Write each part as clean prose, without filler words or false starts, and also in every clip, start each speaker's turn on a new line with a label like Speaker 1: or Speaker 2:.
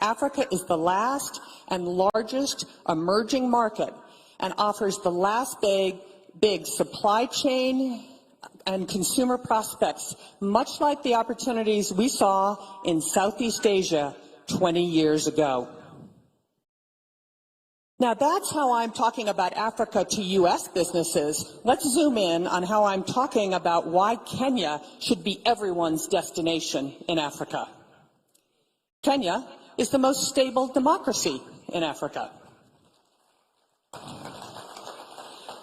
Speaker 1: Africa is the last and largest emerging market and offers the last big supply chain and consumer prospects, much like the opportunities we saw in Southeast Asia 20 years ago. Now, that's how I'm talking about Africa to U.S. businesses. Let's zoom in on how I'm talking about why Kenya should be everyone's destination in Africa. Kenya is the most stable democracy in Africa.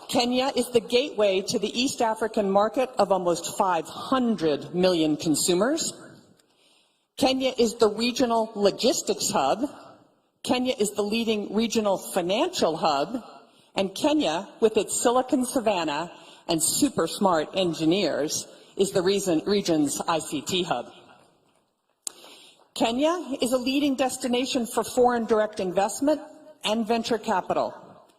Speaker 1: Kenya is the gateway to the East African market of almost 500 million consumers. Kenya is the regional logistics hub. Kenya is the leading regional financial hub. And Kenya, with its Silicon Savannah and super smart engineers, is the region's ICT hub. Kenya is a leading destination for foreign direct investment and venture capital.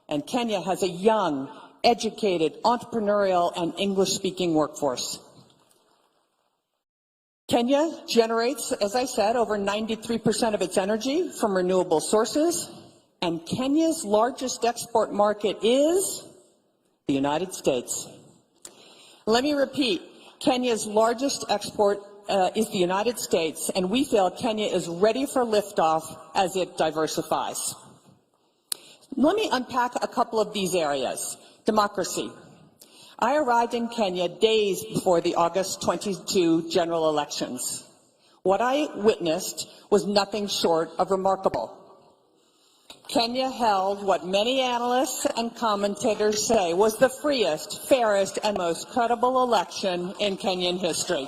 Speaker 1: And Kenya has a young, educated, entrepreneurial, and English-speaking workforce. Kenya generates, as I said, over 93% of its energy from renewable sources, and Kenya's largest export market is the United States. Let me repeat, Kenya's largest export is the United States, and we feel Kenya is ready for liftoff as it diversifies. Let me unpack a couple of these areas. Democracy. I arrived in Kenya days before the August 22 general elections. What I witnessed was nothing short of remarkable. Kenya held what many analysts and commentators say was the freest, fairest, and most credible election in Kenyan history.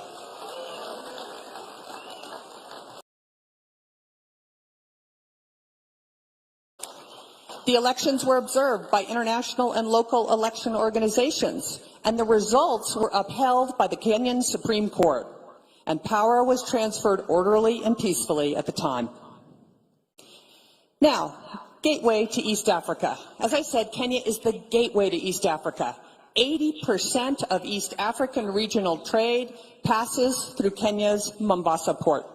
Speaker 1: The elections were observed by international and local election organizations, and the results were upheld by the Kenyan Supreme Court, and power was transferred orderly and peacefully at the time. Now, gateway to East Africa. As I said, Kenya is the gateway to East Africa. 80% of East African regional trade passes through Kenya's Mombasa port.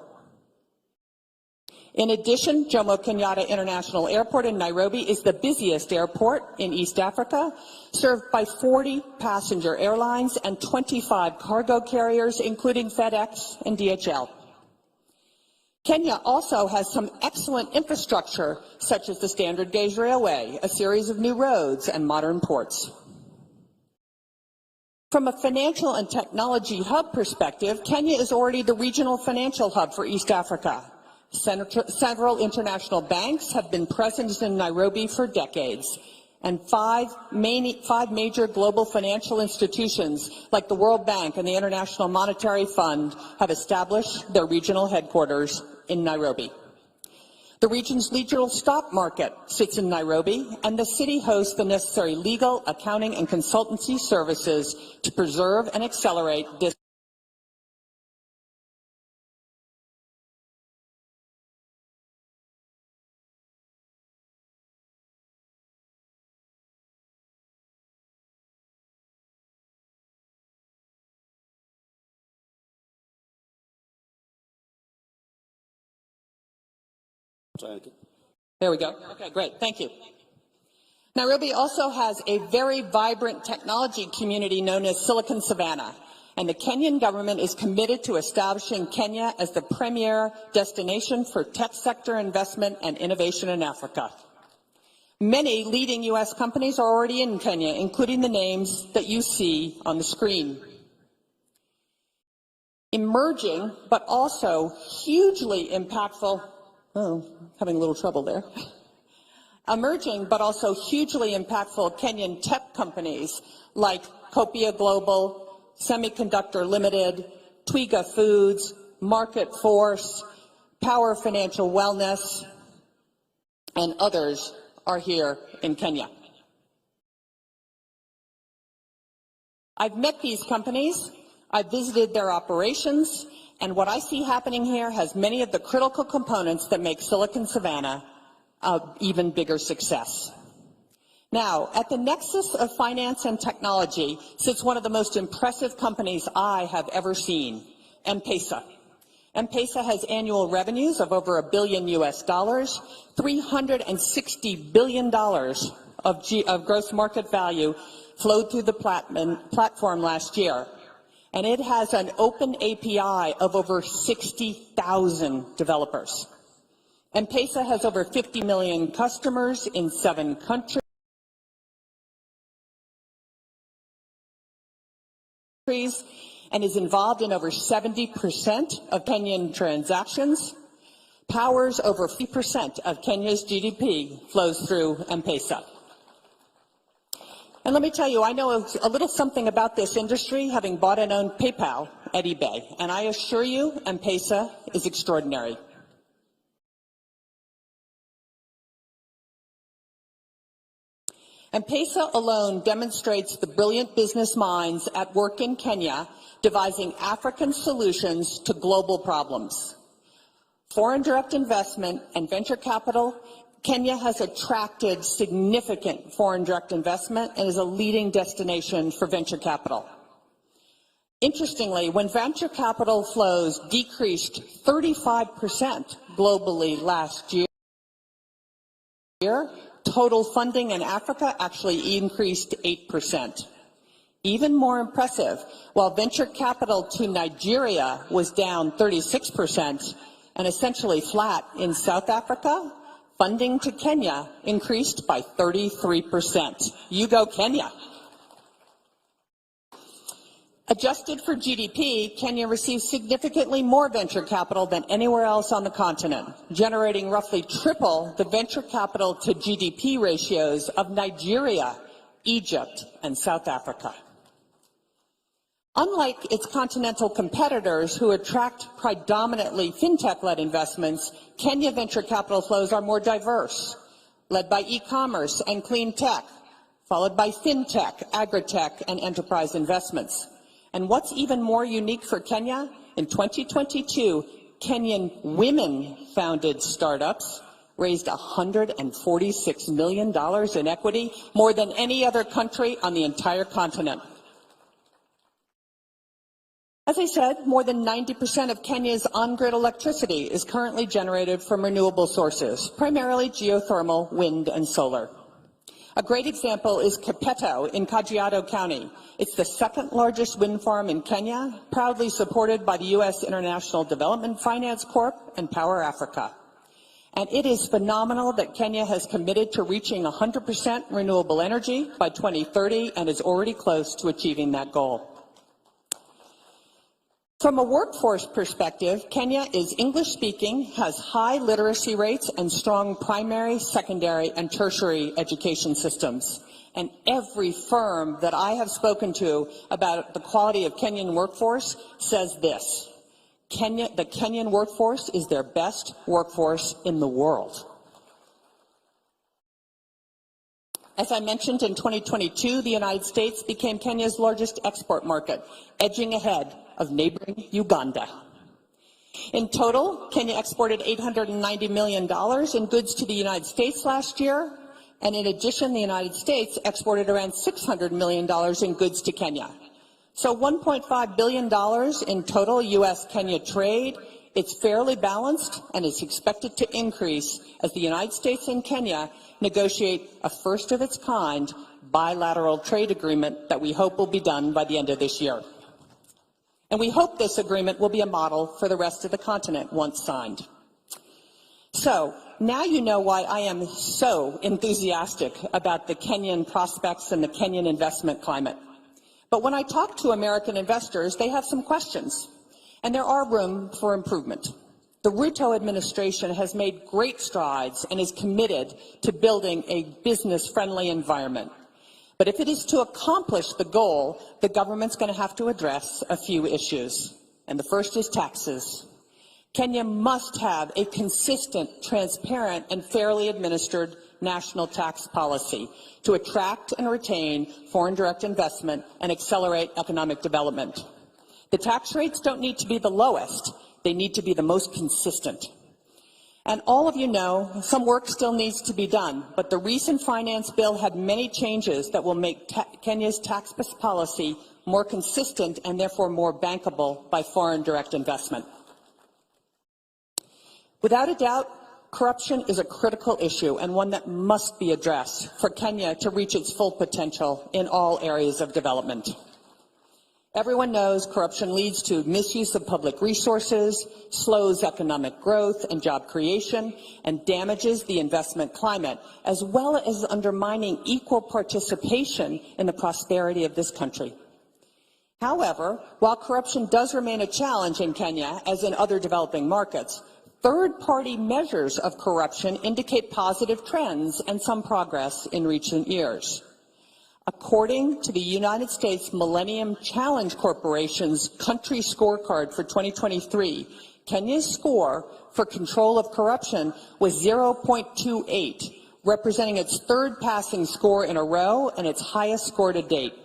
Speaker 1: In addition, Jomo Kenyatta International Airport in Nairobi is the busiest airport in East Africa, served by 40 passenger airlines and 25 cargo carriers, including FedEx and DHL. Kenya also has some excellent infrastructure, such as the Standard Gauge Railway, a series of new roads, and modern ports. From a financial and technology hub perspective, Kenya is already the regional financial hub for East Africa. Several international banks have been present in Nairobi for decades, and five major global financial institutions like the World Bank and the International Monetary Fund have established their regional headquarters in Nairobi. The region's regional stock market sits in Nairobi, and the city hosts the necessary legal, accounting, and consultancy services to preserve and accelerate this. There we go. Okay, great. Thank you. Nairobi also has a very vibrant technology community known as Silicon Savannah, and the Kenyan government is committed to establishing Kenya as the premier destination for tech sector investment and innovation in Africa. Many leading U.S. companies are already in Kenya, including the names that you see on the screen. Emerging, but also hugely impactful. Oh, having a little trouble there. Emerging, but also hugely impactful Kenyan tech companies like Copia Global, Semiconductor Limited, Twiga Foods, Market Force, Power Financial Wellness, and others are here in Kenya. I've met these companies, I've visited their operations, and what I see happening here has many of the critical components that make Silicon Savannah an even bigger success. Now, at the nexus of finance and technology sits one of the most impressive companies I have ever seen, M-Pesa. M-Pesa has annual revenues of over $1 billion US, $360 billion of gross market value flowed through the platform last year. And it has an open API of over 60,000 developers. M-Pesa has over 50 million customers in 7 countries and is involved in over 70% of Kenyan transactions, powers over 50% of Kenya's GDP flows through M-Pesa. And let me tell you, I know a little something about this industry, having bought and owned PayPal at eBay, and I assure you, M-Pesa is extraordinary. M-Pesa alone demonstrates the brilliant business minds at work in Kenya, devising African solutions to global problems. Foreign direct investment and venture capital, Kenya has attracted significant foreign direct investment and is a leading destination for venture capital. Interestingly, when venture capital flows decreased 35% globally last year, total funding in Africa actually increased 8%. Even more impressive, while venture capital to Nigeria was down 36% and essentially flat in South Africa, funding to Kenya increased by 33%. You go, Kenya. Adjusted for GDP, Kenya receives significantly more venture capital than anywhere else on the continent, generating roughly triple the venture capital to GDP ratios of Nigeria, Egypt, and South Africa. Unlike its continental competitors who attract predominantly fintech-led investments, Kenya venture capital flows are more diverse, led by e-commerce and clean tech, followed by fintech, agri-tech, and enterprise investments. And what's even more unique for Kenya, in 2022, Kenyan women-founded startups raised $146 million in equity, more than any other country on the entire continent. As I said, more than 90% of Kenya's on-grid electricity is currently generated from renewable sources, primarily geothermal, wind, and solar. A great example is Kipeto in Kajiado County. It's the second largest wind farm in Kenya, proudly supported by the U.S. International Development Finance Corp. And Power Africa. And it is phenomenal that Kenya has committed to reaching 100% renewable energy by 2030 and is already close to achieving that goal. From a workforce perspective, Kenya is English-speaking, has high literacy rates, and strong primary, secondary, and tertiary education systems. And every firm that I have spoken to about the quality of Kenyan workforce says this: the Kenyan workforce is their best workforce in the world. As I mentioned, in 2022, the United States became Kenya's largest export market, edging ahead of neighboring Uganda. In total, Kenya exported $890 million in goods to the United States last year, and in addition, the United States exported around $600 million in goods to Kenya. So $1.5 billion in total U.S.-Kenya trade. It's fairly balanced, and it's expected to increase as the United States and Kenya negotiate a first-of-its-kind bilateral trade agreement that we hope will be done by the end of this year. And we hope this agreement will be a model for the rest of the continent once signed. So now you know why I am so enthusiastic about the Kenyan prospects and the Kenyan investment climate. But when I talk to American investors, they have some questions, and there are room for improvement. The Ruto administration has made great strides and is committed to building a business-friendly environment. But if it is to accomplish the goal, the government's going to have to address a few issues. And the first is taxes. Kenya must have a consistent, transparent, and fairly administered national tax policy to attract and retain foreign direct investment and accelerate economic development. The tax rates don't need to be the lowest. They need to be the most consistent. And all of you know, some work still needs to be done, but the recent finance bill had many changes that will make Kenya's tax policy more consistent and therefore more bankable by foreign direct investment. Without a doubt, corruption is a critical issue and one that must be addressed for Kenya to reach its full potential in all areas of development. Everyone knows corruption leads to misuse of public resources, slows economic growth and job creation, and damages the investment climate, as well as undermining equal participation in the prosperity of this country. However, while corruption does remain a challenge in Kenya, as in other developing markets, third-party measures of corruption indicate positive trends and some progress in recent years. According to the United States Millennium Challenge Corporation's country scorecard for 2023, Kenya's score for control of corruption was 0.28, representing its third passing score in a row and its highest score to date.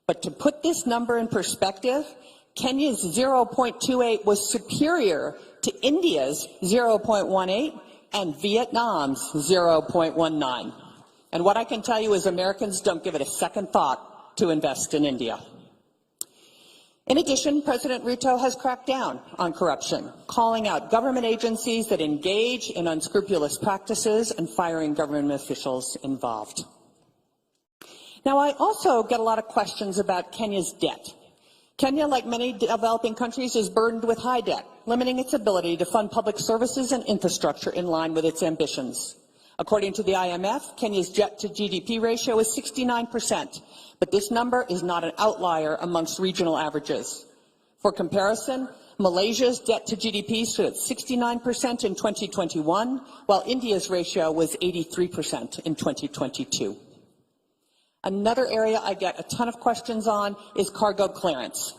Speaker 1: But to put this number in perspective, Kenya's 0.28 was superior to India's 0.18 and Vietnam's 0.19. And what I can tell you is Americans don't give it a second thought to invest in India. In addition, President Ruto has cracked down on corruption, calling out government agencies that engage in unscrupulous practices and firing government officials involved. Now, I also get a lot of questions about Kenya's debt. Kenya, like many developing countries, is burdened with high debt, limiting its ability to fund public services and infrastructure in line with its ambitions. According to the IMF, Kenya's debt to GDP ratio is 69%, but this number is not an outlier amongst regional averages. For comparison, Malaysia's debt to GDP stood at 69% in 2021, while India's ratio was 83% in 2022. Another area I get a ton of questions on is cargo clearance.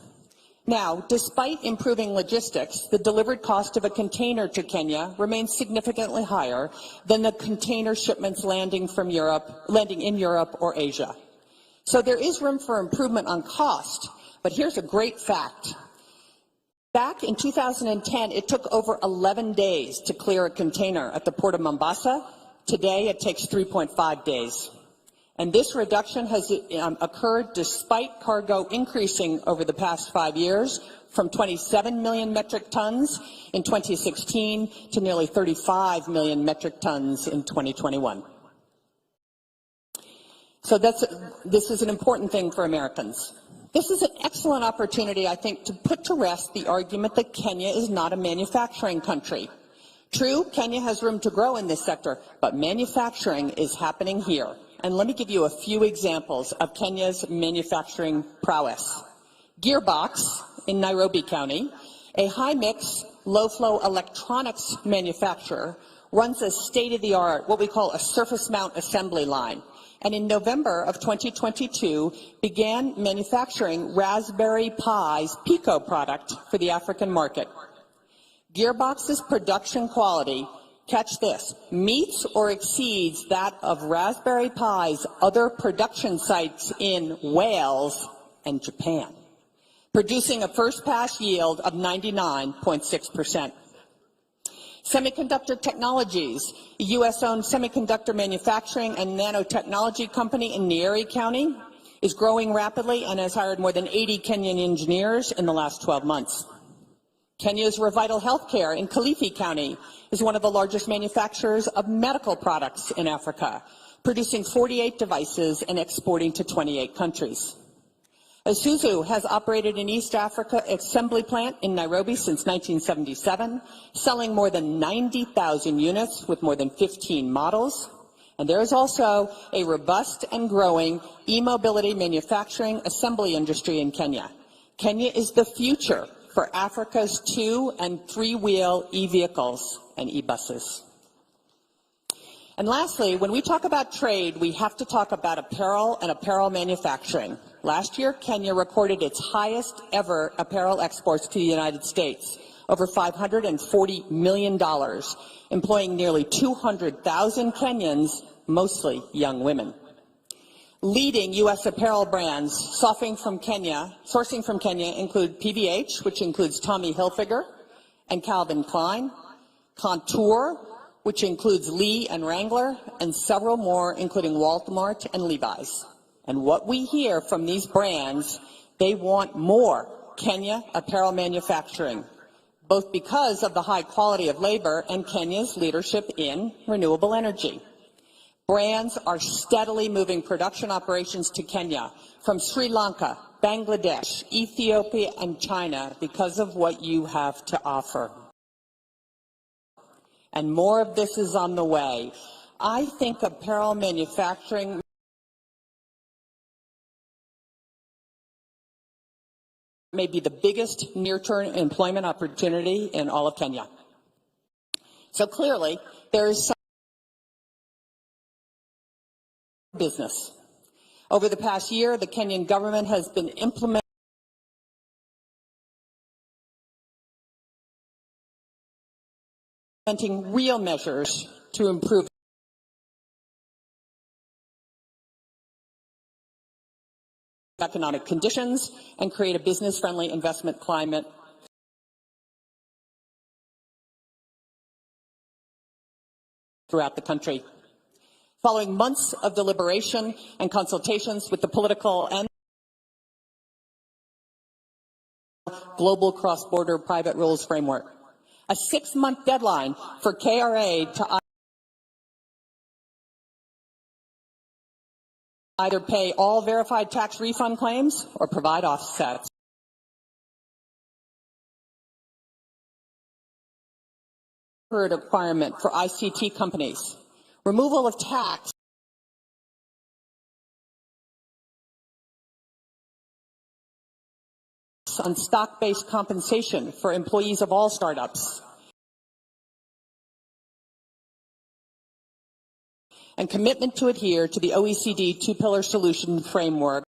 Speaker 1: Now, despite improving logistics, the delivered cost of a container to Kenya remains significantly higher than the container shipments landing in Europe or Asia. So there is room for improvement on cost, but here's a great fact. Back in 2010, it took over 11 days to clear a container at the port of Mombasa. Today, it takes 3.5 days. And this reduction has occurred despite cargo increasing over the past 5 years from 27 million metric tons in 2016 to nearly 35 million metric tons in 2021. So this is an important thing for Americans. This is an excellent opportunity, I think, to put to rest the argument that Kenya is not a manufacturing country. True, Kenya has room to grow in this sector, but manufacturing is happening here. And let me give you a few examples of Kenya's manufacturing prowess. Gearbox in Nairobi County, a high-mix, low-flow electronics manufacturer, runs a state-of-the-art, what we call a surface mount assembly line. And in November of 2022, began manufacturing Raspberry Pi's Pico product for the African market. Gearbox's production quality, catch this, meets or exceeds that of Raspberry Pi's other production sites in Wales and Japan, producing a first-pass yield of 99.6%. Semiconductor Technologies, a U.S.-owned semiconductor manufacturing and nanotechnology company in Nyeri County, is growing rapidly and has hired more than 80 Kenyan engineers in the last 12 months. Kenya's Revital Healthcare in Kilifi County is one of the largest manufacturers of medical products in Africa, producing 48 devices and exporting to 28 countries. Isuzu has operated an East Africa assembly plant in Nairobi since 1977, selling more than 90,000 units with more than 15 models. And there is also a robust and growing e-mobility manufacturing assembly industry in Kenya. Kenya is the future for Africa's 2- and 3-wheel e-vehicles and e-buses. And lastly, when we talk about trade, we have to talk about apparel and apparel manufacturing. Last year, Kenya recorded its highest ever apparel exports to the United States, over $540 million, employing nearly 200,000 Kenyans, mostly young women. Leading U.S. apparel brands sourcing from Kenya include PVH, which includes Tommy Hilfiger and Calvin Klein, Contour, which includes Lee and Wrangler, and several more, including Walmart and Levi's. And what we hear from these brands, they want more Kenya apparel manufacturing, both because of the high quality of labor and Kenya's leadership in renewable energy. Brands are steadily moving production operations to Kenya from Sri Lanka, Bangladesh, Ethiopia, and China because of what you have to offer. And more of this is on the way. I think apparel manufacturing may be the biggest near-term employment opportunity in all of Kenya. So clearly, there is some business. Over the past year, the Kenyan government has been implementing real measures to improve economic conditions and create a business-friendly investment climate throughout the country. Following months of deliberation and consultations with the political and global cross-border private rules framework, a 6-month deadline for KRA to either pay all verified tax refund claims or provide offsets. Requirement for ICT companies, removal of tax on stock-based compensation for employees of all startups, and commitment to adhere to the OECD two-pillar solution framework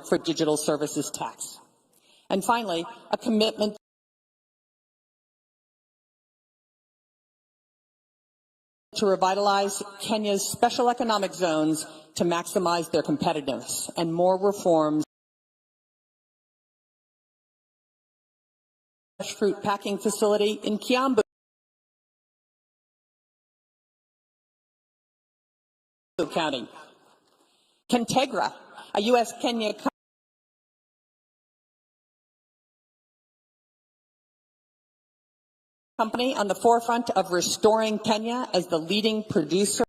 Speaker 1: for digital services tax. And finally, a commitment to revitalize Kenya's special economic zones to maximize their competitiveness, and more reforms fresh fruit packing facility in Kiambu County. Kentegra, a U.S.-Kenya company on the forefront of restoring Kenya as the leading producer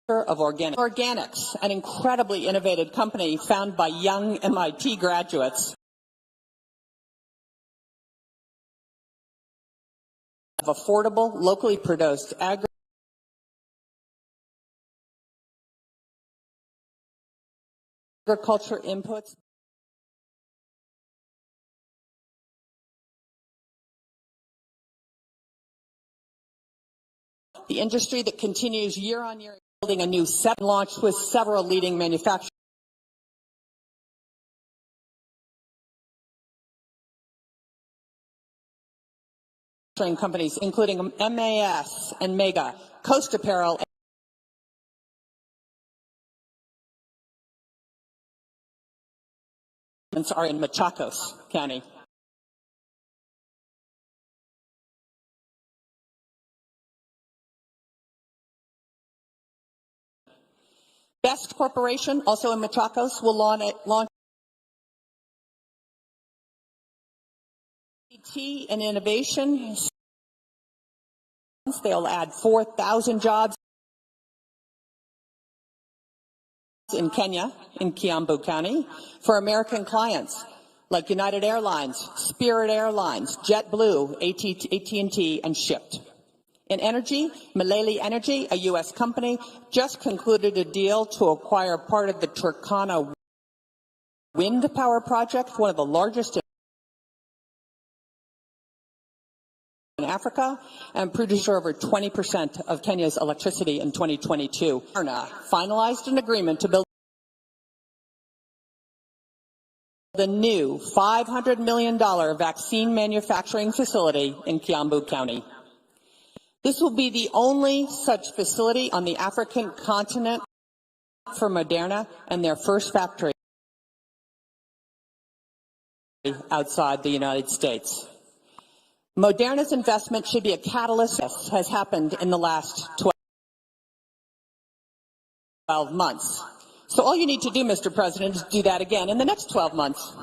Speaker 1: of organics, an incredibly innovative company founded by young MIT graduates of affordable, locally produced agriculture inputs. The industry that continues year on year, building a new launched with several leading manufacturing companies, including MAS and Mega, Coast Apparel, are in Machakos County. Best Corporation, also in Machakos, will launch IT and innovation. They'll add 4,000 jobs in Kenya, in Kiambu County, for American clients like United Airlines, Spirit Airlines, JetBlue, AT&T, and Shipt. In energy, Malele Energy, a U.S. company, just concluded a deal to acquire part of the Turkana wind power project, one of the largest in Africa, and producer over 20% of Kenya's electricity in 2022. Finalized an agreement to build the new $500 million vaccine manufacturing facility in Kiambu County. This will be the only such facility on the African continent for Moderna and their first factory outside the United States. Moderna's investment should be a catalyst, as has happened in the last 12 12 months. So all you need to do, Mr. President, is do that again in the next 12 months.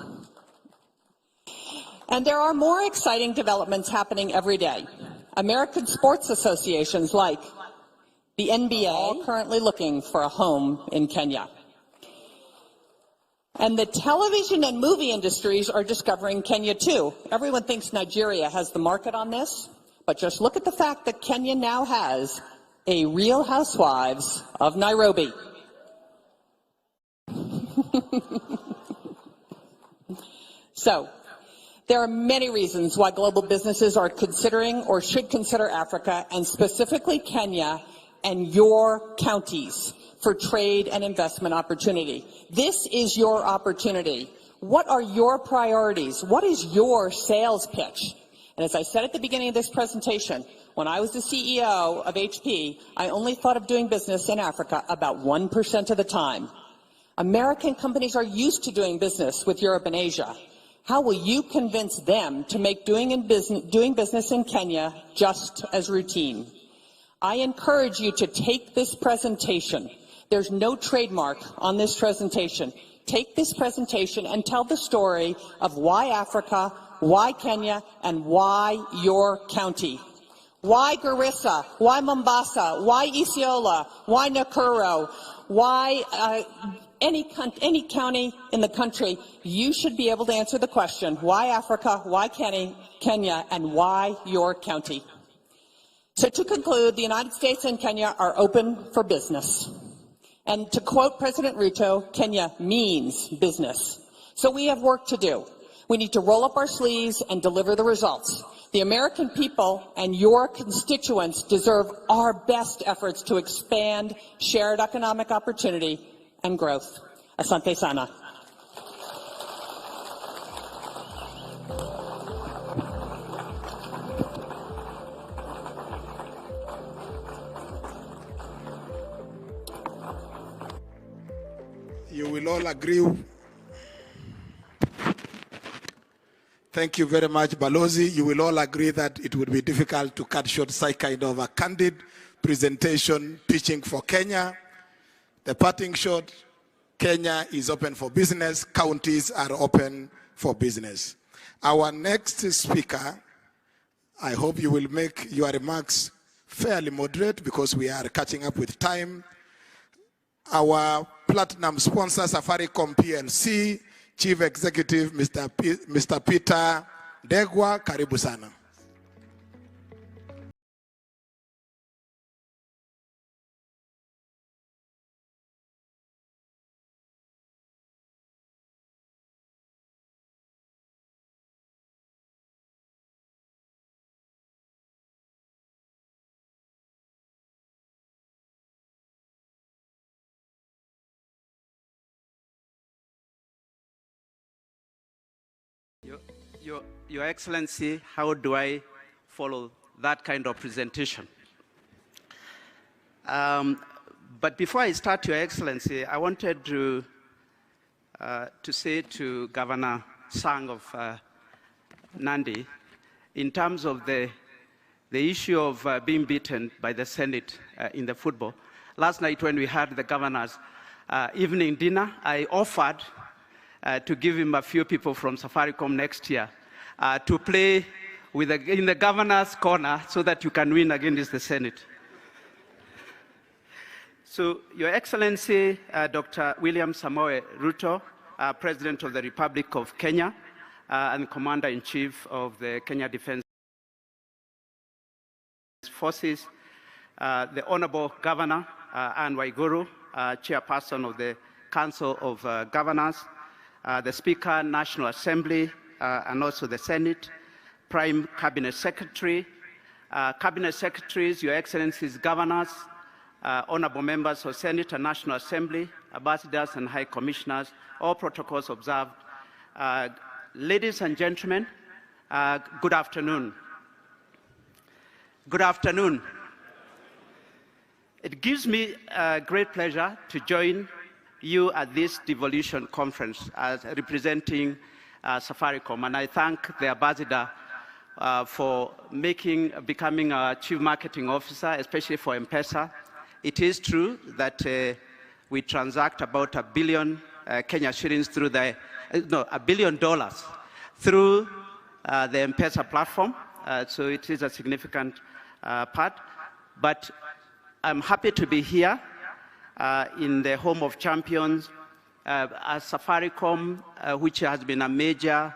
Speaker 1: And there are more exciting developments happening every day. American sports associations like the NBA are all currently looking for a home in Kenya. And the television and movie industries are discovering Kenya too. Everyone thinks Nigeria has the market on this, but just look at the fact that Kenya now has a Real Housewives of Nairobi. So, there are many reasons why global businesses are considering or should consider Africa, and specifically Kenya and your counties, for trade and investment opportunity. This is your opportunity. What are your priorities? What is your sales pitch? And as I said at the beginning of this presentation, when I was the CEO of HP, I only thought of doing business in Africa about 1% of the time. American companies are used to doing business with Europe and Asia. How will you convince them to make doing business in Kenya just as routine? I encourage you to take this presentation. There's no trademark on this presentation. Take this presentation and tell the story of why Africa, why Kenya, and why your county. Why Garissa? Why Mombasa? Why Isiolo? Why Nakuru? Why any county in the country? You should be able to answer the question, why Africa, why Kenya, and why your county? So to conclude, the United States and Kenya are open for business. And to quote President Ruto, Kenya means business. So we have work to do. We need to roll up our sleeves and deliver the results. The American people and your constituents deserve our best efforts to expand shared economic opportunity and growth. Asante sana.
Speaker 2: You will all agree. Thank you very much, Balozi. You will all agree that it would be difficult to cut short such kind of a candid presentation pitching for Kenya. The parting shot, Kenya is open for business. Counties are open for business. Our next speaker, I hope you will make your remarks fairly moderate because we are catching up with time. Our platinum sponsor, Safaricom PLC, Chief Executive, Mr. Peter Degwa, karibu sana.
Speaker 3: Your Excellency, how do I follow that kind of presentation? But before I start, Your Excellency, I wanted to say to Governor Sang of Nandi, in terms of the issue of being beaten by the Senate in the football. Last night when we had the governor's evening dinner, I offered to give him a few people from Safaricom next year to play in the governor's corner so that you can win against the Senate. So, Your Excellency, Dr. William Samoei Ruto, President of the Republic of Kenya and Commander-in-Chief of the Kenya Defense Forces, the Honorable Governor, Anne Waiguru, Chairperson of the Council of Governors, the Speaker, National Assembly, and also the Senate, Prime Cabinet Secretary, Cabinet Secretaries, Your Excellencies, Governors, Honorable Members of Senate and National Assembly, Ambassadors and High Commissioners, all protocols observed. Ladies and gentlemen, good afternoon. Good afternoon. It gives me great pleasure to join you at this Devolution conference as representing Safaricom, and I thank the ambassador for becoming a chief marketing officer, especially for M-Pesa. It is true that we transact about $1 billion Kenya shillings through the, $1 billion through the M-Pesa platform. So it is a significant part. But I'm happy to be here in the home of champions as Safaricom, which has been a major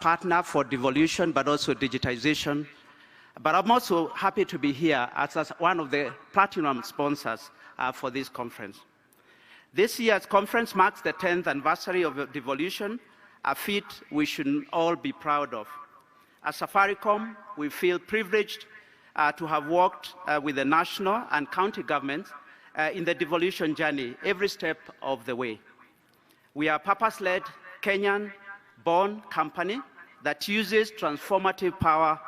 Speaker 3: partner for devolution, but also digitization. But I'm also happy to be here as one of the platinum sponsors for this conference. This year's conference marks the 10th anniversary of devolution, a feat we should all be proud of. As Safaricom, we feel privileged to have worked with the national and county governments in the devolution journey every step of the way. We are a purpose-led, Kenyan-born company that uses transformative power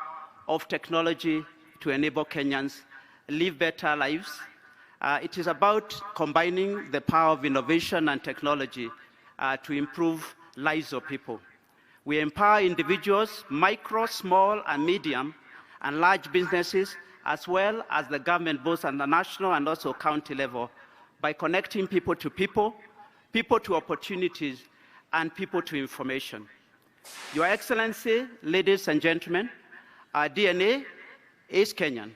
Speaker 3: of technology to enable Kenyans live better lives. It is about combining the power of innovation and technology to improve lives of people. We empower individuals, micro, small, and medium, and large businesses, as well as the government, both at the national and also county level, by connecting people to people, people to opportunities, and people to information. Your Excellency, ladies and gentlemen, our DNA is Kenyan.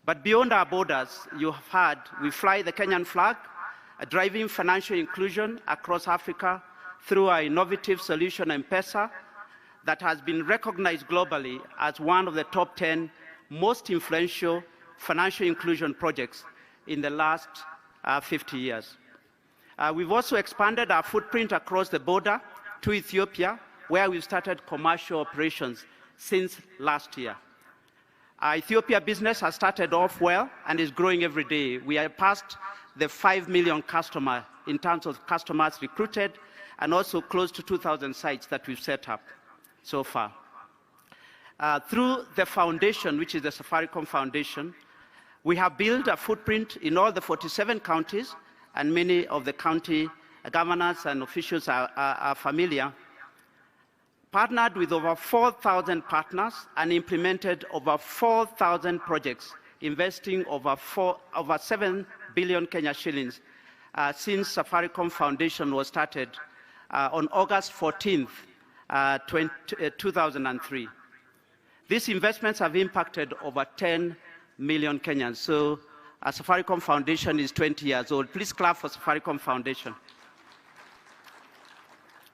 Speaker 3: But beyond our borders, you have heard, we fly the Kenyan flag, driving financial inclusion across Africa through our innovative solution, M-Pesa, that has been recognized globally as one of the top 10 most influential financial inclusion projects in the last 50 years. We've also expanded our footprint across the border to Ethiopia, where we've started commercial operations since last year. Our Ethiopia business has started off well and is growing every day. We are past the 5 million customer in terms of customers recruited, and also close to 2,000 sites that we've set up so far. Through the foundation, which is the Safaricom Foundation, we have built a footprint in all the 47 counties, and many of the county governors and officials are familiar, partnered with over 4,000 partners and implemented over 4,000 projects, investing over 7 billion Kenya shillings since Safaricom Foundation was started on August 14th, 2003. These investments have impacted over 10 million Kenyans. So Safaricom Foundation is 20 years old. Please clap for Safaricom Foundation.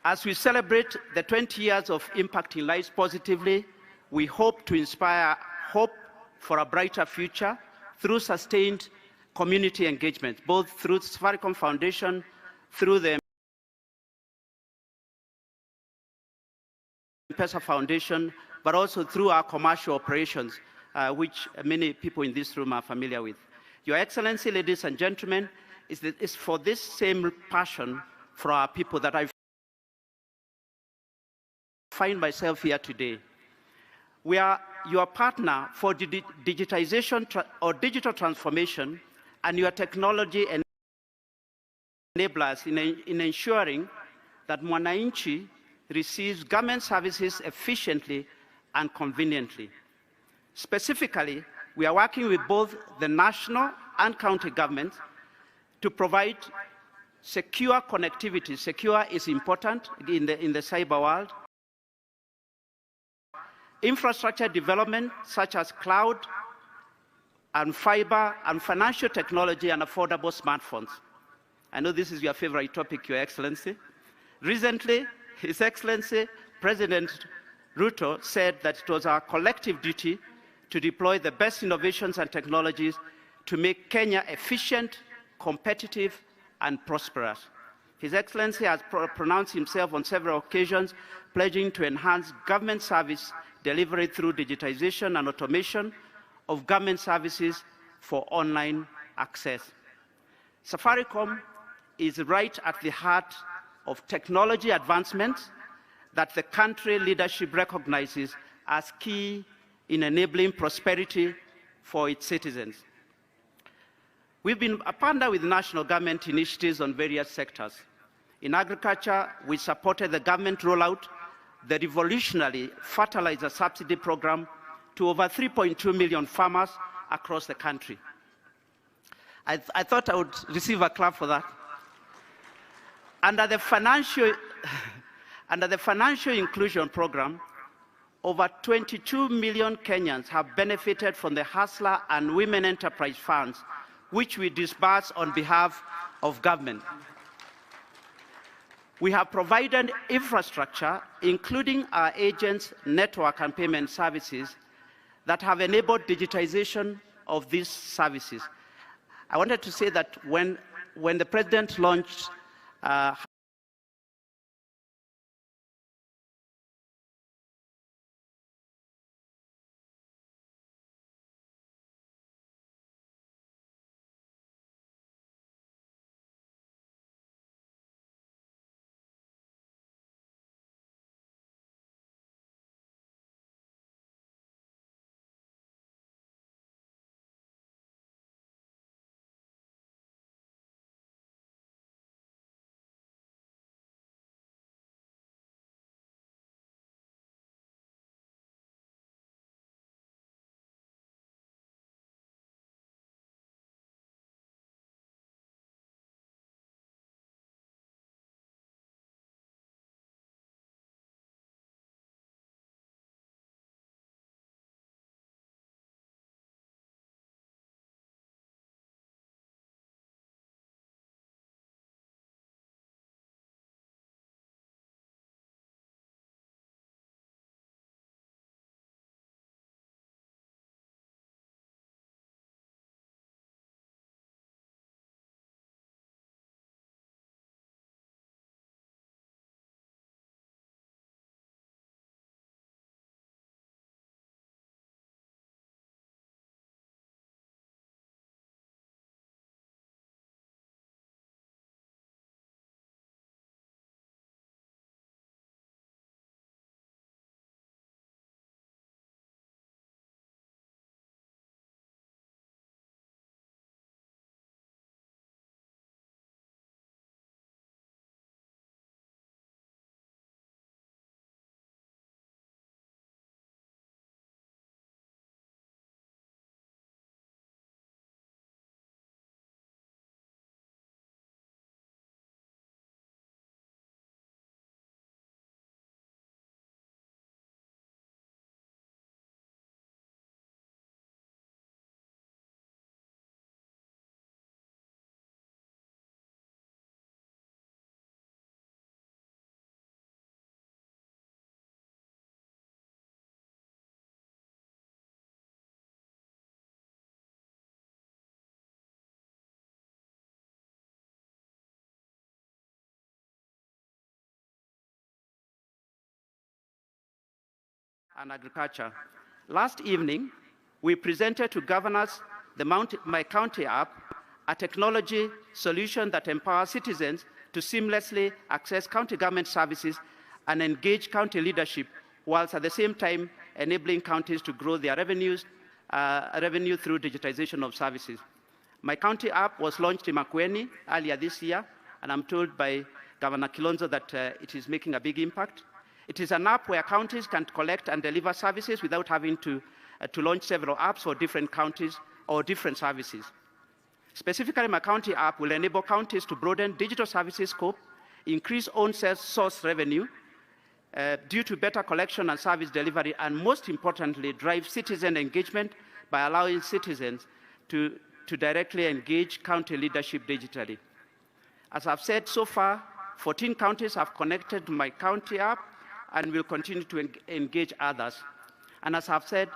Speaker 3: As we celebrate the 20 years of impacting lives positively, we hope to inspire hope for a brighter future through sustained community engagement, both through the Safaricom Foundation, through the M-Pesa Foundation, but also through our commercial operations, which many people in this room are familiar with. Your Excellency, ladies and gentlemen, it's for this same passion for our people that I find myself here today. We are your partner for digitization or digital transformation, and your technology enablers in ensuring that Mwananchi receives government services efficiently and conveniently. Specifically, we are working with both the national and county governments to provide secure connectivity. Secure is important in the cyber world. Infrastructure development such as cloud and fiber and financial technology and affordable smartphones. I know this is your favorite topic, Your Excellency. Recently, His Excellency President Ruto said that it was our collective duty to deploy the best innovations and technologies to make Kenya efficient, competitive, and prosperous. His Excellency has pronounced himself on several occasions, pledging to enhance government service delivery through digitization and automation of government services for online access. Safaricom is right at the heart of technology advancements that the country leadership recognizes as key in enabling prosperity for its citizens. We've been a partner with national government initiatives on various sectors. In agriculture, we supported the government rollout the revolutionary fertilizer subsidy program to over 3.2 million farmers across the country. I thought I would receive a clap for that. Under the financial inclusion program, over 22 million Kenyans have benefited from the Hustler and Women Enterprise Funds, which we disburse on behalf of government. We have provided infrastructure, including our agents' network and payment services, that have enabled digitization of these services. I wanted to say that when the President launched and agriculture. Last evening, we presented to governors the My County app, a technology solution that empowers citizens to seamlessly access county government services and engage county leadership, whilst at the same time enabling counties to grow their revenue through digitization of services. My County app was launched in Makueni earlier this year, and I'm told by Governor Kilonzo that it is making a big impact. It is an app where counties can collect and deliver services without having to launch several apps for different counties or different services. Specifically, My County app will enable counties to broaden digital services scope, increase own source revenue due to better collection and service delivery, and most importantly, drive citizen engagement by allowing citizens to directly engage county leadership digitally. As I've said so far, 14 counties have connected to My County app and will continue to engage others. And as I've said,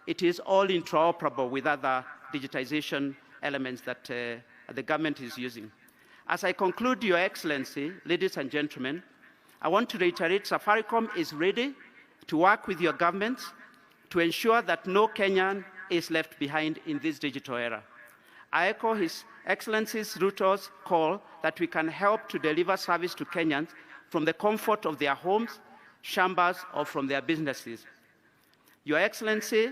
Speaker 3: it is all interoperable with other digitization elements that the government is using. As I conclude, Your Excellency, ladies and gentlemen, I want to reiterate Safaricom is ready to work with your governments to ensure that no Kenyan is left behind in this digital era. I echo His Excellency's Ruto's call that we can help to deliver service to Kenyans from the comfort of their homes, chambers, or from their businesses. Your Excellency,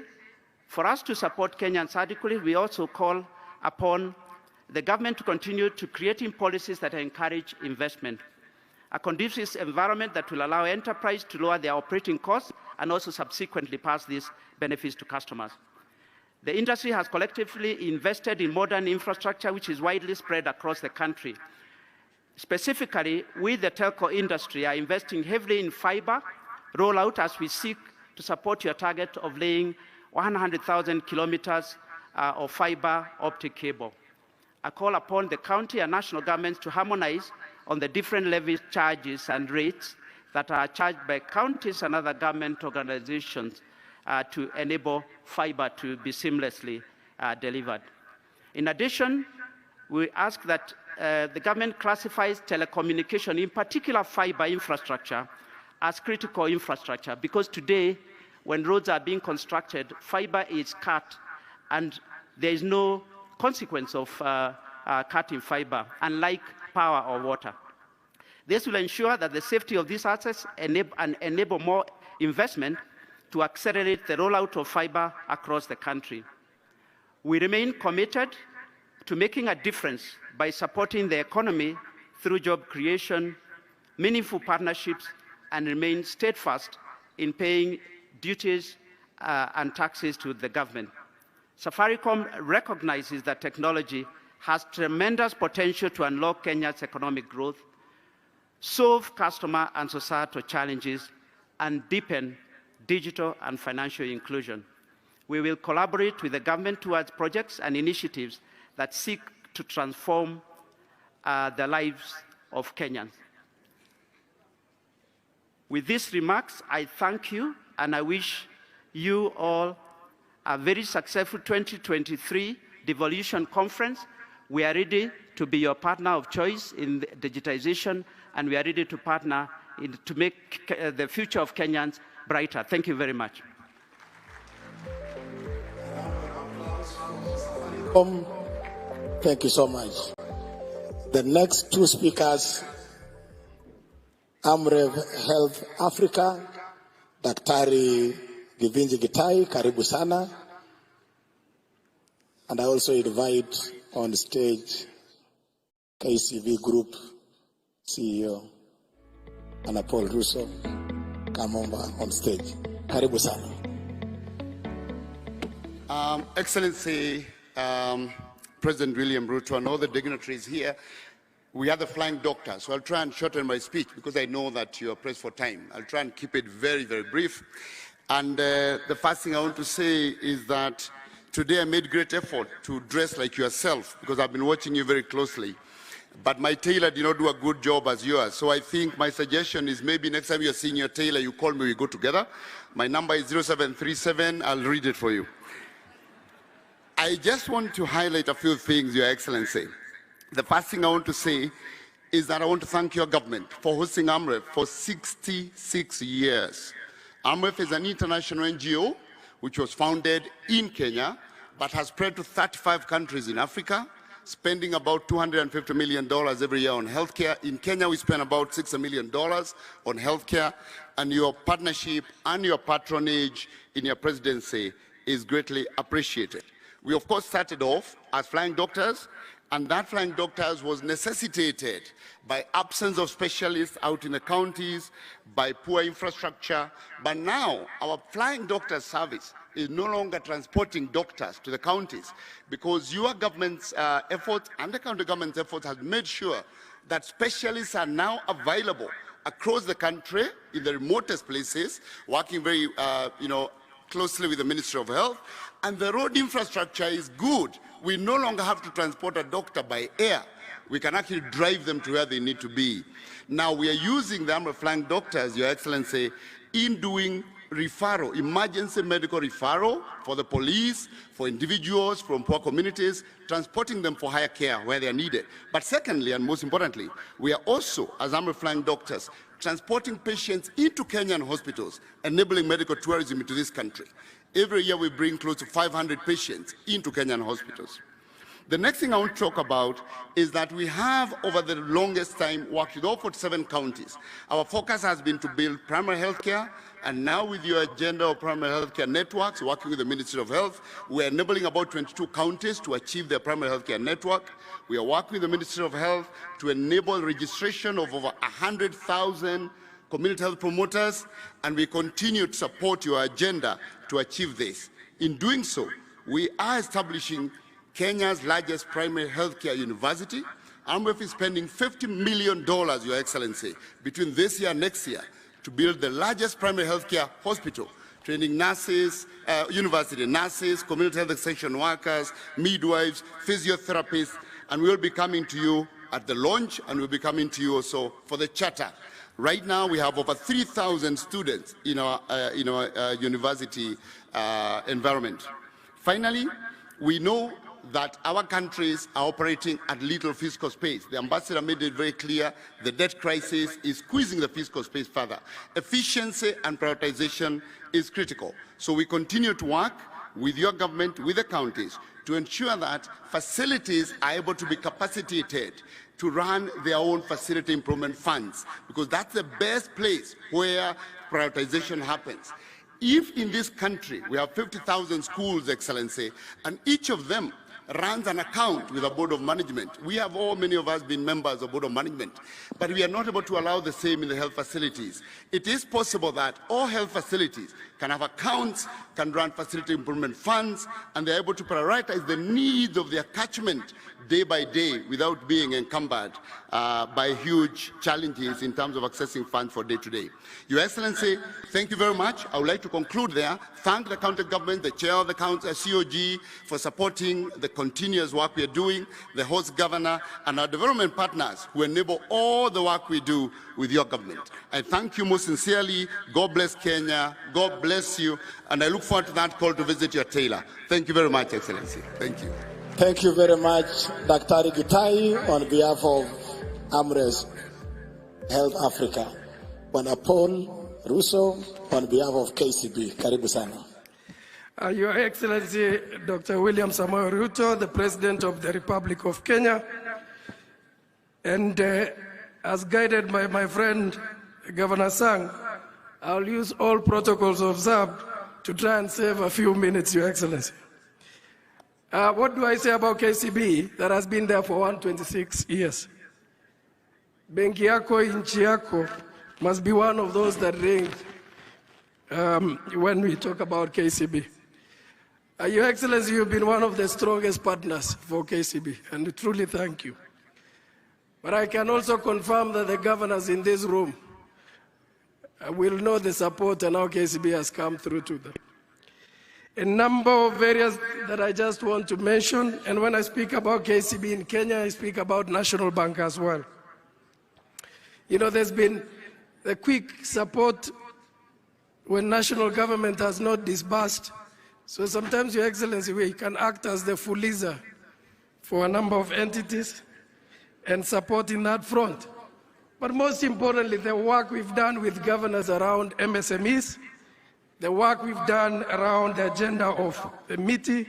Speaker 3: for us to support Kenyans adequately, we also call upon the government to continue to creating policies that encourage investment, a conducive environment that will allow enterprise to lower their operating costs and also subsequently pass these benefits to customers. The industry has collectively invested in modern infrastructure which is widely spread across the country. Specifically, we, the telco industry, are investing heavily in fiber rollout as we seek to support your target of laying 100,000 kilometers of fiber optic cable. I call upon the county and national governments to harmonize on the different levy charges and rates that are charged by counties and other government organizations to enable fiber to be seamlessly delivered. In addition, we ask that the government classifies telecommunication, in particular fiber infrastructure, as critical infrastructure, because today, when roads are being constructed, fiber is cut and there is no consequence of cutting fiber, unlike power or water. This will ensure that the safety of these assets enable more investment to accelerate the rollout of fiber across the country. We remain committed to making a difference by supporting the economy through job creation, meaningful partnerships, and remain steadfast in paying duties and taxes to the government. Safaricom recognizes that technology has tremendous potential to unlock Kenya's economic growth, solve customer and societal challenges, and deepen digital and financial inclusion. We will collaborate with the government towards projects and initiatives that seek to transform the lives of Kenyans. With these remarks, I thank you and I wish you all a very successful 2023 Devolution Conference. We are ready to be your partner of choice in digitization, and we are ready to partner to make the future of Kenyans brighter. Thank you very much.
Speaker 2: Thank you so much. The next two speakers, Amref Health Africa, Daktari Givinji Gitai, karibu sana. And I also invite on stage KCV Group CEO, Anna Paul Russo, Kamomba on stage. Karibu sana.
Speaker 4: Excellency, President William Ruto and all the dignitaries here, we are the flying doctors, so I'll try and shorten my speech because I know that you are pressed for time. I'll try and keep it very, very brief. And the first thing I want to say is that today I made great effort to dress like yourself because I've been watching you very closely. But my tailor did not do a good job as yours. So I think my suggestion is maybe next time you're seeing your tailor, you call me, we go together. My number is 0737, I'll read it for you. I just want to highlight a few things, Your Excellency. The first thing I want to say is that I want to thank your government for hosting AMREF for 66 years. AMREF is an international NGO which was founded in Kenya but has spread to 35 countries in Africa, spending about $250 million every year on healthcare. In Kenya, we spend about $60 million on healthcare, and your partnership and your patronage in your presidency is greatly appreciated. We, of course, started off as flying doctors, and that flying doctors was necessitated by absence of specialists out in the counties, by poor infrastructure. But now, our flying doctor service is no longer transporting doctors to the counties because your government's efforts and the county government's efforts has made sure that specialists are now available across the country in the remotest places, working very, closely with the Ministry of Health, and the road infrastructure is good. We no longer have to transport a doctor by air. We can actually drive them to where they need to be. Now we are using the AMREF flying doctors, Your Excellency, in doing referral, emergency medical referral for the police, for individuals from poor communities, transporting them for higher care where they are needed. But secondly, and most importantly, we are also, as AMREF flying doctors, transporting patients into Kenyan hospitals, enabling medical tourism into this country. Every year we bring close to 500 patients into Kenyan hospitals. The next thing I want to talk about is that we have, over the longest time, worked with all 47 counties. Our focus has been to build primary health care, and now with your agenda of primary health care networks, working with the Ministry of Health, we're enabling about 22 counties to achieve their primary health care network. We are working with the Ministry of Health to enable registration of over 100,000 community health promoters, and we continue to support your agenda to achieve this. In doing so, we are establishing Kenya's largest primary healthcare university. AMREF is spending $50 million, Your Excellency, between this year and next year to build the largest primary healthcare hospital, training nurses, university nurses, community health extension workers, midwives, physiotherapists, and we'll be coming to you at the launch, and we'll be coming to you also for the charter. Right now, we have over 3,000 students in our university environment. Finally, we know that our countries are operating at little fiscal space. The ambassador made it very clear the debt crisis is squeezing the fiscal space further. Efficiency and prioritization is critical. So we continue to work with your government, with the counties, to ensure that facilities are able to be capacitated to run their own facility improvement funds, because that's the best place where prioritization happens. If in this country we have 50,000 schools, Excellency, and each of them runs an account with a board of management. We have many of us been members of board of management, but we are not able to allow the same in the health facilities. It is possible that all health facilities can have accounts, can run facility improvement funds, and they're able to prioritize the needs of their catchment day by day without being encumbered by huge challenges in terms of accessing funds for day to day. Your Excellency, thank you very much. I would like to conclude there. Thank the county government, the chair of the COG for supporting the continuous work we are doing, the host governor, and our development partners who enable all the work we do with your government. I thank you most sincerely. God bless Kenya. God bless you. And I look forward to that call to visit your tailor. Thank you very much, Excellency. Thank you.
Speaker 5: Thank you very much, Dr. Gitai, on behalf of AMRES Health Africa. Bwana Paul Russo, on behalf of KCB. Karibu sana.
Speaker 6: Your Excellency, Dr. William Samoei Ruto, the President of the Republic of Kenya, and as guided by my friend, Governor Sang, I'll use all protocols observed to try and save a few minutes, Your Excellency. What do I say about KCB that has been there for 126 years? Benki yako, inchi yako must be one of those that ring when we talk about KCB. Your Excellency, you've been one of the strongest partners for KCB, and truly thank you. But I can also confirm that the governors in this room will know the support and how KCB has come through to them. A number of areas that I just want to mention, and when I speak about KCB in Kenya, I speak about National Bank as well. You know, there's been a quick support when national government has not disbursed. So sometimes, Your Excellency, we can act as the fuliza for a number of entities and support in that front. But most importantly, the work we've done with governors around MSMEs, the work we've done around the agenda of the MITI.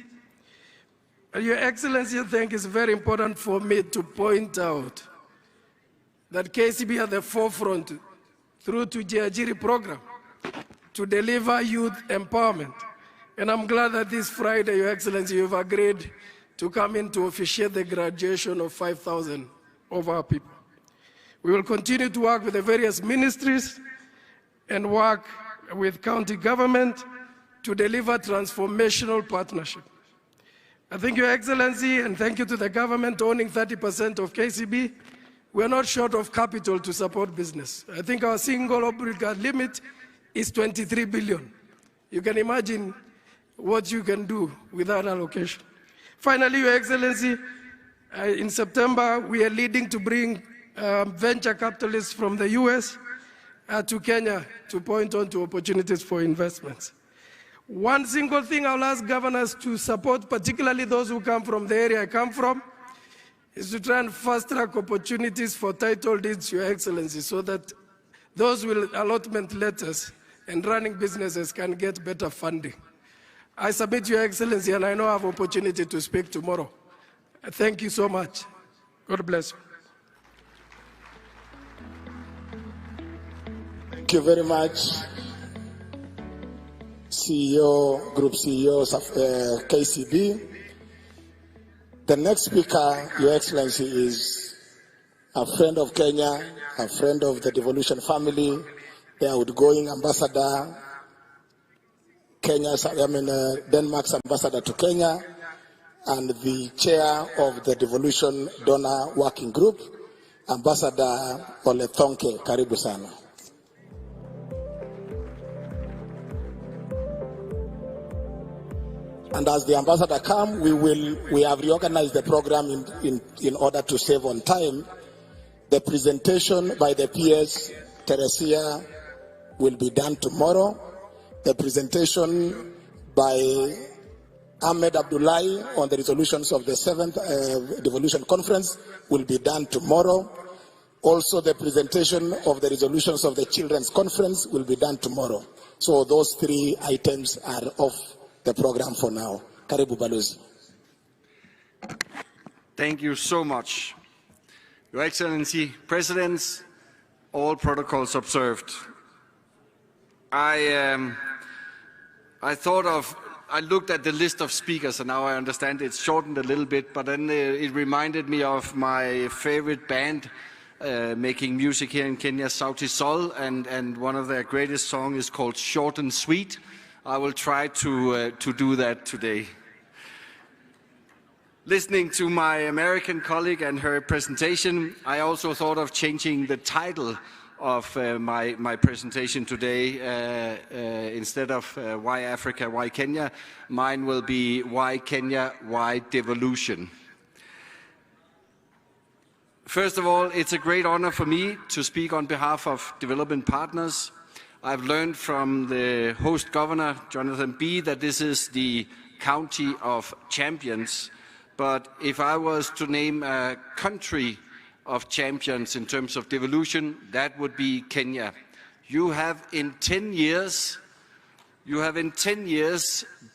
Speaker 6: Your Excellency, I think it's very important for me to point out that KCB at the forefront through to Jiajiri program to deliver youth empowerment. And I'm glad that this Friday, Your Excellency, you've agreed to come in to officiate the graduation of 5,000 of our people. We will continue to work with the various ministries and work with county government to deliver transformational partnership. I thank Your Excellency, and thank you to the government owning 30% of KCB. We're not short of capital to support business. I think our single obligor limit is 23 billion. You can imagine what you can do with that allocation. Finally, Your Excellency, in September, we are leading to bring venture capitalists from the US to Kenya to point on to opportunities for investments. One single thing I'll ask governors to support, particularly those who come from the area I come from, is to try and fast-track opportunities for title deeds, Your Excellency, so that those with allotment letters and running businesses can get better funding. I submit, Your Excellency, and I know I have opportunity to speak tomorrow. Thank you so much. God bless you.
Speaker 5: Thank you very much, CEO, Group CEOs of KCB. The next speaker, Your Excellency, is a friend of Kenya, a friend of the Devolution family, the outgoing ambassador, Denmark's ambassador to Kenya, and the chair of the Devolution Donor Working Group, Ambassador Ole Thonke. Karibu sana. And as the ambassador comes, we have reorganized the program in order to save on time. The presentation by the PS Teresia will be done tomorrow. The presentation by Ahmed Abdullahi on the resolutions of the 7th Devolution Conference will be done tomorrow. Also, the presentation of the resolutions of the Children's Conference will be done tomorrow. So those 3 items are off the program for now. Karibu Balozi.
Speaker 7: Thank you so much. Your Excellency, Presidents, all protocols observed. I looked at the list of speakers, and now I understand it's shortened a little bit, but then it reminded me of my favorite band making music here in Kenya, Sauti Sol, and one of their greatest songs is called Short and Sweet. I will try to do that today. Listening to my American colleague and her presentation, I also thought of changing the title of my presentation today. Instead of Why Africa, Why Kenya, mine will be Why Kenya, Why Devolution. First of all, it's a great honor for me to speak on behalf of development partners. I've learned from the host governor, Jonathan B., that this is the county of champions. But if I was to name a country of champions in terms of devolution, that would be Kenya. You have in 10 years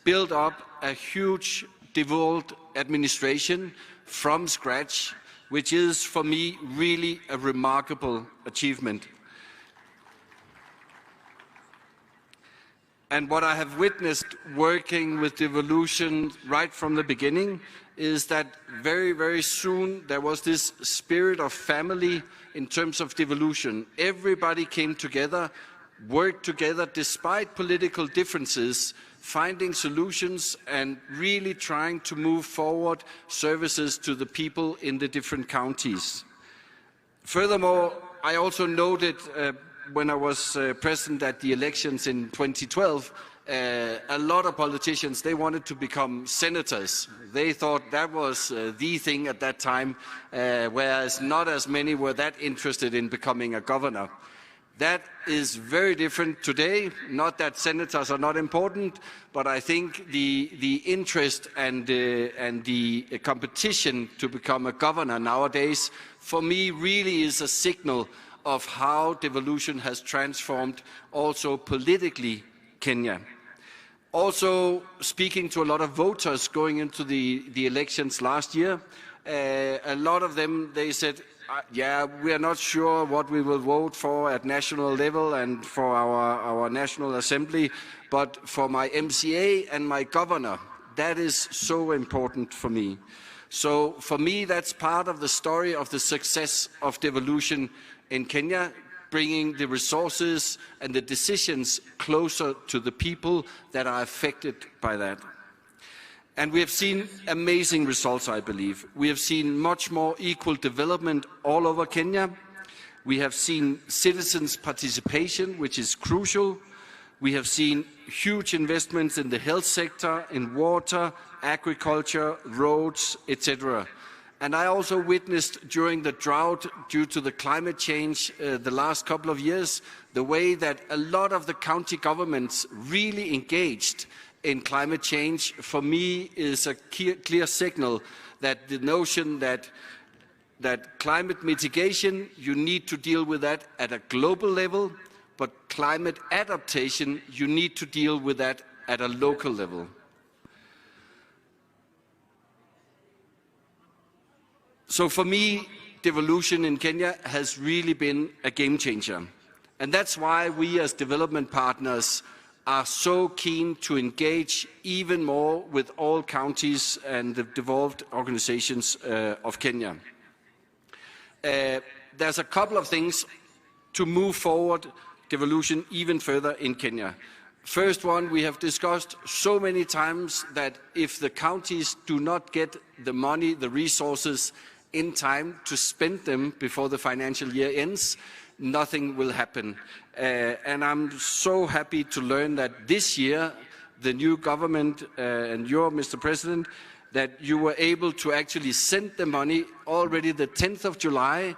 Speaker 7: built up a huge devolved administration from scratch, which is for me really a remarkable achievement. And what I have witnessed working with devolution right from the beginning is that very, very soon there was this spirit of family in terms of devolution. Everybody came together, worked together despite political differences, finding solutions and really trying to move forward services to the people in the different counties. Furthermore, I also noted when I was present at the elections in 2012, a lot of politicians, they wanted to become senators. They thought that was the thing at that time, whereas not as many were that interested in becoming a governor. That is very different today. Not that senators are not important, but I think the interest and the competition to become a governor nowadays, for me, really is a signal of how devolution has transformed also politically Kenya. Also, speaking to a lot of voters going into the elections last year, a lot of them, they said, yeah, we are not sure what we will vote for at national level and for our National Assembly, but for my MCA and my governor, that is so important for me. So for me, that's part of the story of the success of devolution in Kenya, bringing the resources and the decisions closer to the people that are affected by that. And we have seen amazing results, I believe. We have seen much more equal development all over Kenya. We have seen citizens' participation, which is crucial. We have seen huge investments in the health sector, in water, agriculture, roads, etc. And I also witnessed during the drought due to the climate change the last couple of years, the way that a lot of the county governments really engaged in climate change, for me, is a clear signal that the notion that climate mitigation, you need to deal with that at a global level, but climate adaptation, you need to deal with that at a local level. So for me, devolution in Kenya has really been a game changer. And that's why we as development partners are so keen to engage even more with all counties and the devolved organizations of Kenya. There's a couple of things to move forward devolution even further in Kenya. First one, we have discussed so many times that if the counties do not get the money, the resources in time to spend them before the financial year ends, nothing will happen. And I'm so happy to learn that this year, the new government and you, Mr. President, that you were able to actually send the money already the 10th of July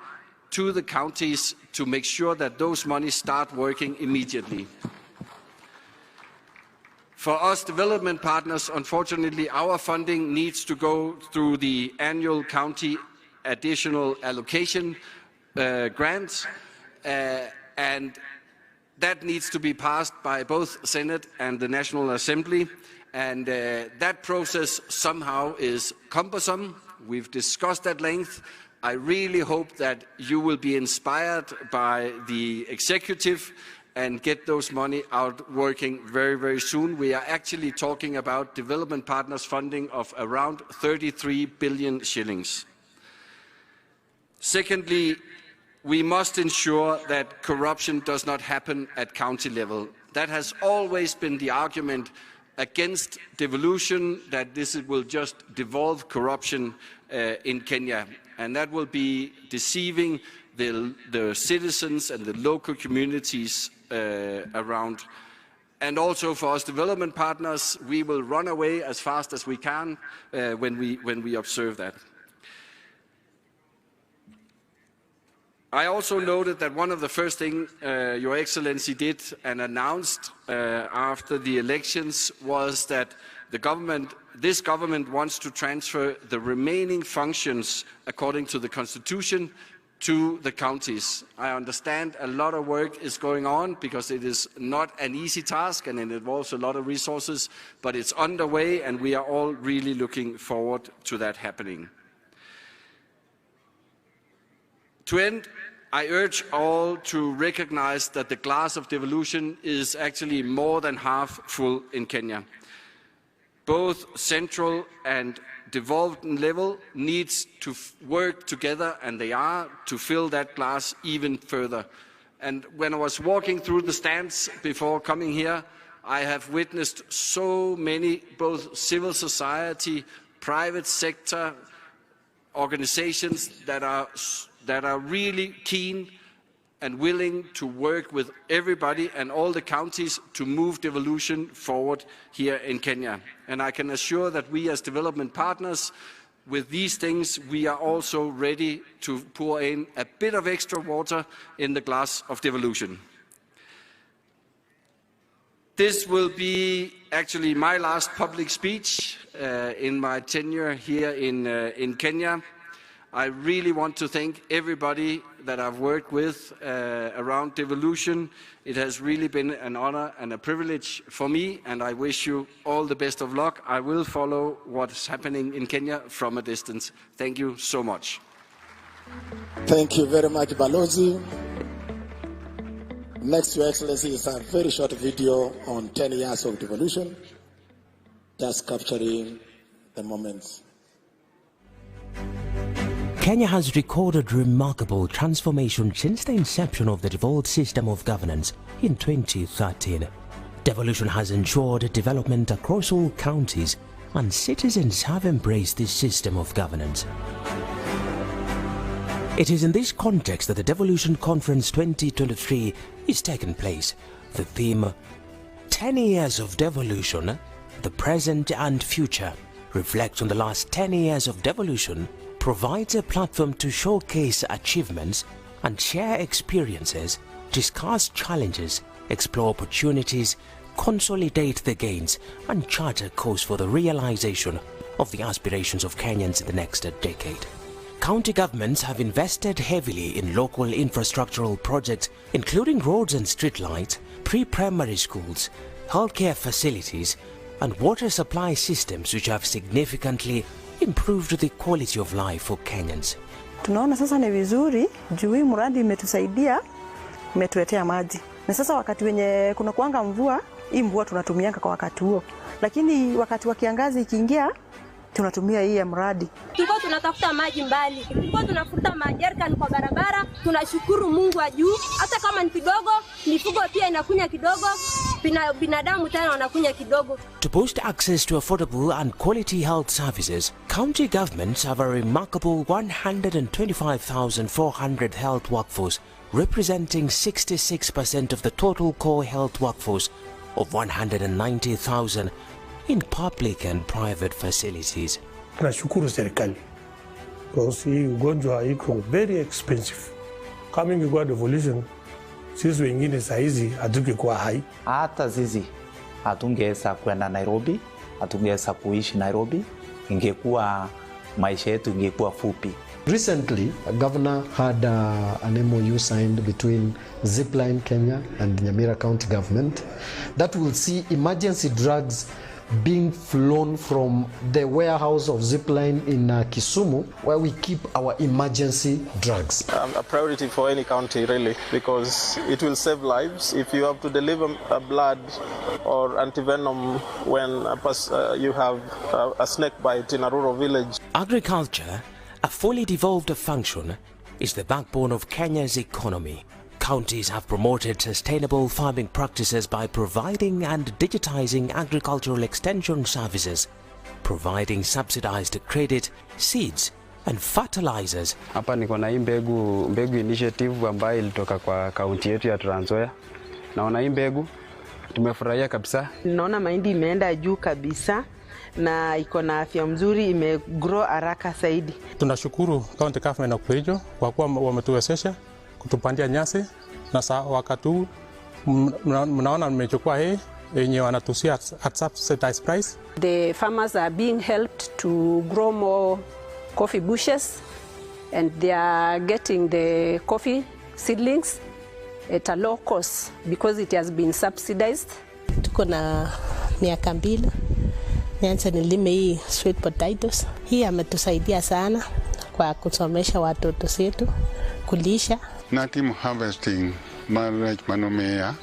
Speaker 7: to the counties to make sure that those monies start working immediately. For us development partners, unfortunately, our funding needs to go through the annual county additional allocation grants, and that needs to be passed by both Senate and the National Assembly, and that process somehow is cumbersome. We've discussed at length. I really hope that you will be inspired by the executive and get those money out working very, very soon. We are actually talking about development partners funding of around 33 billion shillings. Secondly, we must ensure that corruption does not happen at county level. That has always been the argument against devolution, that this will just devolve corruption in Kenya. And that will be deceiving the citizens and the local communities around. And also for us development partners, we will run away as fast as we can when we observe that. I also noted that one of the first things Your Excellency did and announced after the elections was that this government wants to transfer the remaining functions according to the Constitution to the counties. I understand a lot of work is going on because it is not an easy task and it involves a lot of resources, but it's underway and we are all really looking forward to that happening. To end, I urge all to recognize that the glass of devolution is actually more than half full in Kenya. Both central and devolved level needs to work together, and they are, to fill that glass even further. And when I was walking through the stands before coming here, I have witnessed so many, both civil society, private sector organizations that are really keen and willing to work with everybody and all the counties to move devolution forward here in Kenya. And I can assure that we as development partners, with these things, we are also ready to pour in a bit of extra water in the glass of devolution. This will be actually my last public speech in my tenure here in Kenya. I really want to thank everybody that I've worked with around devolution. It has really been an honor and a privilege for me, and I wish you all the best of luck. I will follow what's happening in Kenya from a distance. Thank you so much.
Speaker 5: Thank you very much, Balozi. Next, Your Excellency, is a very short video on 10 years of devolution, just capturing the moments.
Speaker 8: Kenya has recorded remarkable transformation since the inception of the devolved system of governance in 2013. Devolution has ensured development across all counties, and citizens have embraced this system of governance. It is in this context that the Devolution Conference 2023 is taking place. The theme, 10 years of devolution, the present and future, reflects on the last 10 years of devolution, provides a platform to showcase achievements and share experiences, discuss challenges, explore opportunities, consolidate the gains, and chart a course for the realization of the aspirations of Kenyans in the next decade. County governments have invested heavily in local infrastructural projects, including roads and streetlights, pre-primary schools, healthcare facilities, and water supply systems, which have significantly improved the quality of life for Kenyans.
Speaker 9: Tunaona sasa ni vizuri juu hii mradi imetusaidia, imetuletea maji. Na sasa wakati wenye kuna kuanga mvua, hii mvua tunatumianga kwa wakati huo. Lakini wakati wa kiangazi ikiingia, tunatumia hii ya mradi.
Speaker 10: Tulikuwa tunatafuta maji mbali. Tulikuwa tunafuta majerikani kwa barabara. Tunashukuru Mungu wa juu. Hata kama ni kidogo, mifugo pia inakunya kidogo. binadamu tena wanakunya kidogo.
Speaker 8: To boost access to affordable and quality health services, county governments have a remarkable 125,400 health workforce, representing 66% of the total core health workforce of 190,000 in public and private facilities.
Speaker 11: Tunashukuru serikali because hii ugonjwa iko very expensive. Kama ingekuwa devolution, sisi wengine saizi hatungekuwa hai.
Speaker 12: Hata sisi hatungeweza kwenda Nairobi, hatungeweza kuishi Nairobi, ingekuwa maisha yetu ingekuwa fupi.
Speaker 13: Recently, a governor had an MOU signed between Zipline Kenya and Nyamira County government that will see emergency drugs being flown from the warehouse of Zipline in Kisumu, where we keep our emergency drugs.
Speaker 14: A priority for any county, really, because it will save lives. If you have to deliver blood or antivenom when you have a snake bite in a rural village.
Speaker 8: Agriculture, a fully devolved function, is the backbone of Kenya's economy. Counties have promoted sustainable farming practices by providing and digitizing agricultural extension services, providing subsidized credit, seeds and fertilizers.
Speaker 15: Hapa niko na hii mbegu initiative ambayo ilitoka kwa kaunti yetu ya Trans Nzoia. Naona hii mbegu tumefurahia kabisa.
Speaker 16: Naona mahindi imeenda juu kabisa na iko na afya mzuri, imegrow haraka zaidi.
Speaker 17: Tunashukuru county government na Kericho kwa kuwa wametuwezesha kutupandia nyasi, na wakati huu mnaona nimechukua hii yenye wanatusia at subsidized price.
Speaker 18: The farmers are being helped to grow more coffee bushes and they are getting the coffee seedlings at a low cost because it has been subsidized.
Speaker 19: Tuko na miaka 2 nianze nilime hii sweet potatoes. Hii ametusaidia sana kwa kusomesha watoto wetu, kulisha.
Speaker 20: Na team harvesting marriage manomea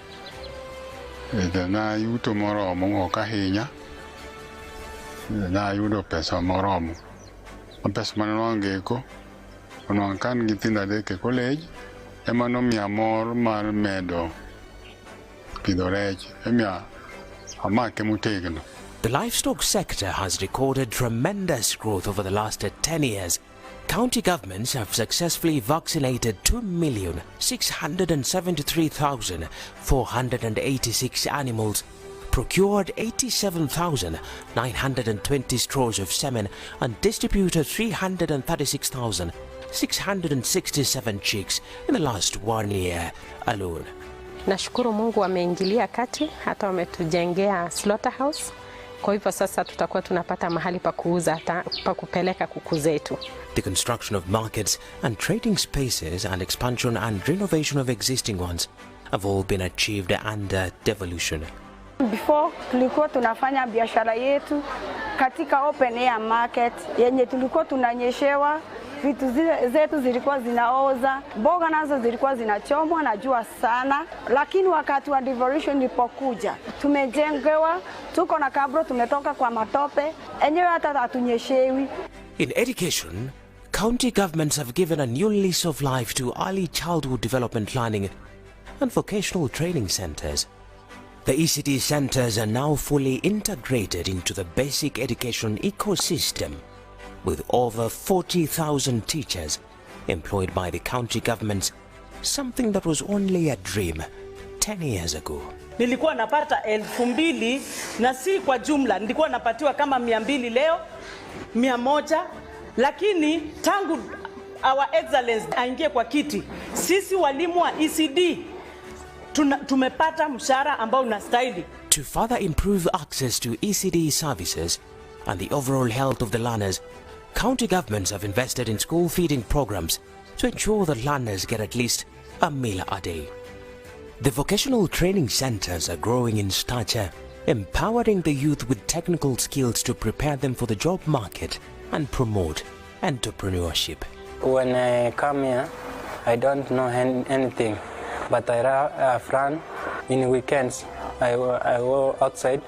Speaker 20: na yuto moromo okahinya na yudo pesa moromo pesa manongeko ono kan gitinda de ke college emano mia mor mar medo pidorech emia amake mutegno.
Speaker 8: The livestock sector has recorded tremendous growth over the last 10 years. County governments have successfully vaccinated 2,673,486 animals, procured 87,920 straws of semen, and distributed 336,667 chicks in the last 1 year alone.
Speaker 18: Nashukuru Mungu ameingilia kati, hata wametujengea slaughterhouse. Kwa hivyo sasa tutakuwa tunapata mahali pa kuuza, pa kupeleka kuku zetu.
Speaker 8: The construction of markets and trading spaces and expansion and renovation of existing ones have all been achieved under devolution.
Speaker 21: Before tulikuwa tunafanya biashara yetu katika open air market yenye tulikuwa tunanyeshewa, vitu zetu zilikuwa zinaoza, mboga nazo zilikuwa zinachomwa na jua sana, lakini wakati wa devolution ilipokuja tumejengewa, tuko na kabro, tumetoka kwa matope, enyewe hata hatunyeshewi.
Speaker 8: In education, county governments have given a new lease of life to early childhood development learning and vocational training centers. The ECD centers are now fully integrated into the basic education ecosystem, with over 40,000 teachers employed by the county governments, something that was only a dream 10 years ago.
Speaker 22: Nilikuwa napata 2,000 na si kwa jumla, nilikuwa napatiwa kama 200 leo, 100, lakini tangu our excellence aingie kwa kiti, sisi walimu wa ECD tumepata mshahara ambao unastahili.
Speaker 8: To further improve access to ECD services and the overall health of the learners, county governments have invested in school feeding programs to ensure that learners get at least a meal a day. The vocational training centers are growing in stature, empowering the youth with technical skills to prepare them for the job market and promote entrepreneurship.
Speaker 23: When I come here, I don't know anything, but I have run in weekends. I go outside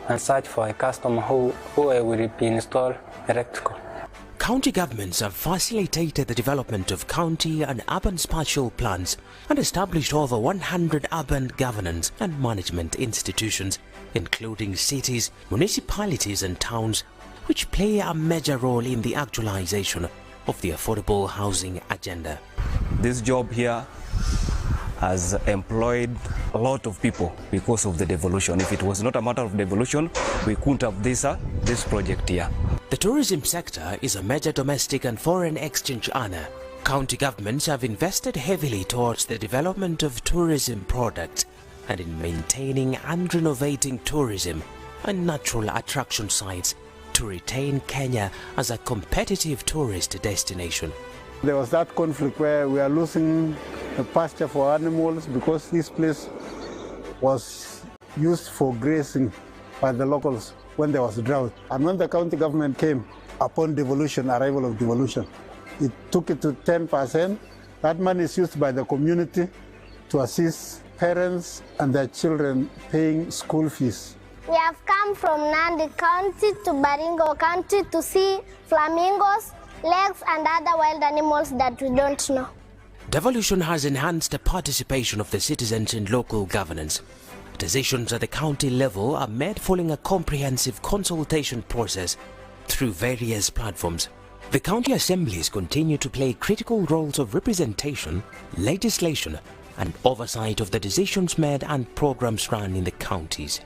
Speaker 23: and search for a customer who will be installed electrical.
Speaker 8: county governments have facilitated the development of county and urban spatial plans and established over 100 urban governance and management institutions, including cities, municipalities and towns, which play a major role in the actualization of the affordable housing agenda.
Speaker 1: This job here has employed a lot of people because of the devolution. If it was not a matter of devolution, we couldn't have this project here.
Speaker 8: The tourism sector is a major domestic and foreign exchange earner. County governments have invested heavily towards the development of tourism products and in maintaining and renovating tourism and natural attraction sites to retain Kenya as a competitive tourist destination.
Speaker 2: There was that conflict where we are losing the pasture for animals because this place was used for grazing by the locals when there was a drought. And when the county government came upon devolution, arrival of devolution, it took it to 10%. That money is used by the community to assist parents and their children paying school fees.
Speaker 3: We have come from Nandi County to Baringo County to see flamingos, lakes and other wild animals that we don't know.
Speaker 8: Devolution has enhanced the participation of the citizens in local governance. Decisions at the county level are made following a comprehensive consultation process through various platforms. The county assemblies continue to play critical roles of representation, legislation, and oversight of the decisions made and programs run in the counties.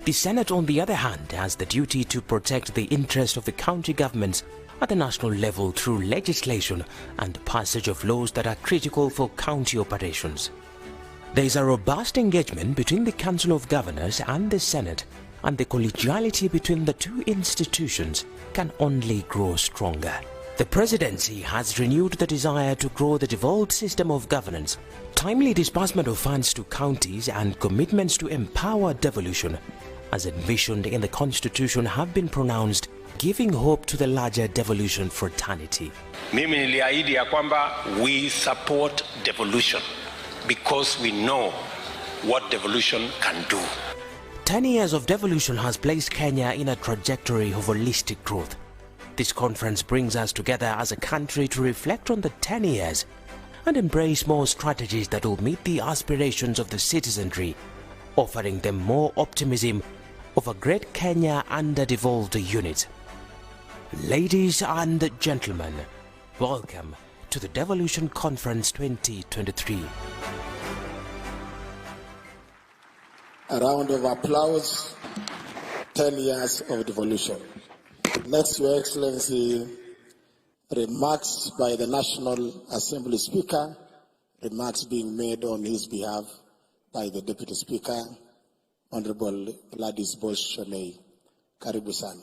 Speaker 8: The Senate, on the other hand, has the duty to protect the interest of the county governments at the national level through legislation and the passage of laws that are critical for county operations. There is a robust engagement between the Council of Governors and the Senate, and the collegiality between the two institutions can only grow stronger. The Presidency has renewed the desire to grow the devolved system of governance. Timely disbursement of funds to counties and commitments to empower devolution, as envisioned in the Constitution, have been pronounced, giving hope to the larger devolution fraternity.
Speaker 24: Mimi niliahidi ya kwamba we support devolution because we know what devolution can do.
Speaker 8: 10 years of devolution has placed Kenya in a trajectory of holistic growth. This conference brings us together as a country to reflect on the 10 years and embrace more strategies that will meet the aspirations of the citizenry, offering them more optimism of a great Kenya under devolved unit. Ladies and gentlemen, welcome to the Devolution Conference 2023.
Speaker 5: A round of applause. 10 years of devolution. Next, Your Excellency, remarks by the National Assembly Speaker, remarks being made on his behalf by the Deputy Speaker, Honorable Gladys Bosch-Shonei. Karibu sana.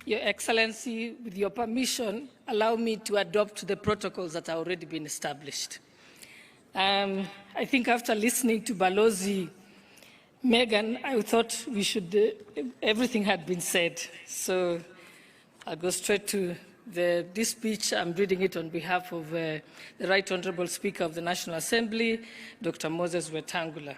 Speaker 25: Your Excellency, with your permission, allow me to adopt the protocols that have already been established. I think after listening to Balozi Megan, I thought we should, everything had been said. So I'll go straight to this speech. I'm reading it on behalf of the Right Honorable Speaker of the National Assembly, Dr. Moses Wetangula.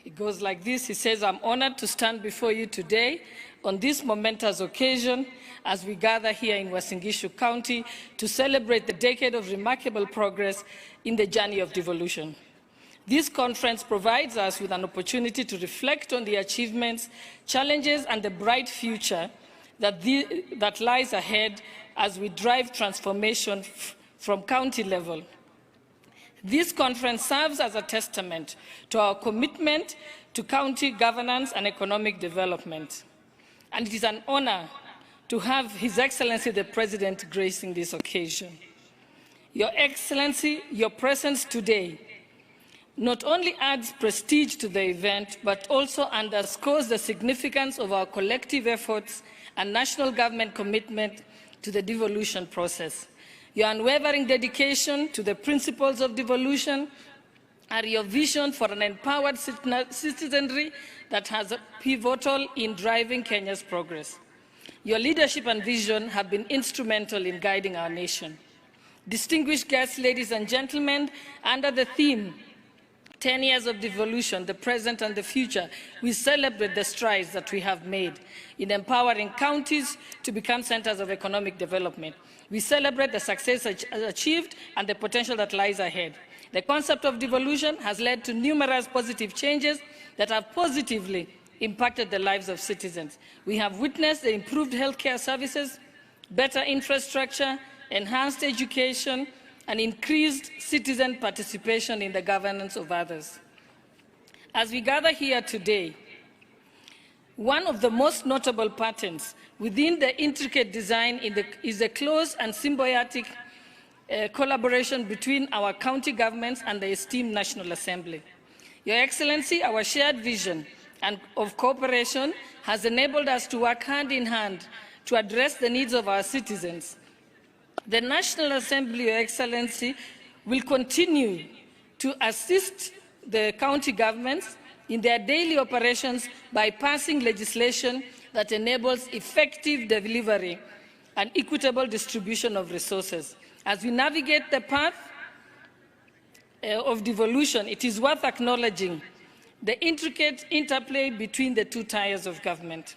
Speaker 25: It goes like this. He says, I'm honored to stand before you today on this momentous occasion as we gather here in Uasin Gishu County to celebrate the decade of remarkable progress in the journey of devolution. This conference provides us with an opportunity to reflect on the achievements, challenges, and the bright future that lies ahead as we drive transformation from county level. This conference serves as a testament to our commitment to county governance and economic development. And it is an honor to have His Excellency the President gracing this occasion. Your Excellency, your presence today not only adds prestige to the event, but also underscores the significance of our collective efforts and national government commitment to the devolution process. Your unwavering dedication to the principles of devolution are your vision for an empowered citizenry that has a pivotal in driving Kenya's progress. Your leadership and vision have been instrumental in guiding our nation. Distinguished guests, ladies and gentlemen, under the theme 10 years of devolution, the present and the future, we celebrate the strides that we have made in empowering counties to become centers of economic development. We celebrate the success achieved and the potential that lies ahead. The concept of devolution has led to numerous positive changes that have positively impacted the lives of citizens. We have witnessed the improved healthcare services, better infrastructure, enhanced education, and increased citizen participation in the governance of others. As we gather here today, one of the most notable patterns within the intricate design is the close and symbiotic collaboration between our county governments and the esteemed National Assembly. Your Excellency, our shared vision and of cooperation has enabled us to work hand in hand to address the needs of our citizens. The National Assembly, Your Excellency, will continue to assist the county governments in their daily operations by passing legislation that enables effective delivery and equitable distribution of resources. As we navigate the path of devolution, it is worth acknowledging the intricate interplay between the two tiers of government.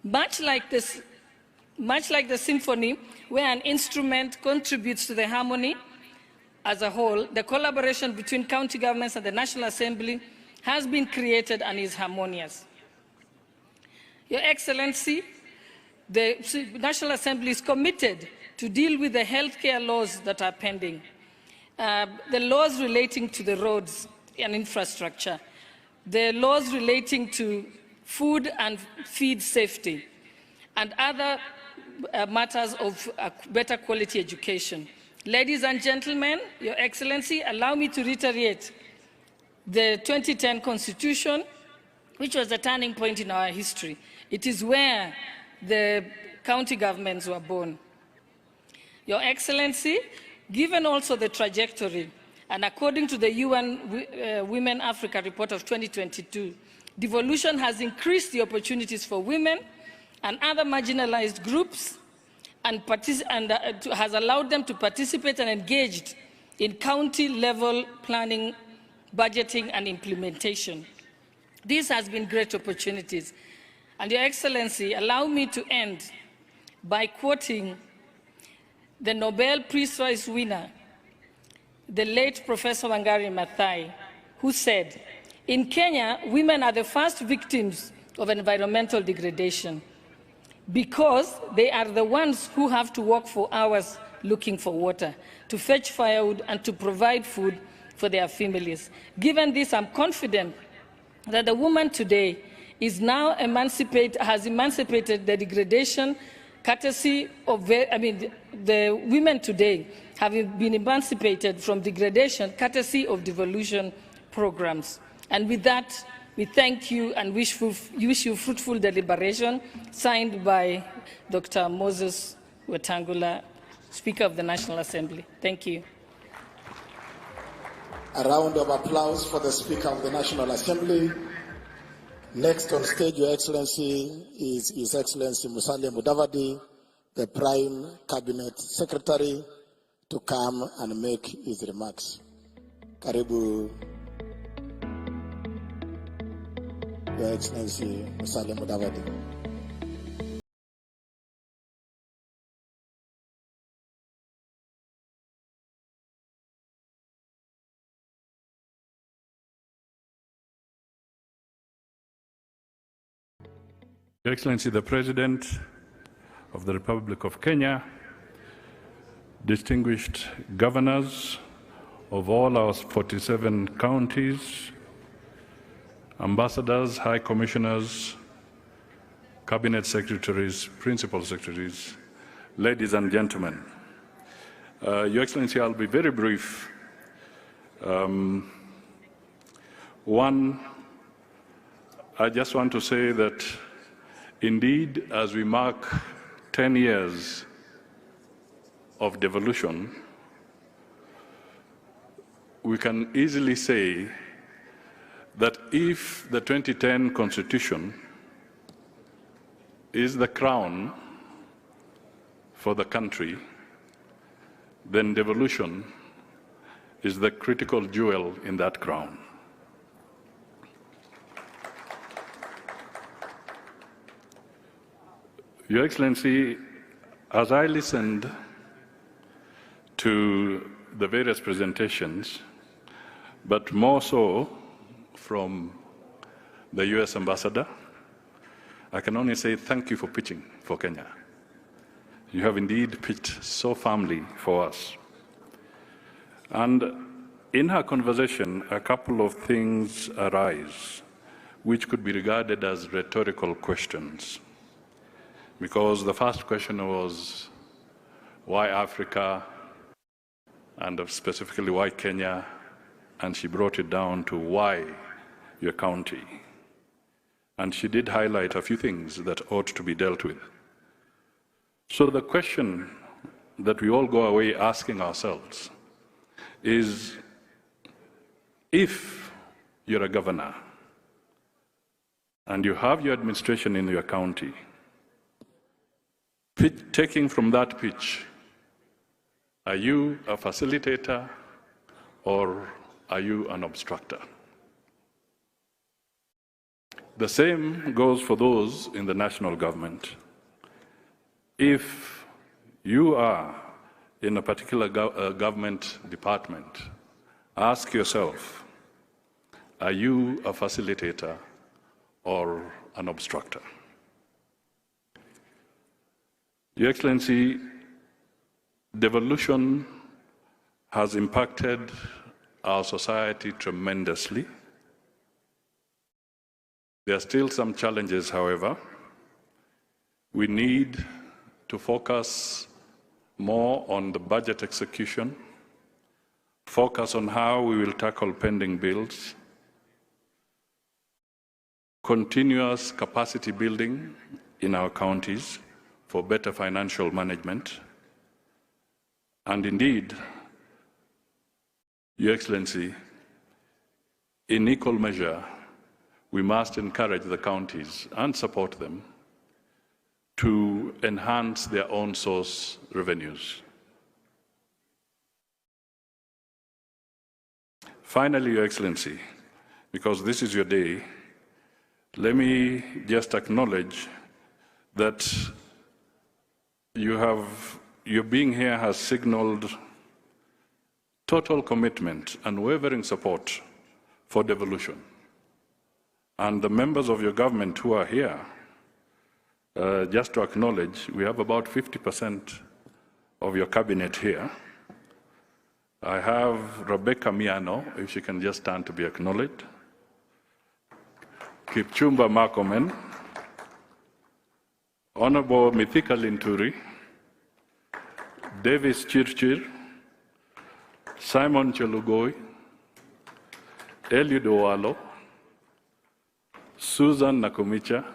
Speaker 25: Much like the symphony, where an instrument contributes to the harmony as a whole, the collaboration between county governments and the National Assembly has been created and is harmonious. Your Excellency, the National Assembly is committed to deal with the healthcare laws that are pending, the laws relating to the roads and infrastructure, the laws relating to food and feed safety, and other matters of better quality education. Ladies and gentlemen, Your Excellency, allow me to reiterate the 2010 Constitution, which was a turning point in our history. It is where the county governments were born. Your Excellency, given also the trajectory, and according to the UN Women Africa report of 2022, devolution has increased the opportunities for women and other marginalized groups and has allowed them to participate and engage in county-level planning, budgeting, and implementation. This has been great opportunities. And Your Excellency, allow me to end by quoting the Nobel Peace Prize winner, the late Professor Wangari Maathai, who said, "In Kenya, women are the first victims of environmental degradation because they are the ones who have to walk for hours looking for water, to fetch firewood, and to provide food for their families. Given this, I'm confident that the woman today is now has emancipated the degradation courtesy of, the women today have been emancipated from degradation courtesy of devolution programs." And with that, we thank you and wish you fruitful deliberation, signed by Dr. Moses Wetangula, Speaker of the National Assembly. Thank you.
Speaker 5: A round of applause for the Speaker of the National Assembly. Next on stage, Your Excellency, is His Excellency Musalia Mudavadi, the Prime Cabinet Secretary, to come and make his remarks. Karibu, Your Excellency Musalia Mudavadi.
Speaker 4: Your Excellency, the President of the Republic of Kenya, distinguished governors of all our 47 counties, ambassadors, high commissioners, cabinet secretaries, principal secretaries, ladies and gentlemen. Your Excellency, I'll be very brief. One, I just want to say that indeed, as we mark 10 years of devolution, we can easily say that if the 2010 Constitution is the crown for the country, then devolution is the critical jewel in that crown. Your Excellency, as I listened to the various presentations, but more so from the US ambassador, I can only say thank you for pitching for Kenya. You have indeed pitched so firmly for us. And in her conversation, a couple of things arise which could be regarded as rhetorical questions. Because the first question was, why Africa, and specifically why Kenya? And she brought it down to why your county. And she did highlight a few things that ought to be dealt with. So the question that we all go away asking ourselves is, if you're a governor and you have your administration in your county, taking from that pitch, are you a facilitator or are you an obstructor? The same goes for those in the national government. If you are in a particular government department, ask yourself, are you a facilitator or an obstructor? Your Excellency, devolution has impacted our society tremendously. There are still some challenges, however. We need to focus more on the budget execution, focus on how we will tackle pending bills, continuous capacity building in our counties for better financial management, and indeed, Your Excellency, in equal measure, we must encourage the counties and support them to enhance their own source revenues. Finally, Your Excellency, because this is your day, let me just acknowledge that your being here has signaled total commitment and unwavering support for devolution. And the members of your government who are here, just to acknowledge, we have about 50% of your cabinet here. I have Rebecca Miano, if she can just stand to be acknowledged. Kipchumba Markomen, Honorable Mithika Linturi, Davis Chirchir, Simon Chelugoi, Eliud Owalo, Susan Nakumicha,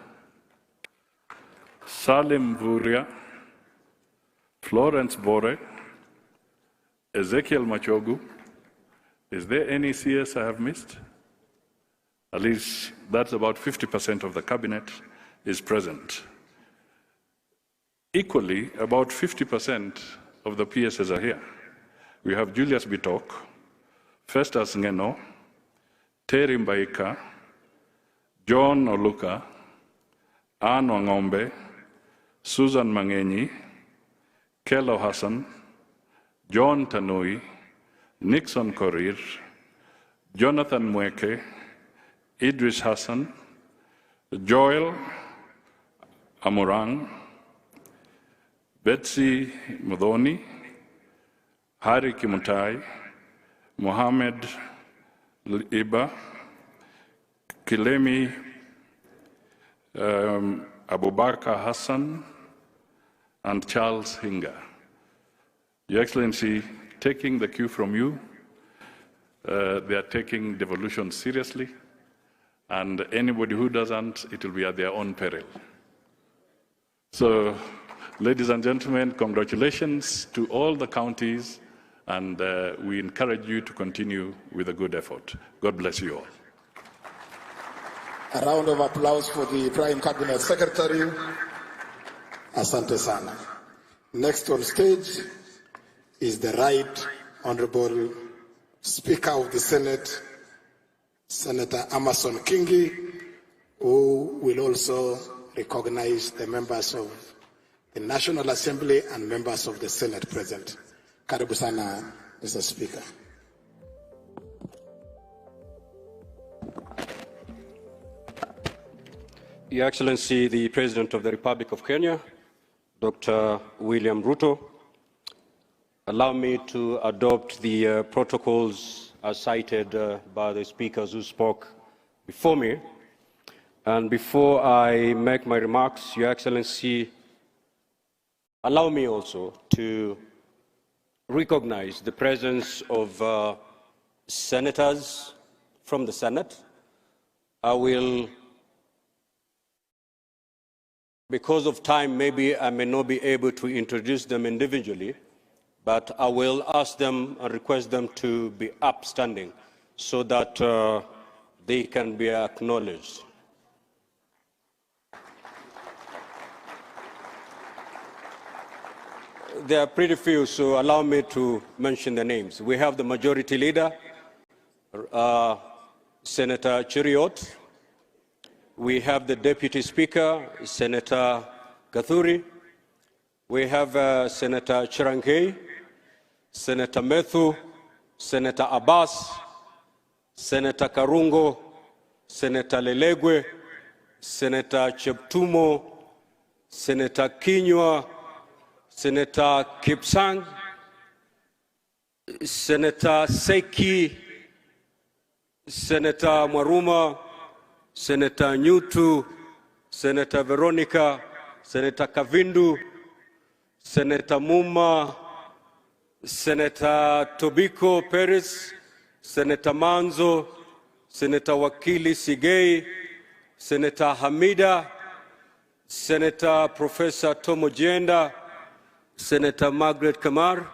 Speaker 4: Salim Vuria, Florence Bore, Ezekiel Machogu. Is there any CS I have missed? At least that's about 50% of the cabinet is present. Equally, about 50% of the PSs are here. We have Julius Bitok, Festus Ngeno, Terry Mbaika, John Oluka, Anne Wangombe, Susan Mangenyi, Kelo Hassan, John Tanui, Nixon Korir, Jonathan Mweke, Idris Hassan, Joel Amurang, Betsy Mudhoni, Hari Kimutai, Mohammed Iba, Kilemi Abubakar Hassan, and Charles Hinga. Your Excellency, taking the cue from you, they are taking devolution seriously, and anybody who doesn't, it will be at their own peril. So, ladies and gentlemen, congratulations to all the counties And we encourage you to continue with a good effort. God bless you all.
Speaker 5: A round of applause for the Prime Cabinet Secretary. Asante sana. Next on stage is the Right Honorable Speaker of the Senate, Senator Amason Kingi, who will also recognize the members of the National Assembly and members of the Senate present. Karibu sana, Mr. Speaker.
Speaker 6: Your Excellency, the President of the Republic of Kenya, Dr. William Ruto, allow me to adopt the protocols as cited by the speakers who spoke before me. And before I make my remarks, Your Excellency, allow me also to recognize the presence of senators from the Senate. I will, because of time, maybe I may not be able to introduce them individually, but I will ask them and request them to be upstanding so that they can be acknowledged. There are pretty few, so allow me to mention the names. We have the Majority Leader, Senator Cheriot. We have the Deputy Speaker, Senator Gathuri. We have Senator Chirangei, Senator Methu, Senator Abbas, Senator Karungo, Senator Lelegwe, Senator Cheptumo, Senator Kinyua, Senator Kipsang, Senator Seki, Senator Mwaruma, Senator Nyutu, Senator Veronica, Senator Kavindu, Senator Muma, Senator Tobiko Perez, Senator Manzo, Senator Wakili Sigei, Senator Hamida, Senator Professor Tomo Jenda, Senator Margaret Kamar,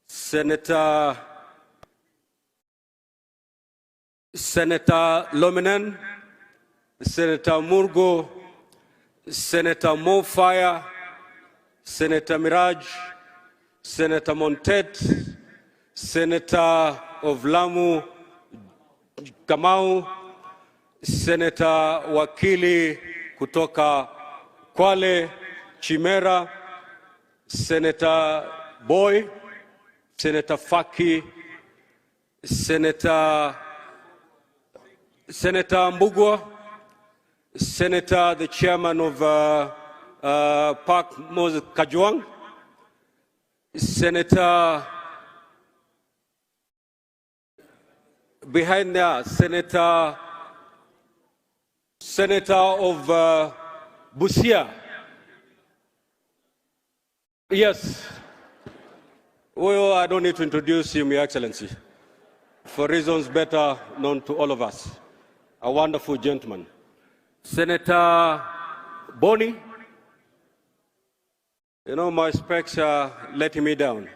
Speaker 6: Senator Lominen, Senator Murgo, Senator Mofire, Senator Miraj, Senator Montet, Senator of Lamu Kamau, Senator Wakili kutoka Kwale Chimera, Senator Boy, Senator Faki, Senator Mbugwa, Senator, the Chairman of Park Moses Kajwang, Senator behind there, Senator of Busia. Yes. Well, I don't need to introduce him, Your Excellency, for reasons better known to all of us. A wonderful gentleman. Senator Boni. You know, my specs are letting me down.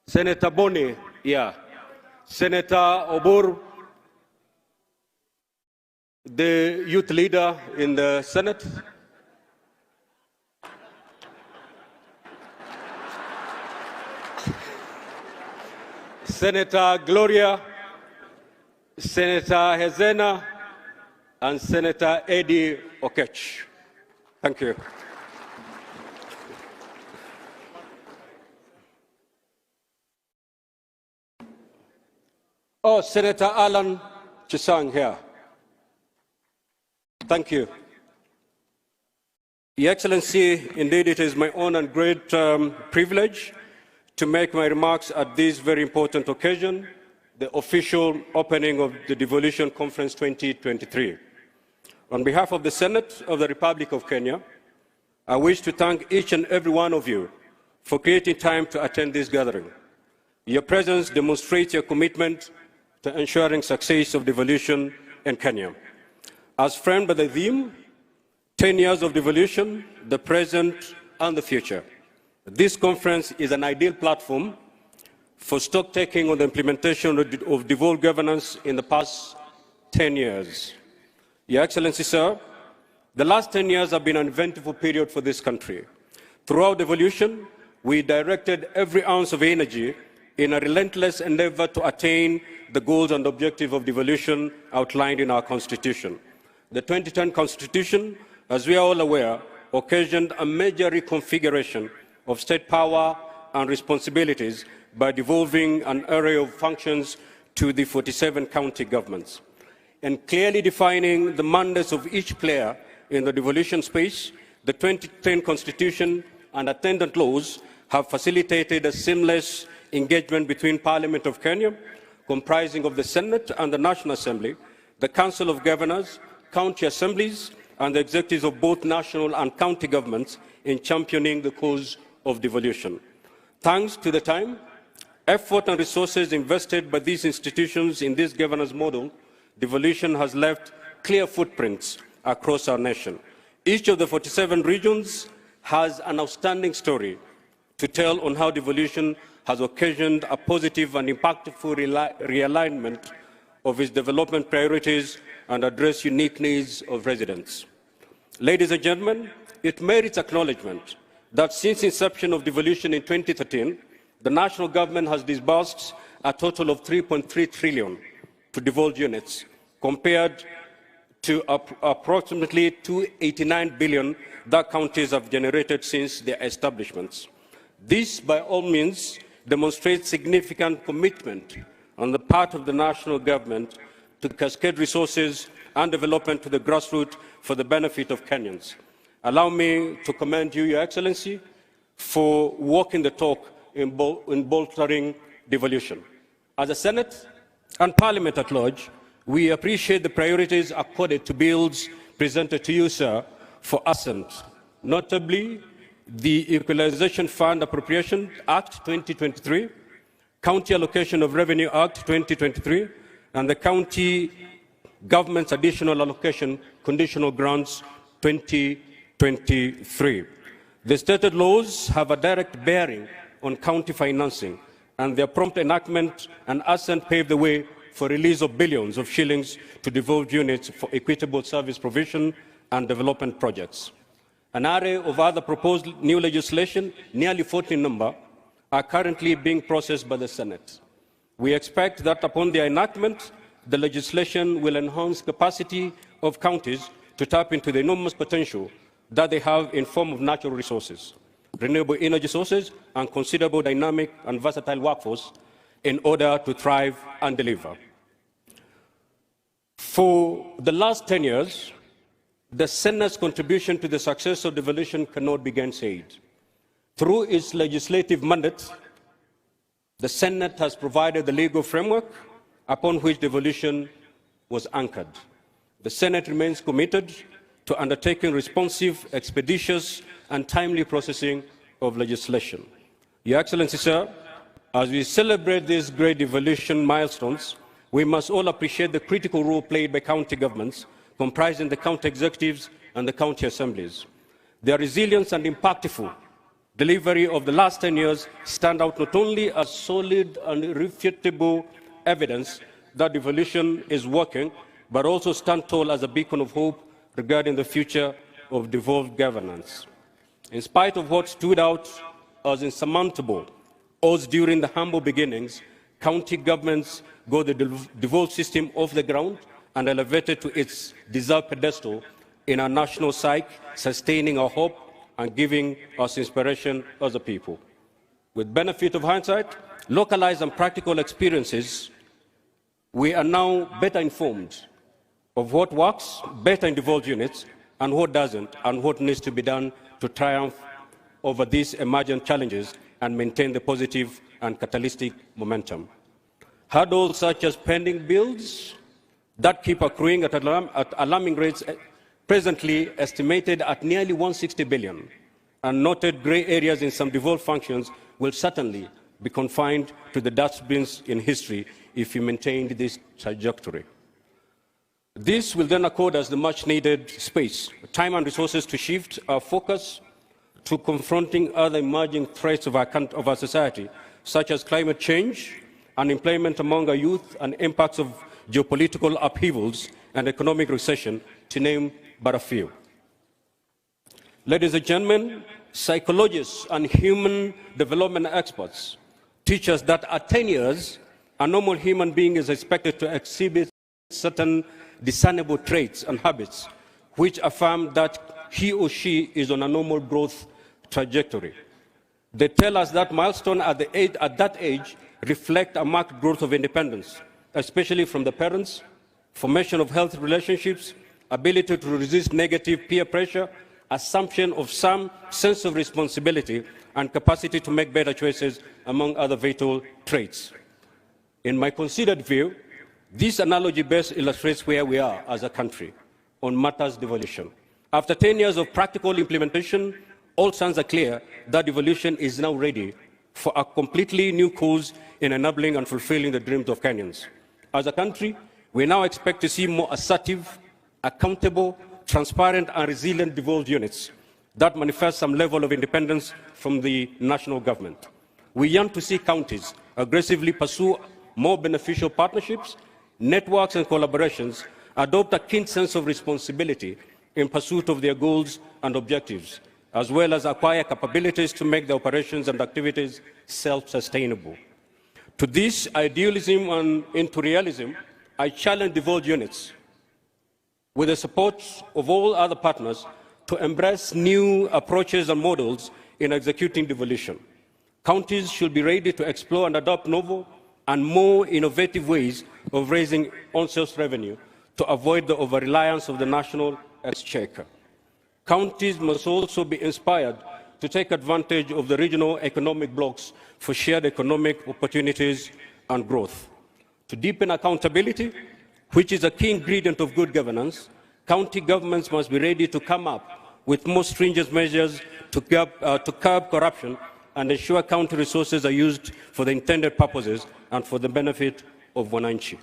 Speaker 6: Senator Boni, yeah. Senator Obur, the youth leader in the Senate. Senator Gloria, Senator Hezena, and Senator Eddie Okech. Thank you. Oh, Senator Alan Chisang here. Thank you. Your Excellency, indeed it is my honor and great privilege to make my remarks at this very important occasion, the official opening of the Devolution Conference 2023. On behalf of the Senate of the Republic of Kenya, I wish to thank each and every one of you for creating time to attend this gathering. Your presence demonstrates your commitment to ensuring success of devolution in Kenya. As framed by the theme, 10 years of devolution, the present and the future. This conference is an ideal platform for stock taking on the implementation of devolved governance in the past 10 years. Your Excellency, sir, the last 10 years have been an eventful period for this country. Throughout devolution, we directed every ounce of energy in a relentless endeavor to attain the goals and objectives of devolution outlined in our Constitution. The 2010 Constitution, as we are all aware, occasioned a major reconfiguration of state power and responsibilities by devolving an array of functions to the 47 county governments. And clearly defining the mandates of each player in the devolution space, the 2010 Constitution and attendant laws have facilitated a seamless engagement between Parliament of Kenya, comprising of the Senate and the National Assembly, the Council of Governors, county assemblies, and the executives of both national and county governments in championing the cause of devolution. Thanks to the time, effort and resources invested by these institutions in this governance model, devolution has left clear footprints across our nation. Each of the 47 regions has an outstanding story to tell on how devolution has occasioned a positive and impactful realignment of its development priorities and address unique needs of residents. Ladies and gentlemen, it merits acknowledgement that since inception of devolution in 2013, the national government has disbursed a total of 3.3 trillion to devolved units, compared to approximately 289 billion that counties have generated since their establishments. This, by all means, demonstrates significant commitment on the part of the national government to cascade resources and development to the grassroots for the benefit of Kenyans. Allow me to commend you, Your Excellency, for walking the talk in bolstering devolution. As a Senate and Parliament at large, we appreciate the priorities accorded to bills presented to you, sir, for assent, notably the Equalization Fund Appropriation Act 2023, County Allocation of Revenue Act 2023, and the County Government's Additional Allocation Conditional Grants 2023. The stated laws have a direct bearing on county financing, and their prompt enactment and assent paved the way for release of billions of shillings to devolved units for equitable service provision and development projects. An array of other proposed new legislation, nearly 40 in number, are currently being processed by the Senate. We expect that upon their enactment, the legislation will enhance capacity of counties to tap into the enormous potential that they have in form of natural resources, renewable energy sources, and considerable dynamic and versatile workforce in order to thrive and deliver. For the last 10 years, the Senate's contribution to the success of devolution cannot be gainsaid. Through its legislative mandate, the Senate has provided the legal framework upon which devolution was anchored. The Senate remains committed to undertaking responsive, expeditious, and timely processing of legislation. Your Excellency, sir, as we celebrate these great devolution milestones, we must all appreciate the critical role played by county governments, comprising the county executives and the county assemblies. Their resilience and impactful delivery of the last 10 years stand out not only as solid and irrefutable evidence that devolution is working, but also stand tall as a beacon of hope regarding the future of devolved governance. In spite of what stood out as insurmountable odds during the humble beginnings, county governments got the devolved system off the ground and elevated to its deserved pedestal in our national psyche, sustaining our hope and giving us inspiration as a people. With benefit of hindsight, localized and practical experiences, we are now better informed of what works better in devolved units and what doesn't, and what needs to be done to triumph over these emergent challenges and maintain the positive and catalytic momentum. Hurdles such as pending bills that keep accruing at alarming rates, presently estimated at nearly 160 billion, and noted grey areas in some devolved functions will certainly be confined to the dustbins in history if we maintain this trajectory. This will then accord us the much-needed space, time and resources to shift our focus to confronting other emerging threats of our society, such as climate change, unemployment among our youth, and impacts of geopolitical upheavals and economic recession, to name but a few. Ladies and gentlemen, psychologists and human development experts teach us that at 10 years, a normal human being is expected to exhibit certain discernible traits and habits which affirm that he or she is on a normal growth trajectory. They tell us that milestones at that age reflect a marked growth of independence, especially from the parents, formation of healthy relationships, ability to resist negative peer pressure, assumption of some sense of responsibility, and capacity to make better choices, among other vital traits. In my considered view, this analogy best illustrates where we are as a country on matters devolution. After 10 years of practical implementation, all signs are clear that devolution is now ready for a completely new course in enabling and fulfilling the dreams of Kenyans. As a country, we now expect to see more assertive, accountable, transparent, and resilient devolved units that manifest some level of independence from the national government. We yearn to see counties aggressively pursue more beneficial partnerships, networks, and collaborations, adopt a keen sense of responsibility in pursuit of their goals and objectives, as well as acquire capabilities to make their operations and activities self-sustainable. To this idealism and into realism, I challenge devolved units, with the support of all other partners, to embrace new approaches and models in executing devolution. Counties should be ready to explore and adopt novel and more innovative ways of raising on-source revenue to avoid the over-reliance of the national exchequer. Counties must also be inspired to take advantage of the regional economic blocks for shared economic opportunities and growth. To deepen accountability, which is a key ingredient of good governance, county governments must be ready to come up with more stringent measures to curb corruption and ensure county resources are used for the intended purposes and for the benefit of Wananchi.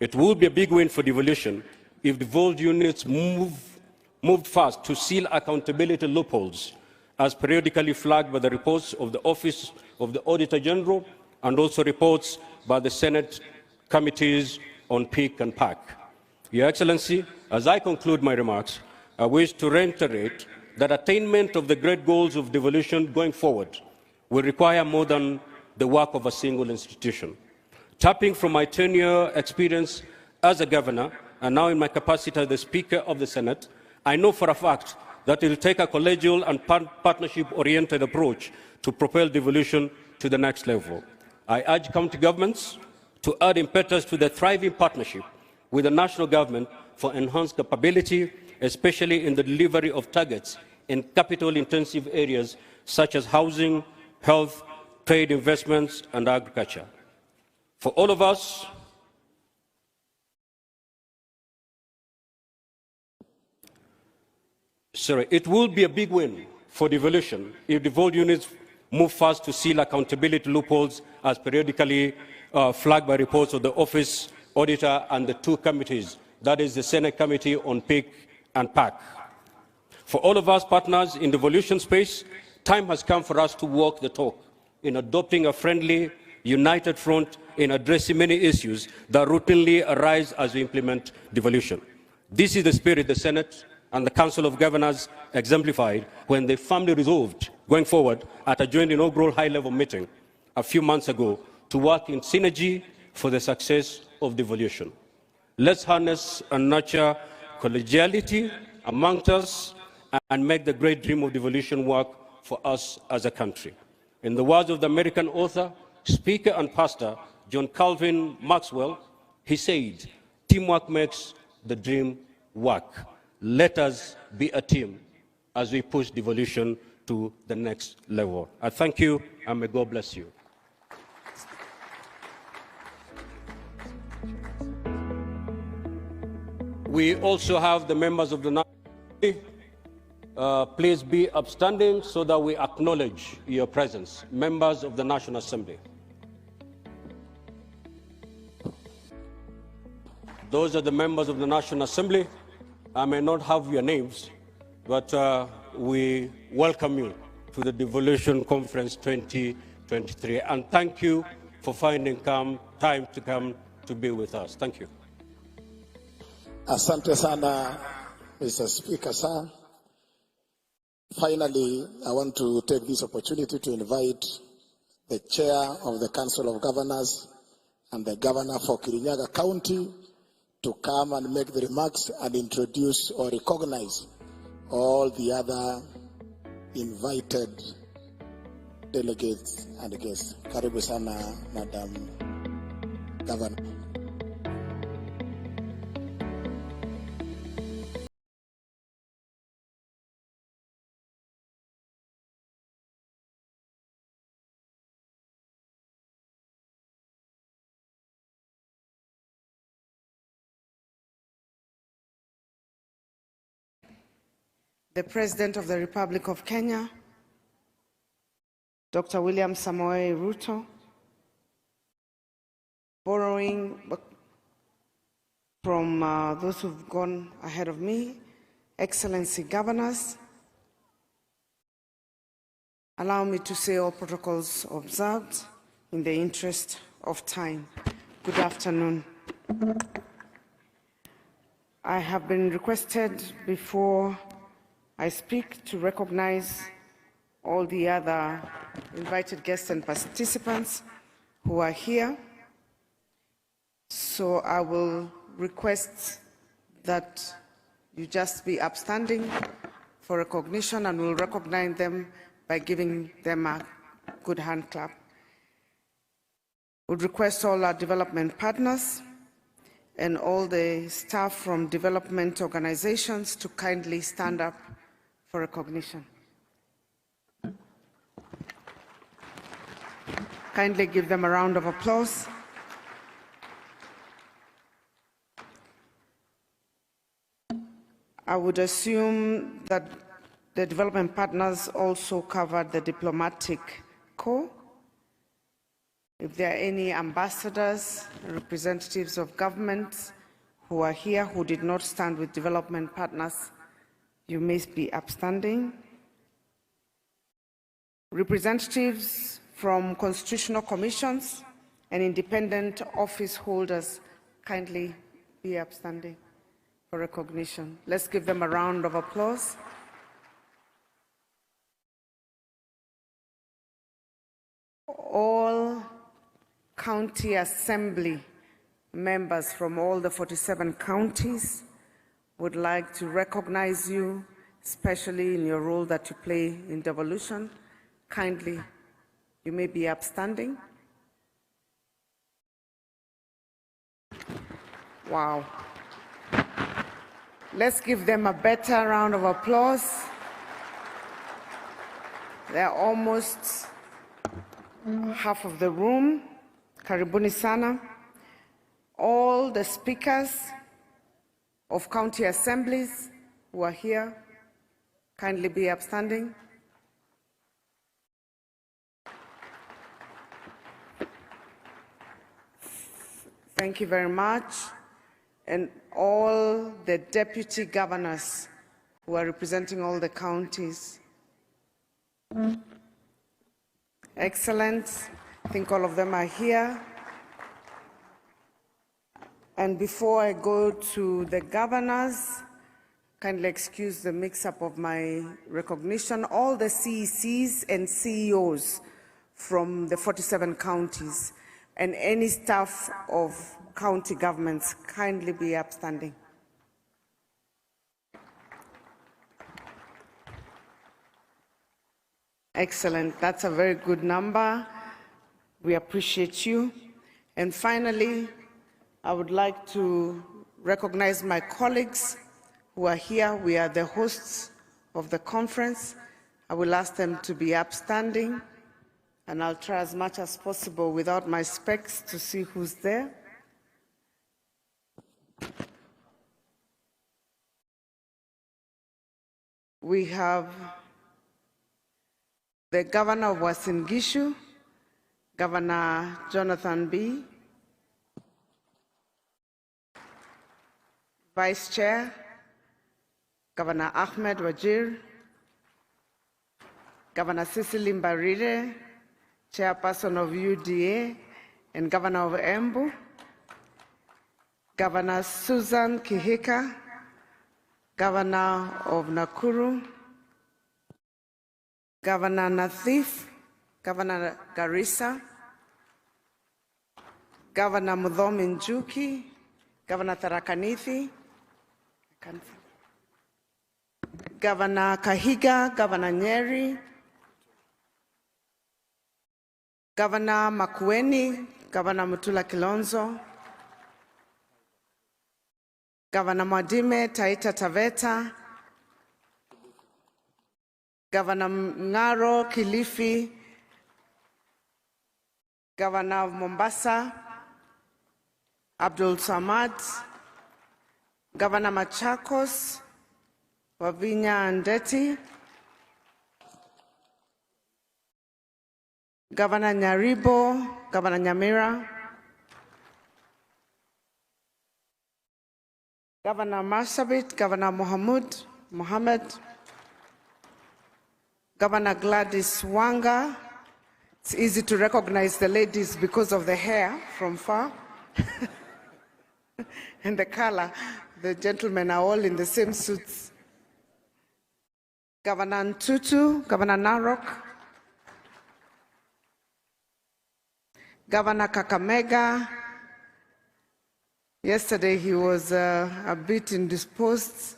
Speaker 6: It will be a big win for devolution if devolved units moved fast to seal accountability loopholes, as periodically flagged by the reports of the Office of the Auditor General and also reports by the Senate committees on PIC and PAC. Your Excellency, as I conclude my remarks, I wish to reiterate that attainment of the great goals of devolution going forward will require more than the work of a single institution. Tapping from my 10-year experience as a governor, and now in my capacity as the Speaker of the Senate, I know for a fact that it will take a collegial and partnership-oriented approach to propel devolution to the next level. I urge county governments to add impetus to the thriving partnership with the national government for enhanced capability, especially in the delivery of targets in capital-intensive areas such as housing, health, trade, investments, and agriculture. For all of us, it will be a big win for devolution if devolved units move fast to seal accountability loopholes as periodically flagged by reports of the Office Auditor and the two committees, that is the Senate Committee on PIC and PAC. For all of us partners in the devolution space, time has come for us to walk the talk in adopting a friendly, united front in addressing many issues that routinely arise as we implement devolution. This is the spirit the Senate and the Council of Governors exemplified when they firmly resolved, going forward, at a joint inaugural high-level meeting a few months ago, to work in synergy for the success of devolution. Let's harness and nurture collegiality amongst us and make the great dream of devolution work for us as a country. In the words of the American author, speaker, and pastor John Calvin Maxwell, he said, "Teamwork makes the dream work." Let us be a team as we push devolution to the next level. I thank you, and may God bless you. We also have the members of the National Assembly. Please be upstanding so that we acknowledge your presence. Members of the National Assembly. Those are the members of the National Assembly. I may not have your names, but we welcome you to the Devolution Conference 2023. 2023. And thank you for finding time to come to be with us. Thank you.
Speaker 5: Asante sana, Mr. Speaker, sir. Finally, I want to take this opportunity to invite the Chair of the Council of Governors and the Governor for Kirinyaga County to come and make the remarks and introduce or recognize all the other invited delegates and guests. Karibu sana, Madam Governor.
Speaker 16: The President of the Republic of Kenya, Dr. William Samoei Ruto, borrowing from those who've gone ahead of me, Excellency Governors, allow me to say all protocols observed in the interest of time. Good afternoon. I have been requested before I speak to recognize all the other invited guests and participants who are here. So I will request that you just be upstanding for recognition, and we'll recognize them by giving them a good hand clap. Would request all our development partners and all the staff from development organizations to kindly stand up for recognition. Kindly give them a round of applause. I would assume that the development partners also covered the diplomatic corps. If there are any ambassadors, representatives of governments who are here who did not stand with development partners, you may be upstanding. Representatives from constitutional commissions and independent office holders, kindly be upstanding for recognition. Let's give them a round of applause. All county assembly members from all the 47 counties would like to recognize you, especially in your role that you play in devolution. Kindly, you may be upstanding. Wow. Let's give them a better round of applause. They're almost half of the room. Karibuni sana. All the speakers of county assemblies who are here, kindly be upstanding. Thank you very much. And all the deputy governors who are representing all the counties. Excellent. I think all of them are here. And before I go to the governors, kindly excuse the mix-up of my recognition. All the CECs and CEOs from the 47 counties and any staff of county governments, kindly be upstanding. Excellent. That's a very good number. We appreciate you. And finally, I would like to recognize my colleagues who are here. We are the hosts of the conference. I will ask them to be upstanding, and I'll try as much as possible without my specs to see who's there. We have the Governor of Uasin Gishu, Governor Jonathan B., Vice Chair, Governor Ahmed Wajir, Governor Cecily Mbarire, Chairperson of UDA and Governor of Embu, Governor Susan Kihika, Governor of Nakuru, Governor Nathif, Governor Garissa, Governor Muthomi Njuki, Governor Tharaka Nithi, Governor Kahiga, Governor Nyeri, Governor Makueni, Governor Mutula Kilonzo, Governor Mwadime Taita Taveta, Governor Ngaro Kilifi, Governor of Mombasa, Abdul Samad, Governor Machakos, Wavinya Ndeti, Governor Nyaribo, Governor Nyamira, Governor Marsabit, Governor Mohammed, Governor Gladys Wanga. It's easy to recognize the ladies because of the hair from far and the color. The gentlemen are all in the same suits. Governor Ntutu, Governor Narok, Governor Kakamega. Yesterday he was a bit indisposed.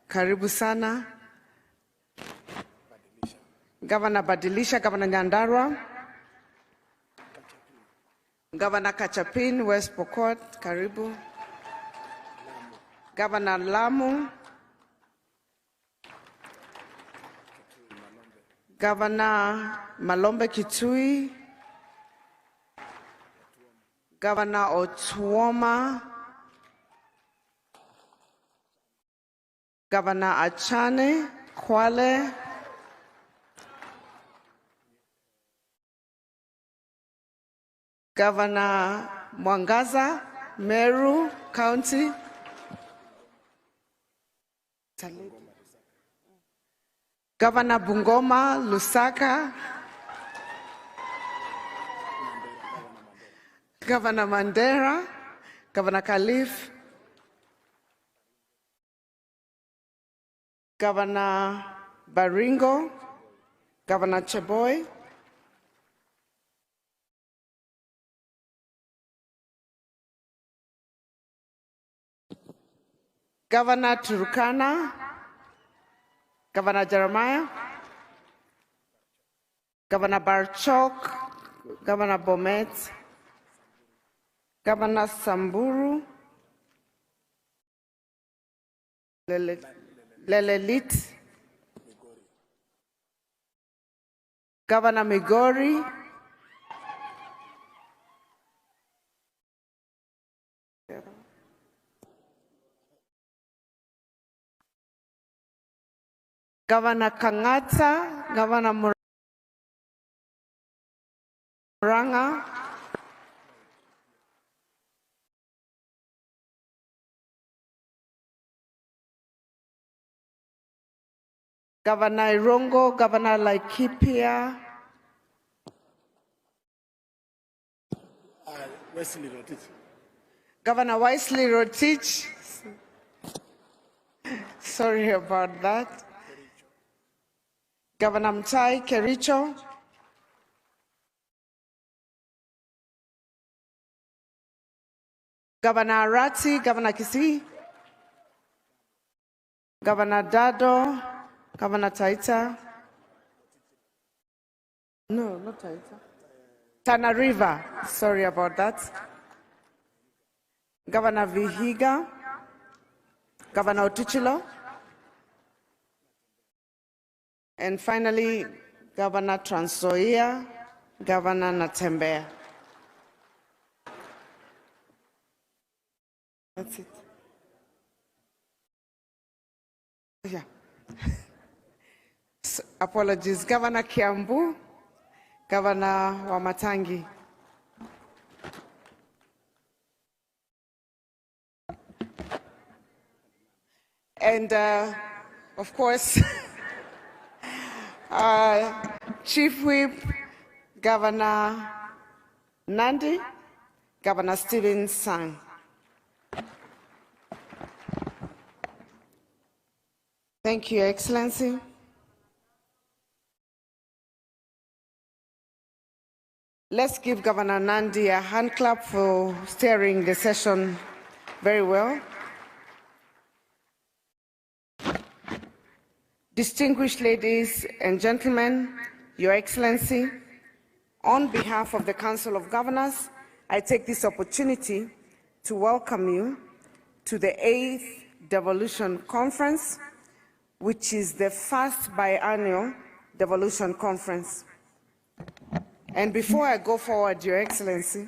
Speaker 16: Karibu sana. Governor Badilisha, Governor Nyandarua, Governor Kachapin, West Pokot, Karibu, Governor Lamu, Governor Malombe Kitui, Governor Otuoma, Governor Achane, Kwale, Governor Mwangaza, Meru County, Governor Bungoma, Lusaka, Governor Mandera, Governor Khalif, Governor Baringo, Governor Cheboy, Governor Turkana, Governor Jeremiah, Governor Barchok, Governor Bomet, Governor Samburu, Lelelit, Governor Migori, Governor Kangata, Governor Muranga, Governor Irongo, Governor Laikipia,
Speaker 5: Wesley Rotich.
Speaker 16: Governor Wesley Rotich. Sorry about that. Governor Mtai Kericho, Governor Arati, Governor Kisii, Governor Dado, Governor Taita. No, not Taita. Tana River, sorry about that. Governor Vihiga, Governor Otuchilo, and finally, Governor Trans Nzoia, Governor Natembeya. That's it. Yeah. So, apologies. Governor Kiambu, Governor Wamatangi. And of course, Chief Whip, Governor Nandi, Governor Stephen Sang. Thank you, Your Excellency. Let's give Governor Nandi a hand clap for steering the session very well. Distinguished ladies and gentlemen, Your Excellency, on behalf of the Council of Governors, I take this opportunity to welcome you to the 8th Devolution Conference, which is the first biannual Devolution Conference. And before I go forward, Your Excellency,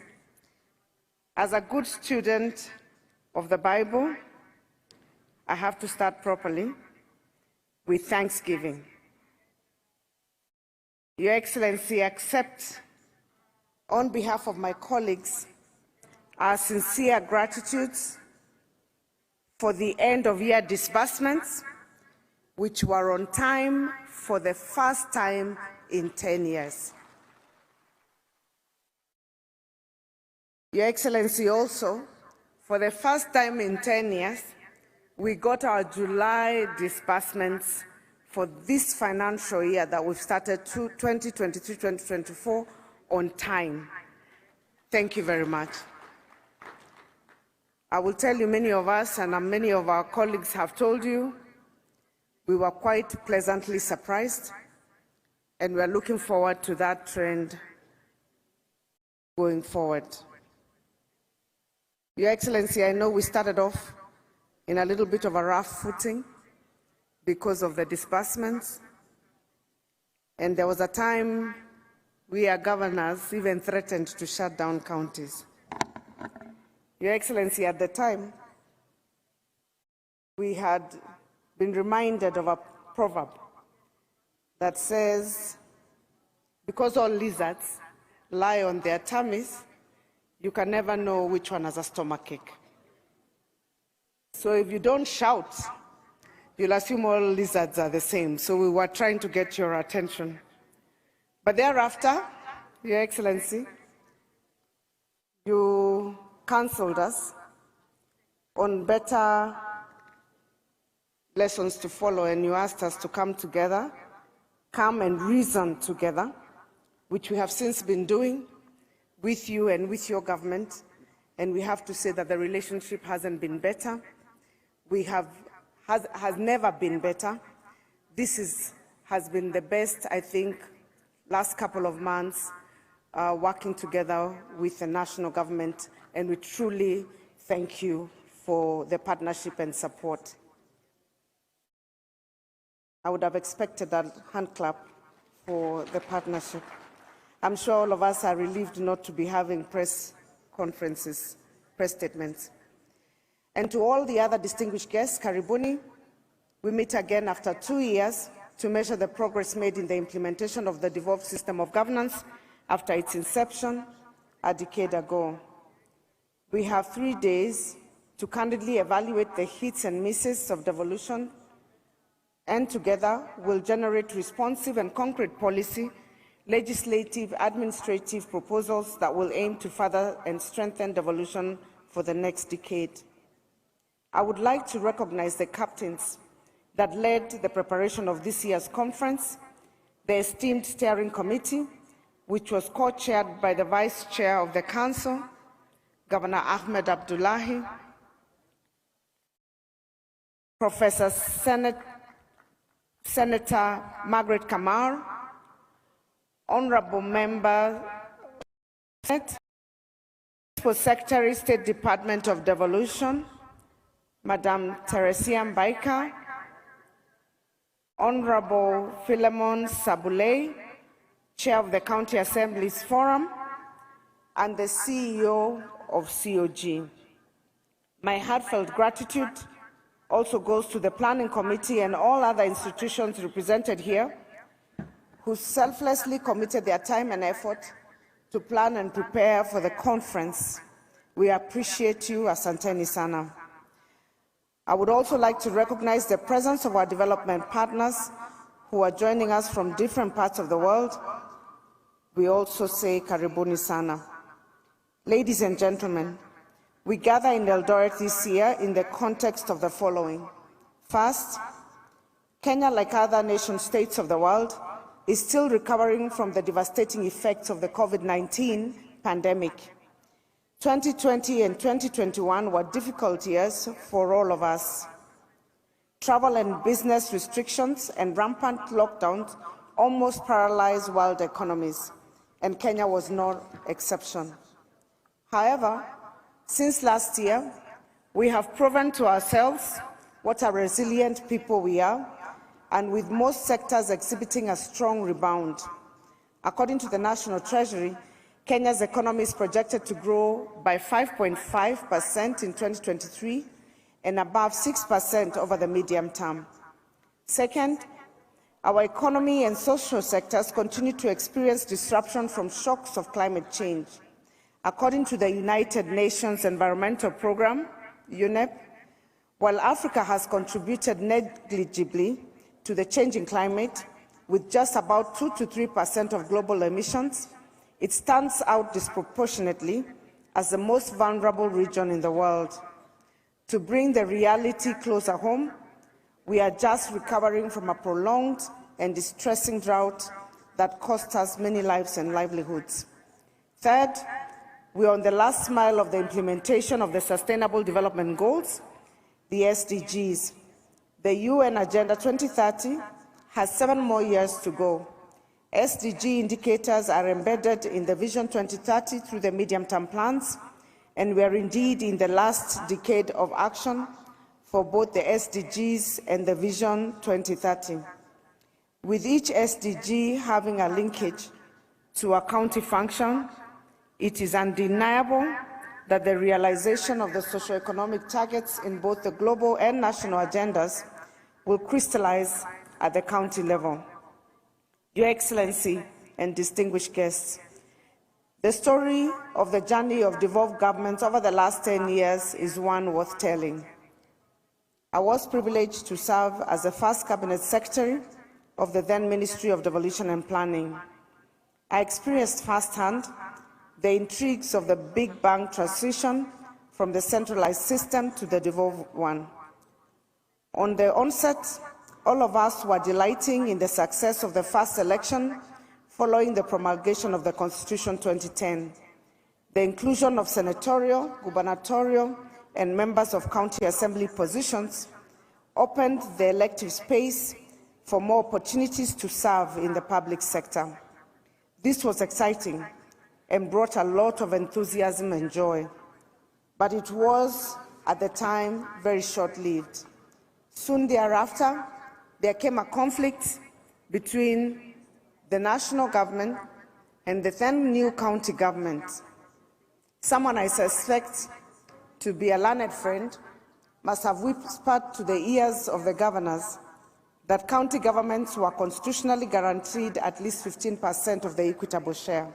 Speaker 16: as a good student of the Bible, I have to start properly with thanksgiving. Your Excellency, accept on behalf of my colleagues our sincere gratitudes for the end-of-year disbursements, which were on time for the first time in 10 years. Your Excellency, also, for the first time in 10 years, we got our July disbursements for this financial year that we've started 2023-2024 on time. Thank you very much. I will tell you, many of us and many of our colleagues have told you, we were quite pleasantly surprised, and we are looking forward to that trend going forward. Your Excellency, I know we started off in a little bit of a rough footing because of the disbursements, and there was a time we, as governors, even threatened to shut down counties. Your Excellency, at the time, we had been reminded of a proverb that says, because all lizards lie on their tummies, you can never know which one has a stomachache. So if you don't shout, you'll assume all lizards are the same. So we were trying to get your attention. But thereafter, Your Excellency, you counseled us on better lessons to follow, and you asked us to come together, come and reason together, which we have since been doing with you and with your government, and we have to say that the relationship hasn't been better. Has never been better. This has been the best, I think, last couple of months working together with the national government, and we truly thank you for the partnership and support. I would have expected a hand clap for the partnership. I'm sure all of us are relieved not to be having press conferences, press statements. And to all the other distinguished guests, karibuni. We meet again after 2 years to measure the progress made in the implementation of the devolved system of governance after its inception a decade ago. We have 3 days to candidly evaluate the hits and misses of devolution, and together we'll generate responsive and concrete policy, legislative, administrative proposals that will aim to further and strengthen devolution for the next decade. I would like to recognize the captains that led the preparation of this year's conference, the esteemed steering committee, which was co-chaired by the Vice Chair of the Council, Governor Ahmed Abdullahi, Professor Senator Margaret Kamar, Honorable Member, Secretary, State Department of Devolution, Madam Teresia Mbaika, Honorable Philemon Sabulei, Chair of the County Assembly's Forum, and the CEO of COG. My heartfelt gratitude also goes to the Planning Committee and all other institutions represented here who selflessly committed their time and effort to plan and prepare for the conference. We appreciate you, asanteni sana. I would also like to recognize the presence of our development partners who are joining us from different parts of the world. we also say karibuni sana. Ladies and gentlemen, we gather in Eldoret this year in the context of the following. First, Kenya, like other nation-states of the world, is still recovering from the devastating effects of the COVID-19 pandemic. 2020 and 2021 were difficult years for all of us. Travel and business restrictions and rampant lockdowns almost paralyzed world economies, and Kenya was no exception. However, since last year, we have proven to ourselves what a resilient people we are, and with most sectors exhibiting a strong rebound. According to the National Treasury, Kenya's economy is projected to grow by 5.5% in 2023 and above 6% over the medium term. Second, our economy and social sectors continue to experience disruption from shocks of climate change. According to the United Nations Environmental Programme, UNEP, while Africa has contributed negligibly to the changing climate, with just about 2 to 3% of global emissions, it stands out disproportionately as the most vulnerable region in the world. To bring the reality closer home, we are just recovering from a prolonged and distressing drought that cost us many lives and livelihoods. Third, we are on the last mile of the implementation of the Sustainable Development Goals, the SDGs. The UN Agenda 2030 has 7 more years to go. SDG indicators are embedded in the Vision 2030 through the medium-term plans, and we are indeed in the last decade of action for both the SDGs and the Vision 2030. With each SDG having a linkage to a county function, it is undeniable that the realization of the socio-economic targets in both the global and national agendas will crystallize at the county level. Your Excellency and distinguished guests, the story of the journey of devolved governments over the last 10 years is one worth telling. I was privileged to serve as the first Cabinet Secretary of the then Ministry of Devolution and Planning. I experienced firsthand the intrigues of the Big Bang transition from the centralized system to the devolved one. On the onset, all of us were delighting in the success of the first election following the promulgation of the Constitution 2010. The inclusion of senatorial, gubernatorial, and members of county assembly positions opened the elective space for more opportunities to serve in the public sector. This was exciting and brought a lot of enthusiasm and joy, but it was, at the time, very short-lived. Soon thereafter, there came a conflict between the national government and the then new county government. Someone I suspect to be a learned friend must have whispered to the ears of the governors that county governments were constitutionally guaranteed at least 15% of the equitable share.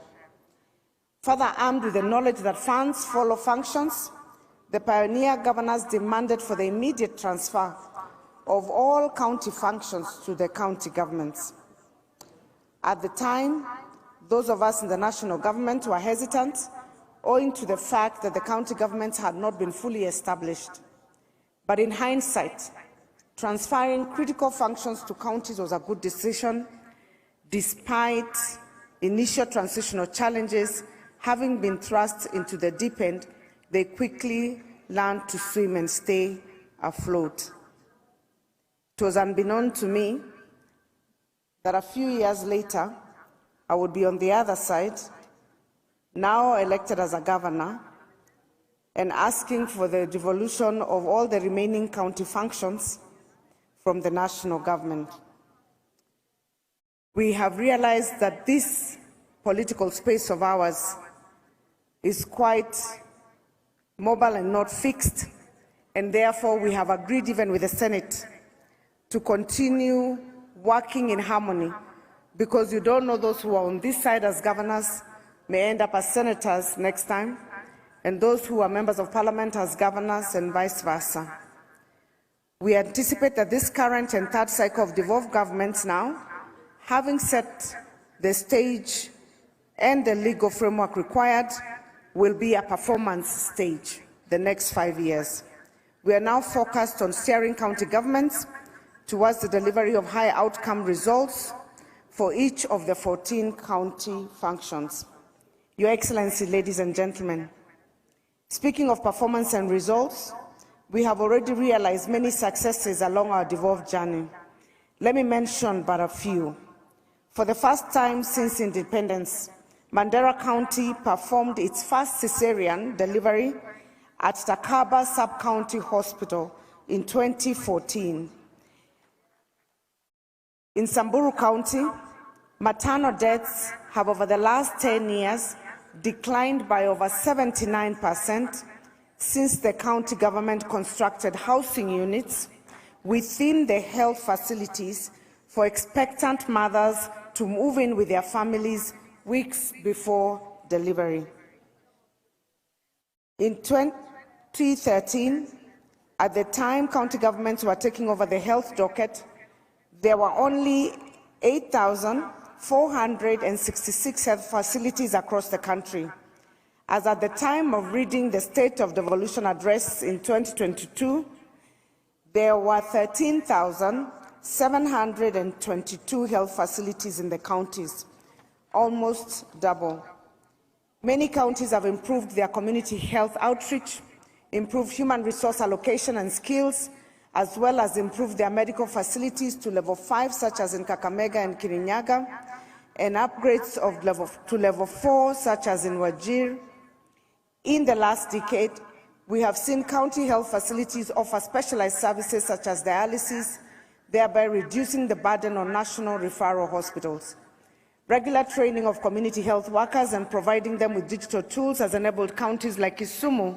Speaker 16: Further armed with the knowledge that funds follow functions, the pioneer governors demanded for the immediate transfer of all county functions to the county governments. At the time, those of us in the national government were hesitant, owing to the fact that the county governments had not been fully established. But in hindsight, transferring critical functions to counties was a good decision, despite initial transitional challenges having been thrust into the deep end. They quickly learned to swim and stay afloat. It was unbeknown to me that a few years later, I would be on the other side, now elected as a governor, and asking for the devolution of all the remaining county functions from the national government. We have realized that this political space of ours is quite mobile and not fixed, and therefore we have agreed even with the Senate to continue working in harmony, because you don't know, those who are on this side as governors may end up as senators next time, and those who are members of parliament as governors, and vice versa. We anticipate that this current and third cycle of devolved governments now, having set the stage and the legal framework required will be a performance stage the next 5 years. We are now focused on steering county governments towards the delivery of high outcome results for each of the 14 county functions. Your Excellency, ladies and gentlemen, speaking of performance and results, we have already realized many successes along our devolved journey. Let me mention but a few. For the first time since independence, Mandera County performed its first cesarean delivery at Takaba Sub-County Hospital in 2014. In Samburu County, maternal deaths have over the last 10 years declined by over 79% since the county government constructed housing units within the health facilities for expectant mothers to move in with their families weeks before delivery. In 2013, at the time county governments were taking over the health docket, there were only 8,466 health facilities across the country. As at the time of reading the State of Devolution Address in 2022, there were 13,722 health facilities in the counties, almost double. Many counties have improved their community health outreach, improved human resource allocation and skills, as well as improved their medical facilities to level 5, such as in Kakamega and Kirinyaga, and upgrades to level 4, such as in Wajir. In the last decade, we have seen county health facilities offer specialized services such as dialysis, thereby reducing the burden on national referral hospitals. Regular training of community health workers and providing them with digital tools has enabled counties like Kisumu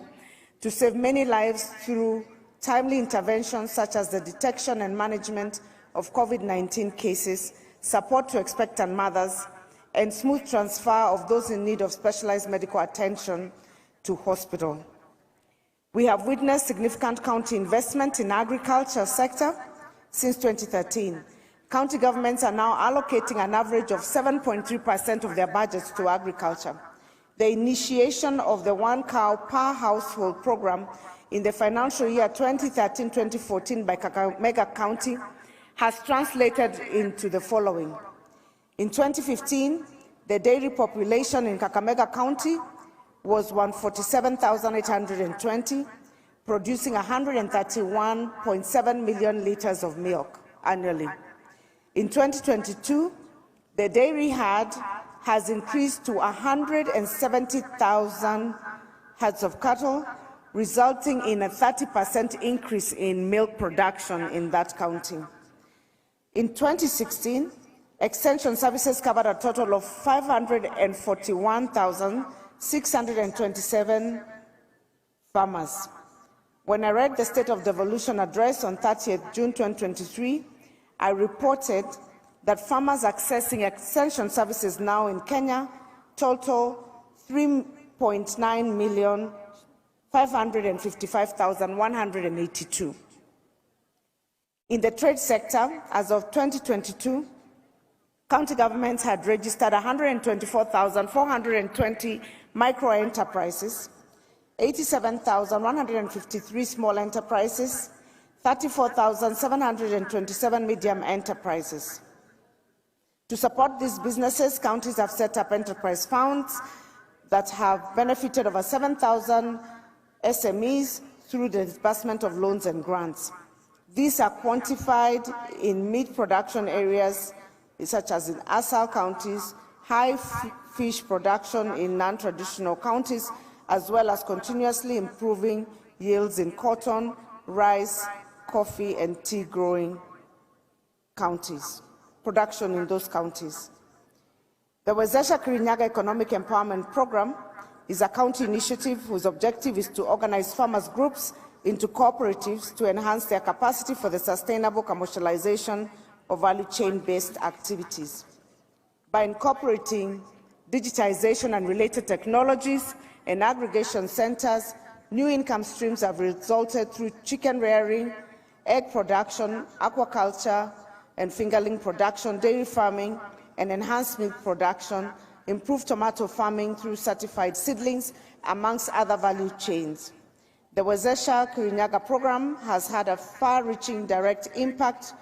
Speaker 16: to save many lives through timely interventions such as the detection and management of COVID-19 cases, support to expectant mothers, and smooth transfer of those in need of specialized medical attention to hospital. We have witnessed significant county investment in the agriculture sector since 2013. County governments are now allocating an average of 7.3% of their budgets to agriculture. The initiation of the one cow per household program in the financial year 2013-2014 by Kakamega County has translated into the following. In 2015, the dairy population in Kakamega County was 147,820, producing 131.7 million liters of milk annually. In 2022, the dairy herd has increased to 170,000 herds of cattle, resulting in a 30% increase in milk production in that county. In 2016, Extension services covered a total of 541,627 farmers. When I read the State of Devolution Address on 30th June 2023, I reported that farmers accessing extension services now in Kenya total 3,555,182. In the trade sector, as of 2022, county governments had registered 124,420 micro-enterprises, 87,153 small enterprises, 34,727 medium enterprises. To support these businesses, counties have set up enterprise funds that have benefited over 7,000 SMEs through the disbursement of loans and grants. These are quantified in meat production areas such as in ASAL counties, high fish production in non-traditional counties, as well as continuously improving yields in cotton, rice, coffee, and tea growing counties, production in those counties. The Wezesha Kirinyaga Economic Empowerment Program is a county initiative whose objective is to organize farmers' groups into cooperatives to enhance their capacity for the sustainable commercialization of value chain-based activities. By incorporating digitization and related technologies and aggregation centers, new income streams have resulted through chicken rearing, egg production, aquaculture and fingerling production, dairy farming, and enhanced milk production, improve tomato farming through certified seedlings, amongst other value chains. The Wezesha Kirinyaga program has had a far-reaching direct impact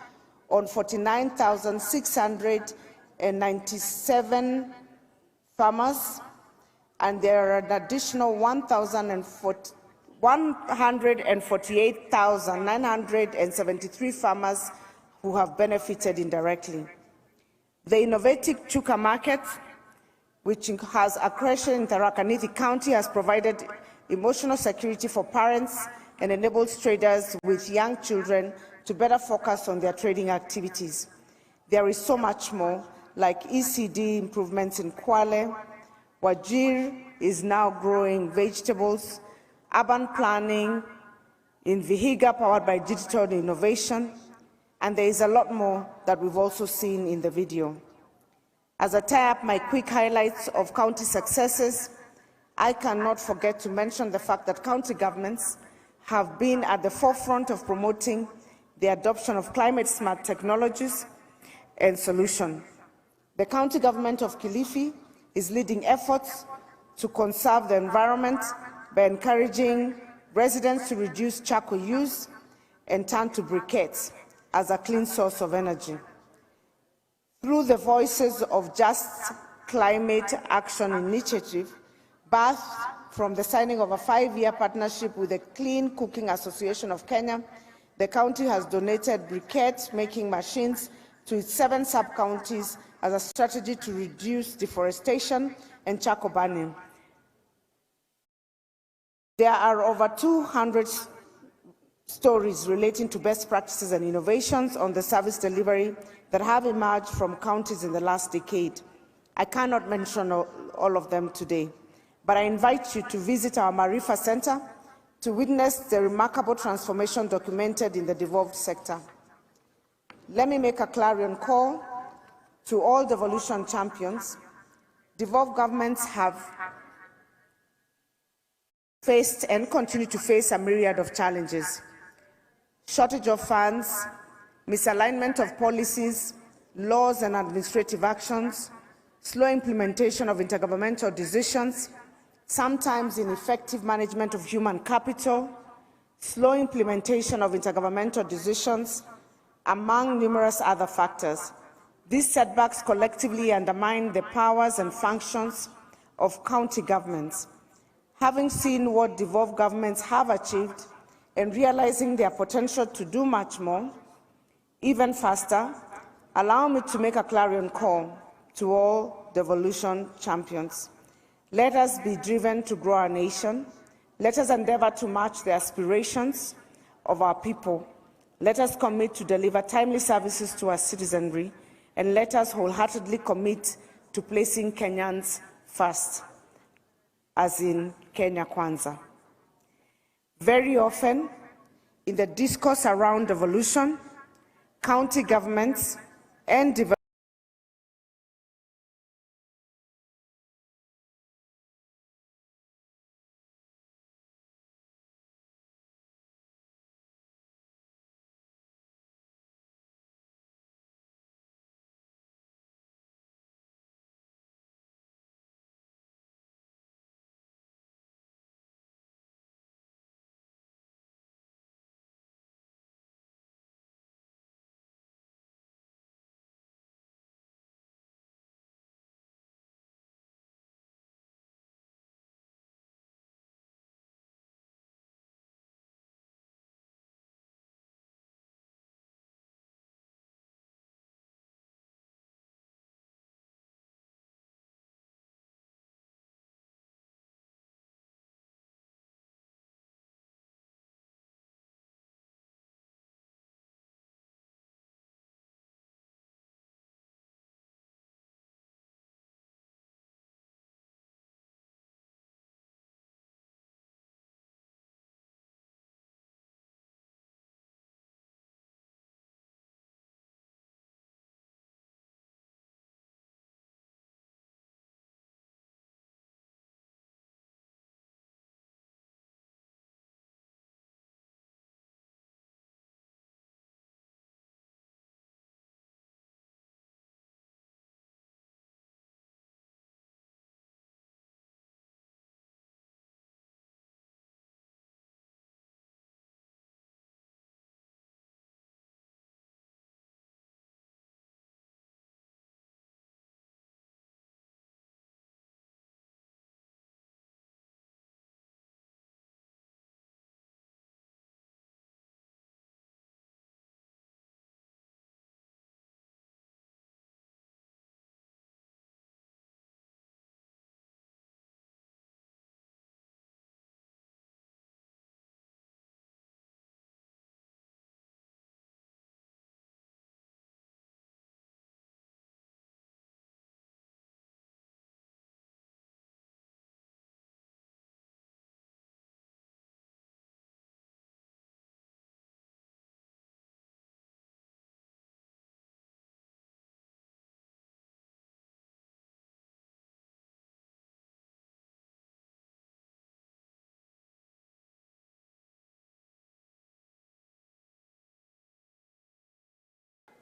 Speaker 16: on 49,697 farmers, and there are an additional 148,973 farmers who have benefited indirectly. The innovative Chuka market, which has accretion in Tharaka Nithi County, has provided emotional security for parents and enables traders with young children to better focus on their trading activities. There is so much more, like ECD improvements in Kwale. Wajir is now growing vegetables, urban planning in Vihiga powered by digital innovation, and there is a lot more that we've also seen in the video. As I tie up my quick highlights of county successes, I cannot forget to mention the fact that county governments have been at the forefront of promoting the adoption of climate-smart technologies and solutions. The county government of Kilifi is leading efforts to conserve the environment by encouraging residents to reduce charcoal use and turn to briquettes as a clean source of energy. Through the Voices of Just Climate Action Initiative, birthed from the signing of a 5-year partnership with the Clean Cooking Association of Kenya, the county has donated briquette-making machines to its 7 sub-counties as a strategy to reduce deforestation and charcoal burning. There are over 200 stories relating to best practices and innovations on the service delivery that have emerged from counties in the last decade. I cannot mention all of them today, but I invite you to visit our Marifa Center to witness the remarkable transformation documented in the devolved sector. Let me make a clarion call to all devolution champions. Devolved governments have faced and continue to face a myriad of challenges: shortage of funds, misalignment of policies, laws and administrative actions, slow implementation of intergovernmental decisions, sometimes ineffective management of human capital, slow implementation of intergovernmental decisions, among numerous other factors. These setbacks collectively undermine the powers and functions of county governments. Having seen what devolved governments have achieved and realizing their potential to do much more, even faster, allow me to make a clarion call to all devolution champions. Let us be driven to grow our nation. Let us endeavor to match the aspirations of our people. Let us commit to deliver timely services to our citizenry, and let us wholeheartedly commit to placing Kenyans first, as in Kenya Kwanza. Very often, in the discourse around devolution, county governments and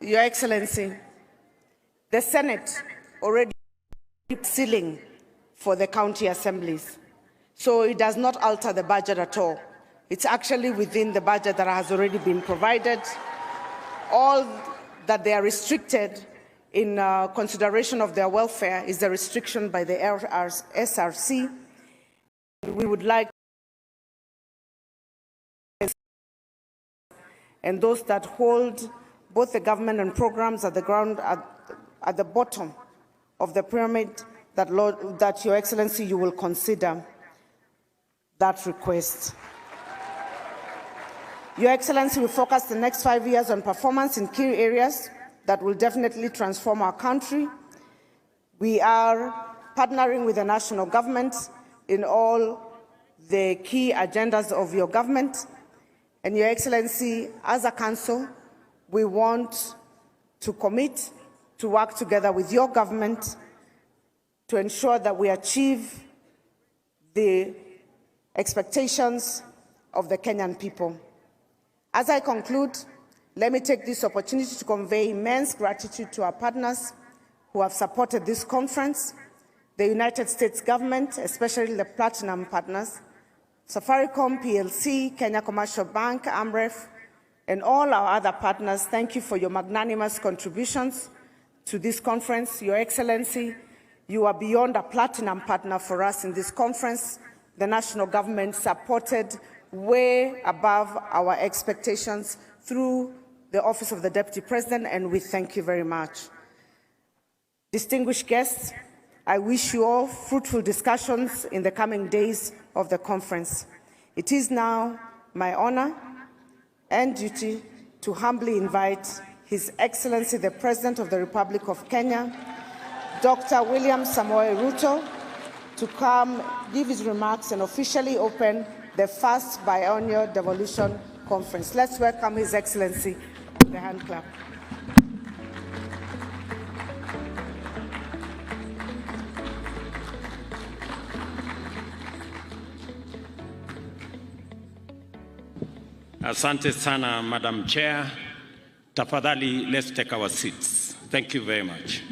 Speaker 16: Your Excellency, the Senate already ceiling for the county assemblies, so it does not alter the budget at all. It's actually within the budget that has already been provided. All that they are restricted in consideration of their welfare is the restriction by the SRC. We would like, and those that hold both the government and programs at the ground, at the bottom of the pyramid, that Your Excellency, you will consider that request. Your Excellency, we focus the next 5 years on performance in key areas that will definitely transform our country. We are partnering with the national government in all the key agendas of your government. And Your Excellency, as a council, we want to commit to work together with your government to ensure that we achieve the expectations of the Kenyan people. As I conclude, let me take this opportunity to convey immense gratitude to our partners who have supported this conference, the United States government, especially the platinum partners, Safaricom PLC, Kenya Commercial Bank, AMREF, and all our other partners. Thank you for your magnanimous contributions to this conference. Your Excellency, you are beyond a platinum partner for us in this conference. The national government supported way above our expectations through the Office of the Deputy President, and we thank you very much. Distinguished guests, I wish you all fruitful discussions in the coming days of the conference. It is now my honor and duty to humbly invite His Excellency the President of the Republic of Kenya, Dr. William Samoei Ruto, to come give his remarks and officially open the first biennial Devolution Conference. Let's welcome His Excellency with a hand clap.
Speaker 24: Asante sana, Madam Chair. Tafadhali, let's take our seats. Thank you very much.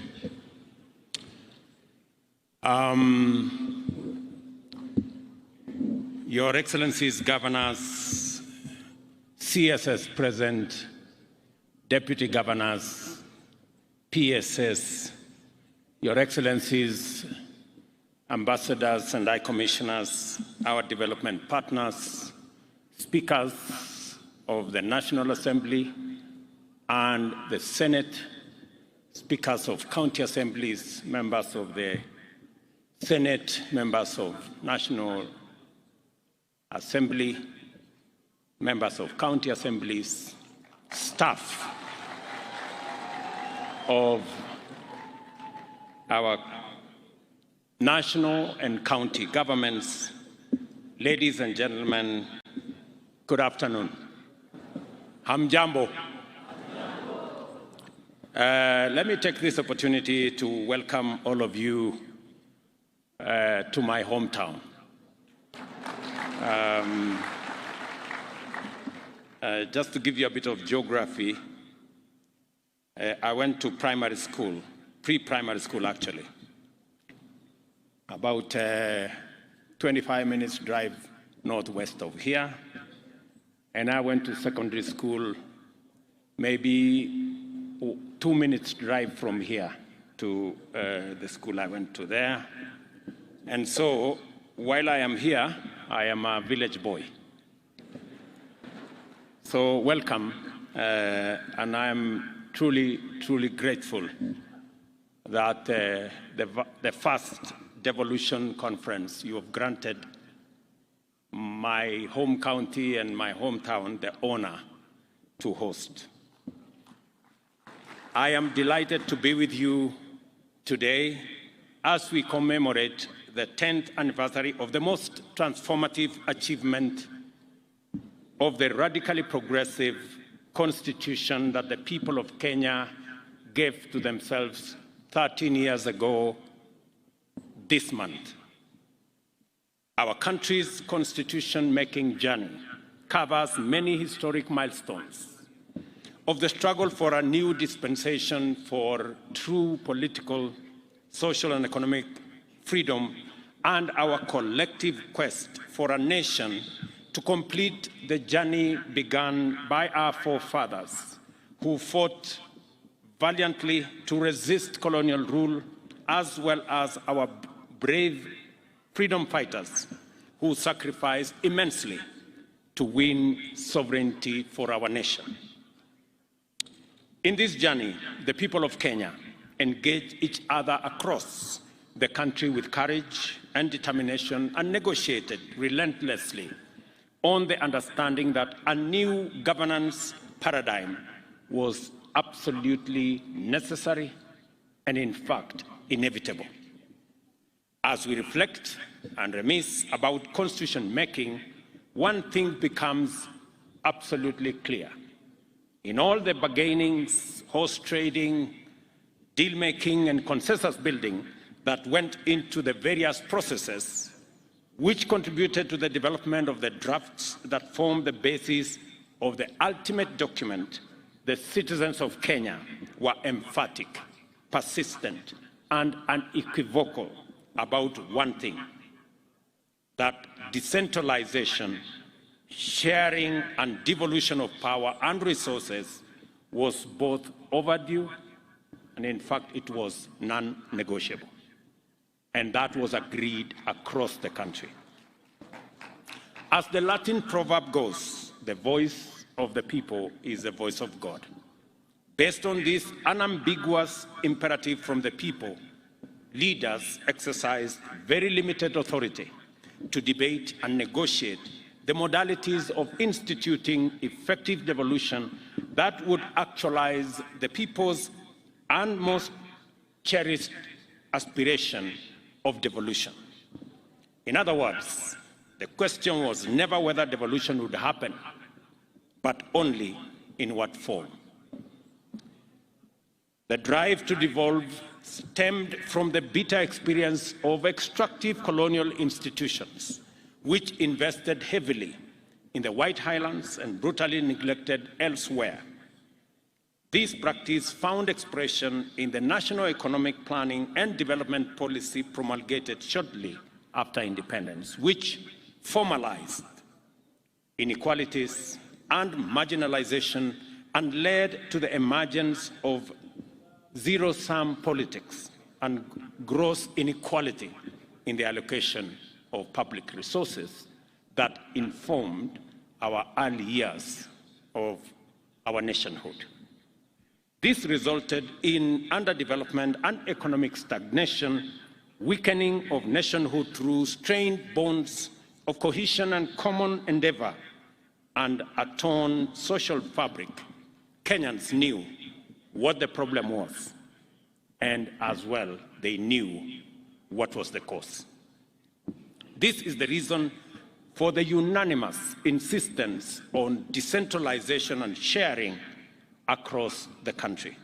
Speaker 24: Your Excellencies, Governors, CSS President, Deputy Governors, PSS, Your Excellencies, Ambassadors and High Commissioners, our development partners, Speakers of the National Assembly and the Senate, Speakers of County Assemblies, members of the Senate, members of National Assembly, members of county assemblies, staff of our national and county governments, ladies and gentlemen, good afternoon. Hamjambo. Let me take this opportunity to welcome all of you to my hometown. Just to give you a bit of geography, I went to primary school, pre-primary school actually, about 25 minutes drive northwest of here. And I went to secondary school maybe 2 minutes drive from here to the school I went to there. And so while I am here, I am a village boy. So welcome, and I'm truly, truly grateful that the first Devolution Conference you have granted my home county and my hometown the honor to host. I am delighted to be with you today as we commemorate the 10th anniversary of the most transformative achievement of the radically progressive constitution that the people of Kenya gave to themselves 13 years ago this month. Our country's constitution-making journey covers many historic milestones, of the struggle for a new dispensation for true political, social, and economic freedom, and our collective quest for a nation to complete the journey begun by our forefathers who fought valiantly to resist colonial rule, as well as our brave freedom fighters who sacrificed immensely to win sovereignty for our nation. In this journey, the people of Kenya engaged each other across the country with courage and determination and negotiated relentlessly on the understanding that a new governance paradigm was absolutely necessary and, in fact, inevitable. As we reflect and reminisce about constitution making, one thing becomes absolutely clear. In all the bargainings, horse trading, deal-making, and consensus building that went into the various processes which contributed to the development of the drafts that formed the basis of the ultimate document, the citizens of Kenya were emphatic, persistent, and unequivocal about one thing: that decentralization, sharing, and devolution of power and resources was both overdue and, in fact, it was non-negotiable. And that was agreed across the country. As the Latin proverb goes, the voice of the people is the voice of God. Based on this unambiguous imperative from the people, leaders exercised very limited authority to debate and negotiate the modalities of instituting effective devolution that would actualize the people's and most cherished aspiration of devolution. In other words, the question was never whether devolution would happen, but only in what form. The drive to devolve stemmed from the bitter experience of extractive colonial institutions, which invested heavily in the White Highlands and brutally neglected elsewhere. This practice found expression in the National Economic Planning and Development Policy promulgated shortly after independence, which formalized inequalities and marginalization and led to the emergence of zero-sum politics and gross inequality in the allocation of public resources that informed our early years of our nationhood. This resulted in underdevelopment and economic stagnation, weakening of nationhood through strained bonds of cohesion and common endeavor, and a torn social fabric. Kenyans knew what the problem was, and as well, they knew what was the cause. This is the reason for the unanimous insistence on decentralization and sharing across the country.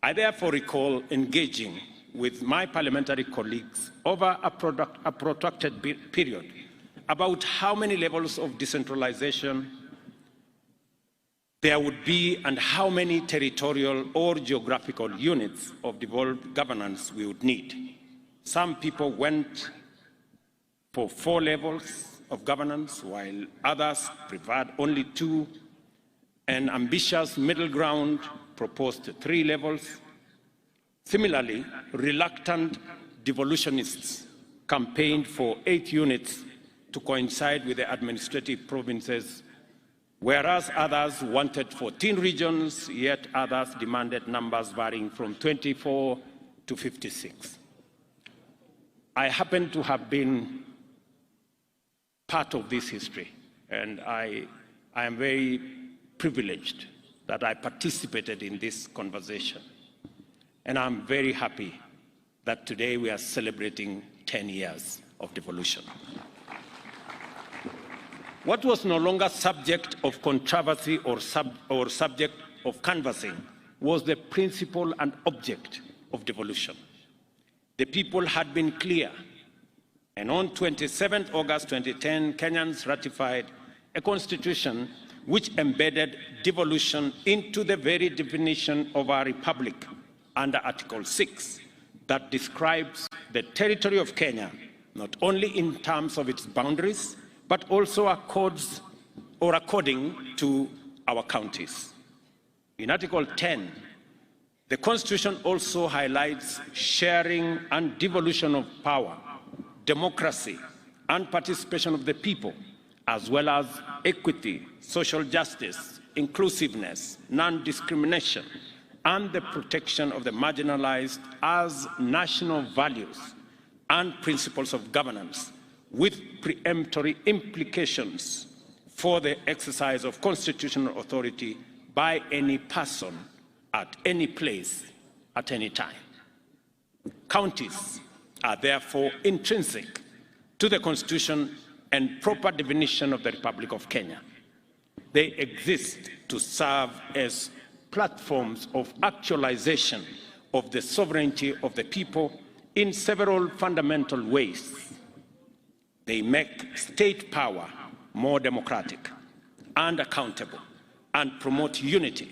Speaker 24: I therefore recall engaging with my parliamentary colleagues over a protracted period about how many levels of decentralization there would be and how many territorial or geographical units of devolved governance we would need. Some people went for 4 levels of governance, while others preferred only 2. An ambitious middle ground proposed 3 levels. Similarly, reluctant devolutionists campaigned for 8 units to coincide with the administrative provinces, whereas others wanted 14 regions, yet others demanded numbers varying from 24 to 56. I happen to have been part of this history, and I am very privileged that I participated in this conversation. And I'm very happy that today we are celebrating 10 years of devolution. What was no longer subject of controversy or subject of canvassing was the principle and object of devolution. The people had been clear, and on 27 August 2010, Kenyans ratified a constitution which embedded devolution into the very definition of our republic under Article 6 that describes the territory of Kenya, not only in terms of its boundaries, but also according to our counties. In Article 10, the Constitution also highlights sharing and devolution of power, democracy, and participation of the people, as well as equity, social justice, inclusiveness, non-discrimination, and the protection of the marginalized as national values and principles of governance, with preemptory implications for the exercise of constitutional authority by any person at any place at any time. Counties are therefore intrinsic to the Constitution and proper definition of the Republic of Kenya. They exist to serve as platforms of actualization of the sovereignty of the people in several fundamental ways. They make state power more democratic and accountable, and promote unity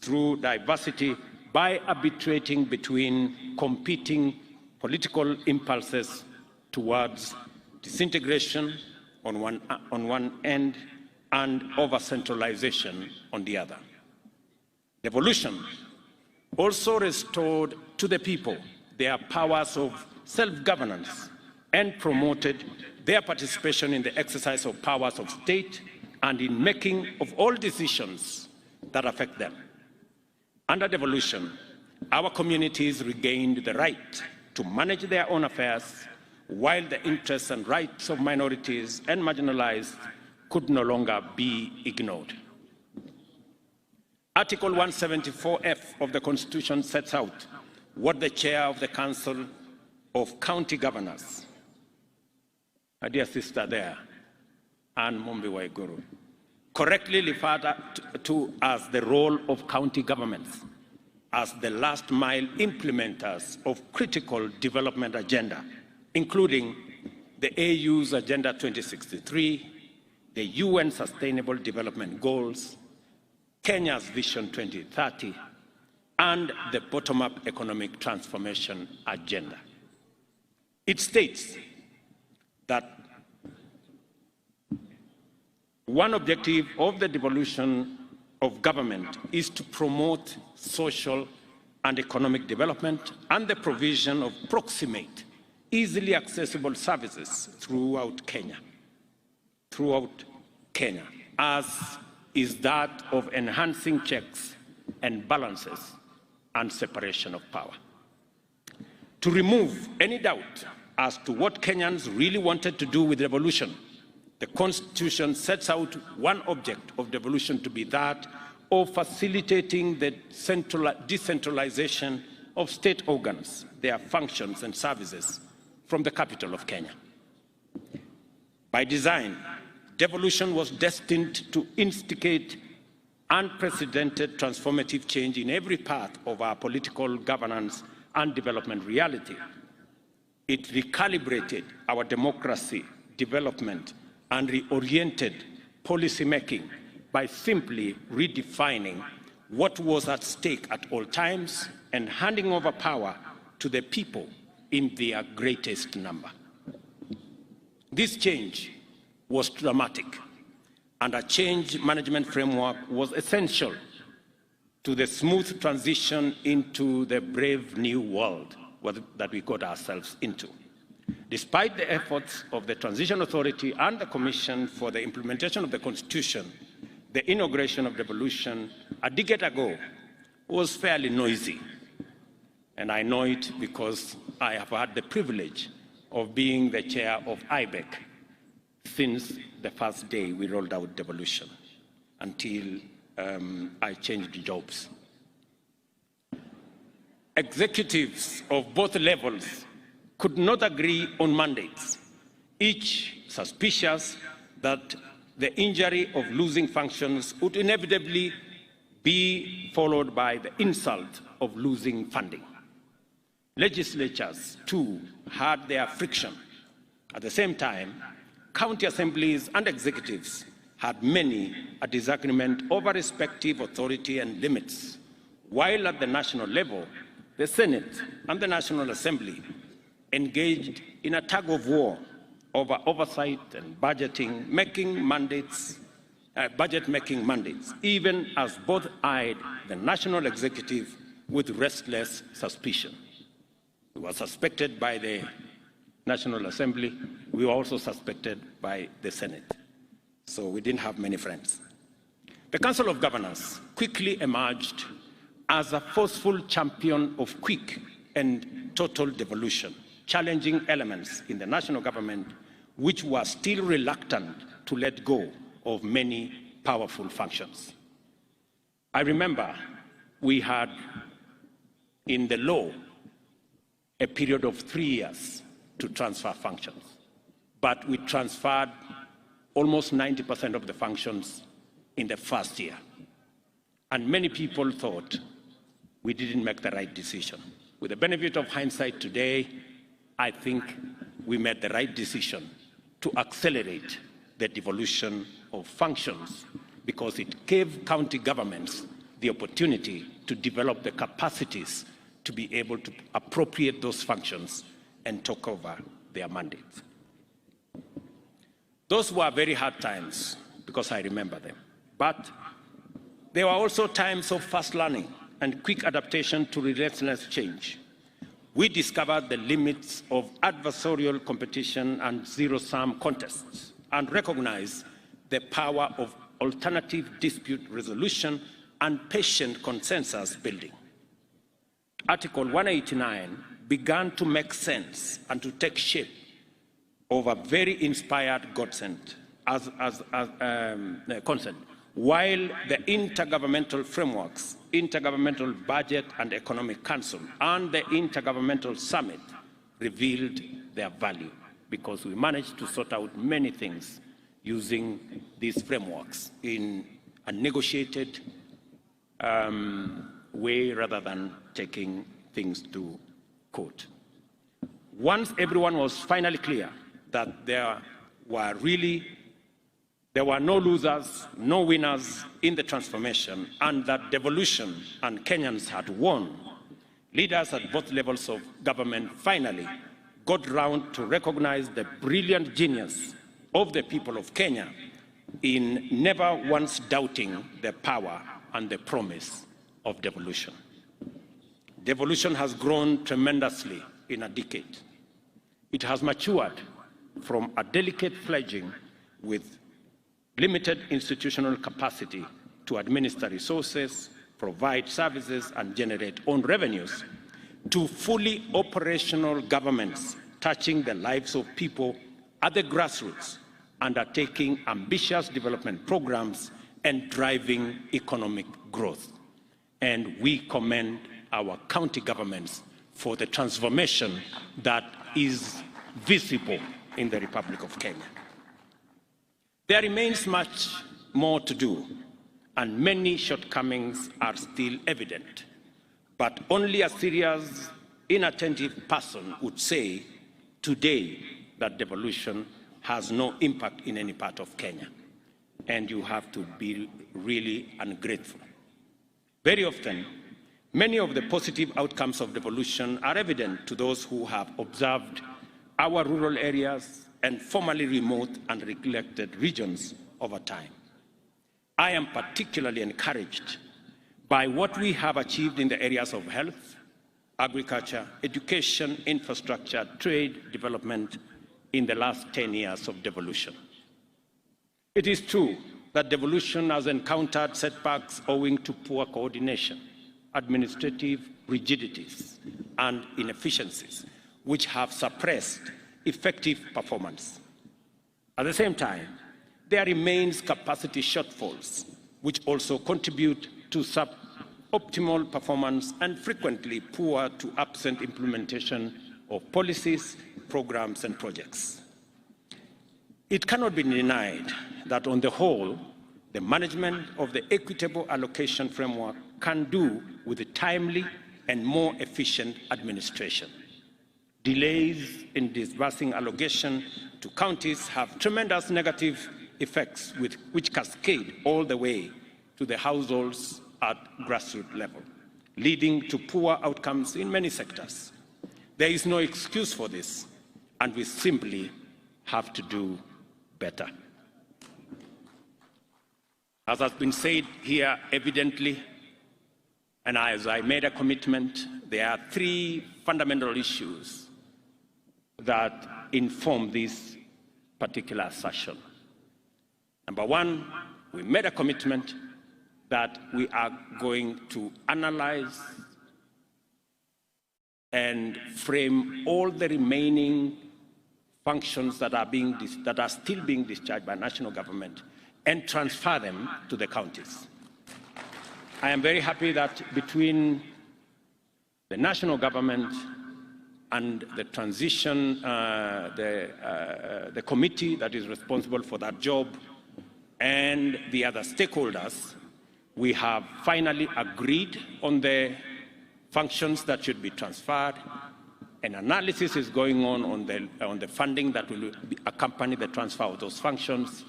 Speaker 24: through diversity by arbitrating between competing political impulses towards disintegration on one end and over-centralization on the other. Devolution also restored to the people their powers of self-governance and promoted their participation in the exercise of powers of state and in making of all decisions that affect them. Under devolution, our communities regained the right to manage their own affairs, while the interests and rights of minorities and marginalized could no longer be ignored. Article 174F of the Constitution sets out what the chair of the Council of County Governors, my dear sister there, Anne Mumbi Waiguru, correctly referred to as the role of county governments as the last mile implementers of critical development agenda, including the AU's Agenda 2063, the UN Sustainable Development Goals, Kenya's Vision 2030, and the bottom-up economic transformation agenda. It states that one objective of the devolution of government is to promote social and economic development and the provision of proximate, easily accessible services throughout Kenya, as is that of enhancing checks and balances and separation of power. To remove any doubt as to what Kenyans really wanted to do with devolution, the Constitution sets out one object of devolution to be that of facilitating the decentralization of state organs, their functions and services from the capital of Kenya. By design, devolution was destined to instigate unprecedented transformative change in every part of our political governance and development reality. It recalibrated our democracy, development, and reoriented policymaking by simply redefining what was at stake at all times and handing over power to the people in their greatest number. This change was dramatic, and a change management framework was essential to the smooth transition into the brave new world that we got ourselves into. Despite the efforts of the Transition Authority and the Commission for the implementation of the Constitution, the inauguration of devolution a decade ago was fairly noisy. And I know it because I have had the privilege of being the chair of IBEC since the first day we rolled out devolution until I changed jobs. Executives of both levels could not agree on mandates, each suspicious that the injury of losing functions would inevitably be followed by the insult of losing funding. Legislatures, too, had their friction. At the same time, county assemblies and executives had many a disagreement over respective authority and limits, while at the national level, the Senate and the National Assembly engaged in a tug-of-war over oversight and budget-making mandates, even as both eyed the national executive with restless suspicion. We were suspected by the National Assembly. We were also suspected by the Senate. So we didn't have many friends. The Council of Governors quickly emerged as a forceful champion of quick and total devolution, challenging elements in the national government which were still reluctant to let go of many powerful functions. I remember we had in the law a period of 3 years to transfer functions, but we transferred almost 90% of the functions in the first year. And many people thought we didn't make the right decision. With the benefit of hindsight today, I think we made the right decision to accelerate the devolution of functions because it gave county governments the opportunity to develop the capacities to be able to appropriate those functions and take over their mandates. Those were very hard times because I remember them. But there were also times of fast learning and quick adaptation to relentless change. We discovered the limits of adversarial competition and zero-sum contests and recognized the power of alternative dispute resolution and patient consensus building. Article 189 began to make sense and to take shape of a very inspired consent, while the intergovernmental frameworks, Intergovernmental Budget and Economic Council, and the Intergovernmental Summit revealed their value because we managed to sort out many things using these frameworks in a negotiated way rather than taking things to court. Once everyone was finally clear that there were no losers, no winners in the transformation, and that devolution and Kenyans had won, leaders at both levels of government finally got round to recognize the brilliant genius of the people of Kenya in never once doubting the power and the promise of devolution. Devolution has grown tremendously in a decade. It has matured from a delicate fledgling with limited institutional capacity to administer resources, provide services, and generate own revenues, to fully operational governments touching the lives of people at the grassroots, undertaking ambitious development programs and driving economic growth. And we commend our county governments for the transformation that is visible in the Republic of Kenya. There remains much more to do, and many shortcomings are still evident. But only a serious, inattentive person would say today that devolution has no impact in any part of Kenya. And you have to be really ungrateful. Very often, many of the positive outcomes of devolution are evident to those who have observed our rural areas and formerly remote and neglected regions over time. I am particularly encouraged by what we have achieved in the areas of health, agriculture, education, infrastructure, trade, development in the last 10 years of devolution. It is true that devolution has encountered setbacks owing to poor coordination, administrative rigidities, and inefficiencies, which have suppressed effective performance. At the same time, there remains capacity shortfalls, which also contribute to suboptimal performance and frequently poor to absent implementation of policies, programs, and projects. It cannot be denied that on the whole, the management of the equitable allocation framework can do with a timely and more efficient administration. Delays in disbursing allocation to counties have tremendous negative effects which cascade all the way to the households at grassroots level, leading to poor outcomes in many sectors. There is no excuse for this, and we simply have to do better. As has been said here evidently, and as I made a commitment, there are three fundamental issues that inform this particular assertion. Number one, we made a commitment that we are going to analyze and frame all the remaining functions that are still being discharged by national government and transfer them to the counties. I am very happy that between the national government and the transition, the committee that is responsible for that job and the other stakeholders, we have finally agreed on the functions that should be transferred. An analysis is going on the funding that will accompany the transfer of those functions.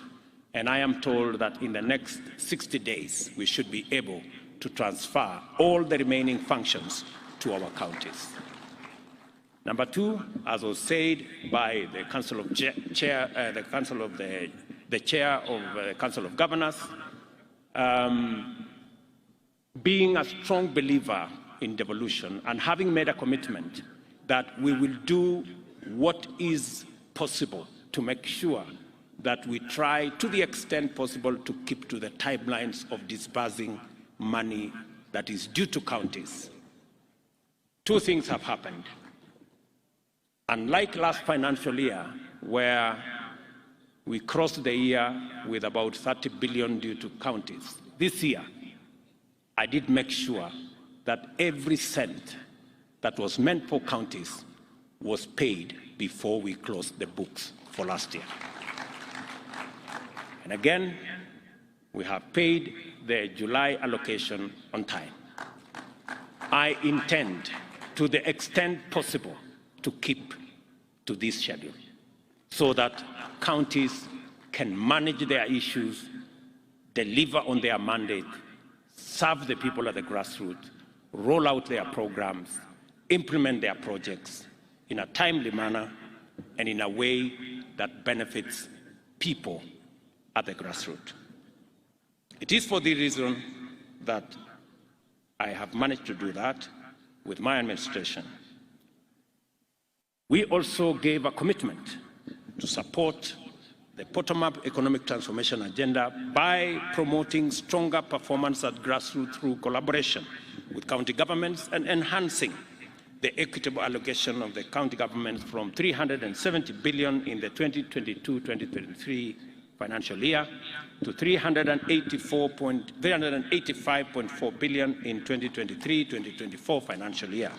Speaker 24: And I am told that in the next 60 days, we should be able to transfer all the remaining functions to our counties. Number two, as was said by the Council of the Chair of the Council of Governors, being a strong believer in devolution and having made a commitment that we will do what is possible to make sure that we try, to the extent possible, to keep to the timelines of disbursing money that is due to counties. Two things have happened. Unlike last financial year, where we crossed the year with about 30 billion due to counties, this year, I did make sure that every cent that was meant for counties was paid before we closed the books for last year. And again, we have paid the July allocation on time. I intend, to the extent possible, to keep to this schedule so that counties can manage their issues, deliver on their mandate, serve the people at the grassroots, roll out their programs, implement their projects in a timely manner and in a way that benefits people at the grassroots. It is for the reason that I have managed to do that with my administration. We also gave a commitment to support the bottom-up economic transformation agenda by promoting stronger performance at grassroots through collaboration with county governments and enhancing the equitable allocation of the county governments from 370 billion in the 2022-2023 financial year to 385.4 billion in 2023-2024 financial year.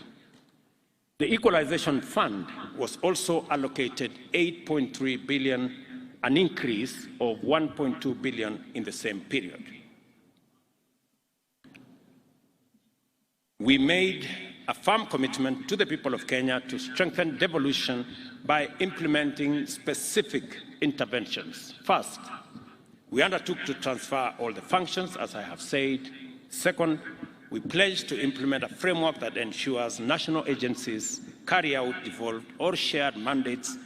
Speaker 24: The Equalization Fund was also allocated 8.3 billion, an increase of 1.2 billion in the same period. We made a firm commitment to the people of Kenya to strengthen devolution by implementing specific interventions. First, we undertook to transfer all the functions, as I have said. Second, we pledged to implement a framework that ensures national agencies carry out devolved or shared mandates,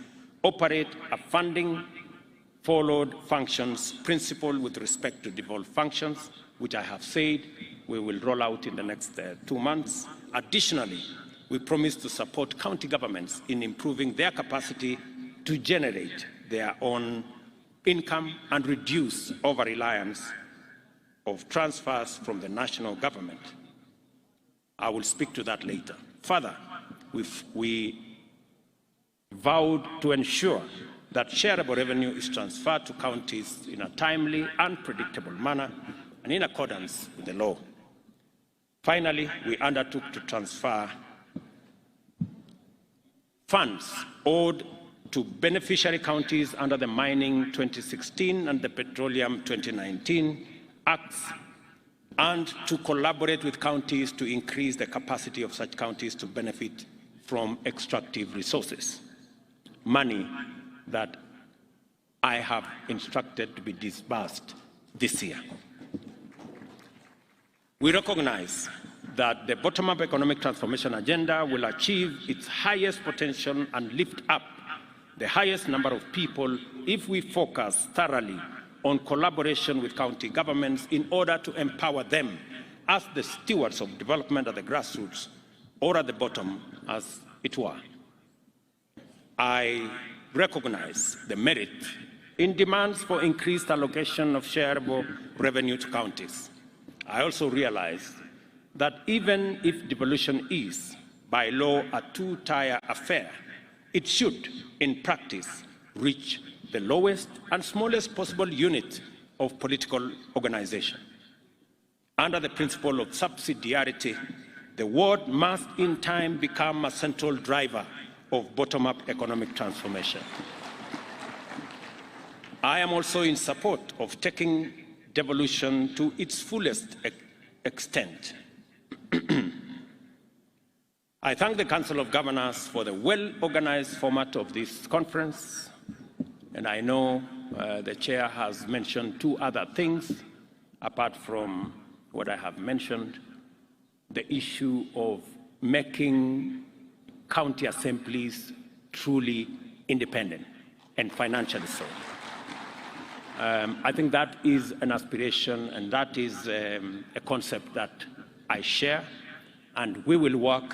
Speaker 24: operate a funding followed functions principle with respect to devolved functions, which I have said we will roll out in the next 2 months. Additionally, we promise to support county governments in improving their capacity to generate their own income and reduce over-reliance of transfers from the national government. I will speak to that later. Further, we vowed to ensure that shareable revenue is transferred to counties in a timely and predictable manner and in accordance with the law. Finally, we undertook to transfer funds owed to beneficiary counties under the Mining 2016 and the Petroleum 2019 Acts, and to collaborate with counties to increase the capacity of such counties to benefit from extractive resources. Money that I have instructed to be disbursed this year. We recognize that the bottom-up economic transformation agenda will achieve its highest potential and lift up the highest number of people if we focus thoroughly on collaboration with county governments in order to empower them as the stewards of development at the grassroots, or at the bottom, as it were. I recognize the merit in demands for increased allocation of shareable revenue to counties. I also realize that even if devolution is, by law, a two-tier affair, it should, in practice, reach the lowest and smallest possible unit of political organization. Under the principle of subsidiarity, the ward must in time become a central driver of bottom-up economic transformation. I am also in support of taking devolution to its fullest extent. I thank the Council of Governors for the well-organized format of this conference, and I know the Chair has mentioned two other things apart from what I have mentioned: the issue of making county assemblies truly independent and financially so. I think that is an aspiration, and that is a concept that I share, and we will work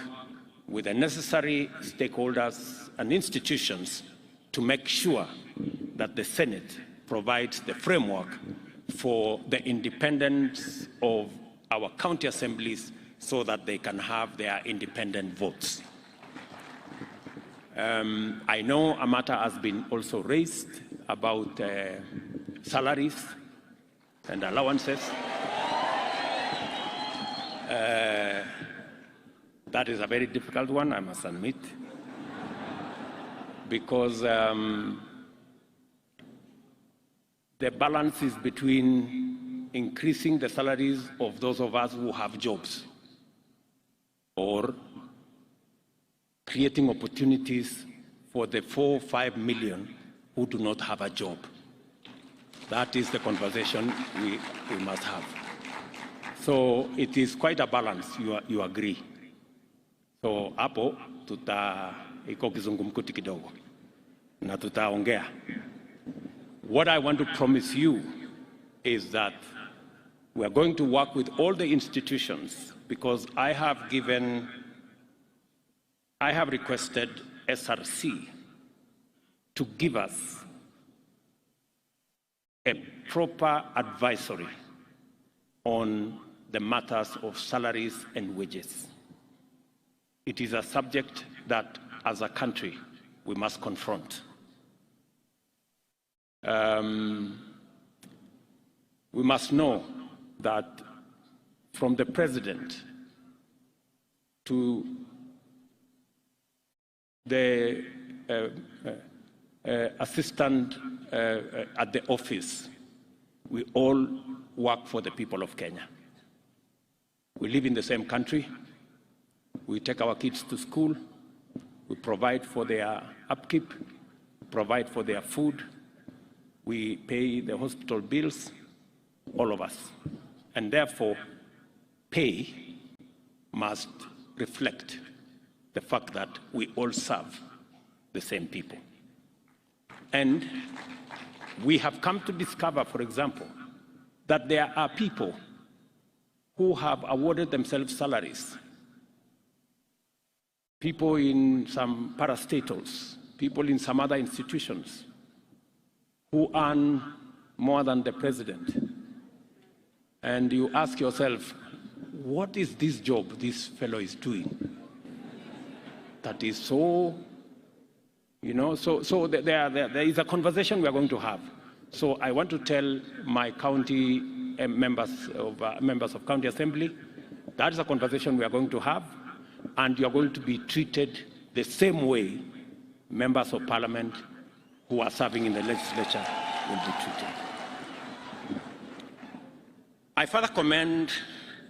Speaker 24: with the necessary stakeholders and institutions to make sure that the Senate provides the framework for the independence of our county assemblies so that they can have their independent votes. I know a matter has been also raised about salaries and allowances. That is a very difficult one, I must admit, because the balance is between increasing the salaries of those of us who have jobs or creating opportunities for the 4 or 5 million who do not have a job. That is the conversation we must have. So it is quite a balance, you agree. So hapo iko kizungumkuti kidogo na tutaongea. What I want to promise you is that we are going to work with all the institutions, because I have requested SRC to give us a proper advisory on the matters of salaries and wages. It is a subject that, as a country, we must confront. We must know that from the President to the assistant at the office, we all work for the people of Kenya. We live in the same country. We take our kids to school. We provide for their upkeep, provide for their food. We pay the hospital bills, all of us. And therefore, pay must reflect the fact that we all serve the same people. And we have come to discover, for example, that there are people who have awarded themselves salaries. People in some parastatals, people in some other institutions who earn more than the president. And you ask yourself, what is this job this fellow is doing? That is so, so there is a conversation we are going to have. So I want to tell my county members of county assembly, that is a conversation we are going to have, and you are going to be treated the same way members of parliament who are serving in the legislature will be treated. I further commend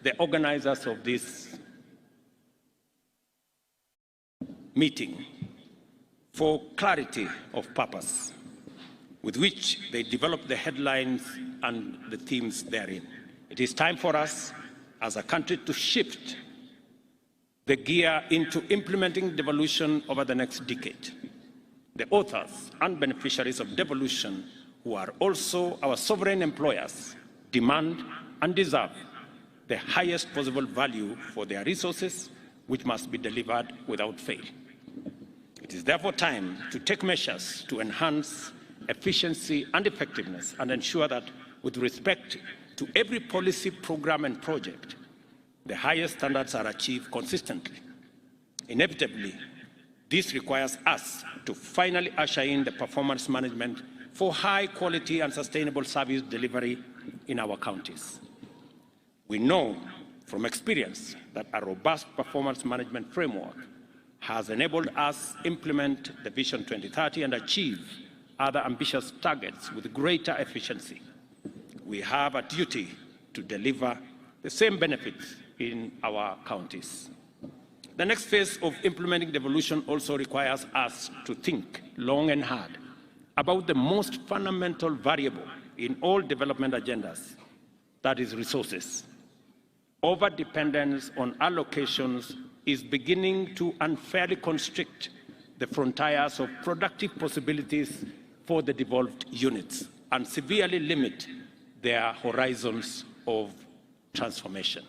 Speaker 24: the organizers of this meeting for clarity of purpose. with which they develop the headlines and the themes therein. It is time for us as a country to shift the gear into implementing devolution over the next decade. The authors and beneficiaries of devolution, who are also our sovereign employers, demand and deserve the highest possible value for their resources, which must be delivered without fail. It is therefore time to take measures to enhance efficiency and effectiveness and ensure that, with respect to every policy, program and project, the highest standards are achieved consistently. Inevitably, this requires us to finally usher in the performance management for high quality and sustainable service delivery in our counties. We know from experience that a robust performance management framework has enabled us to implement the Vision 2030 and achieve other ambitious targets with greater efficiency. We have a duty to deliver the same benefits in our counties. The next phase of implementing devolution also requires us to think long and hard about the most fundamental variable in all development agendas, that is resources. Over-dependence on allocations is beginning to unfairly constrict the frontiers of productive possibilities for the devolved units and severely limit their horizons of transformation.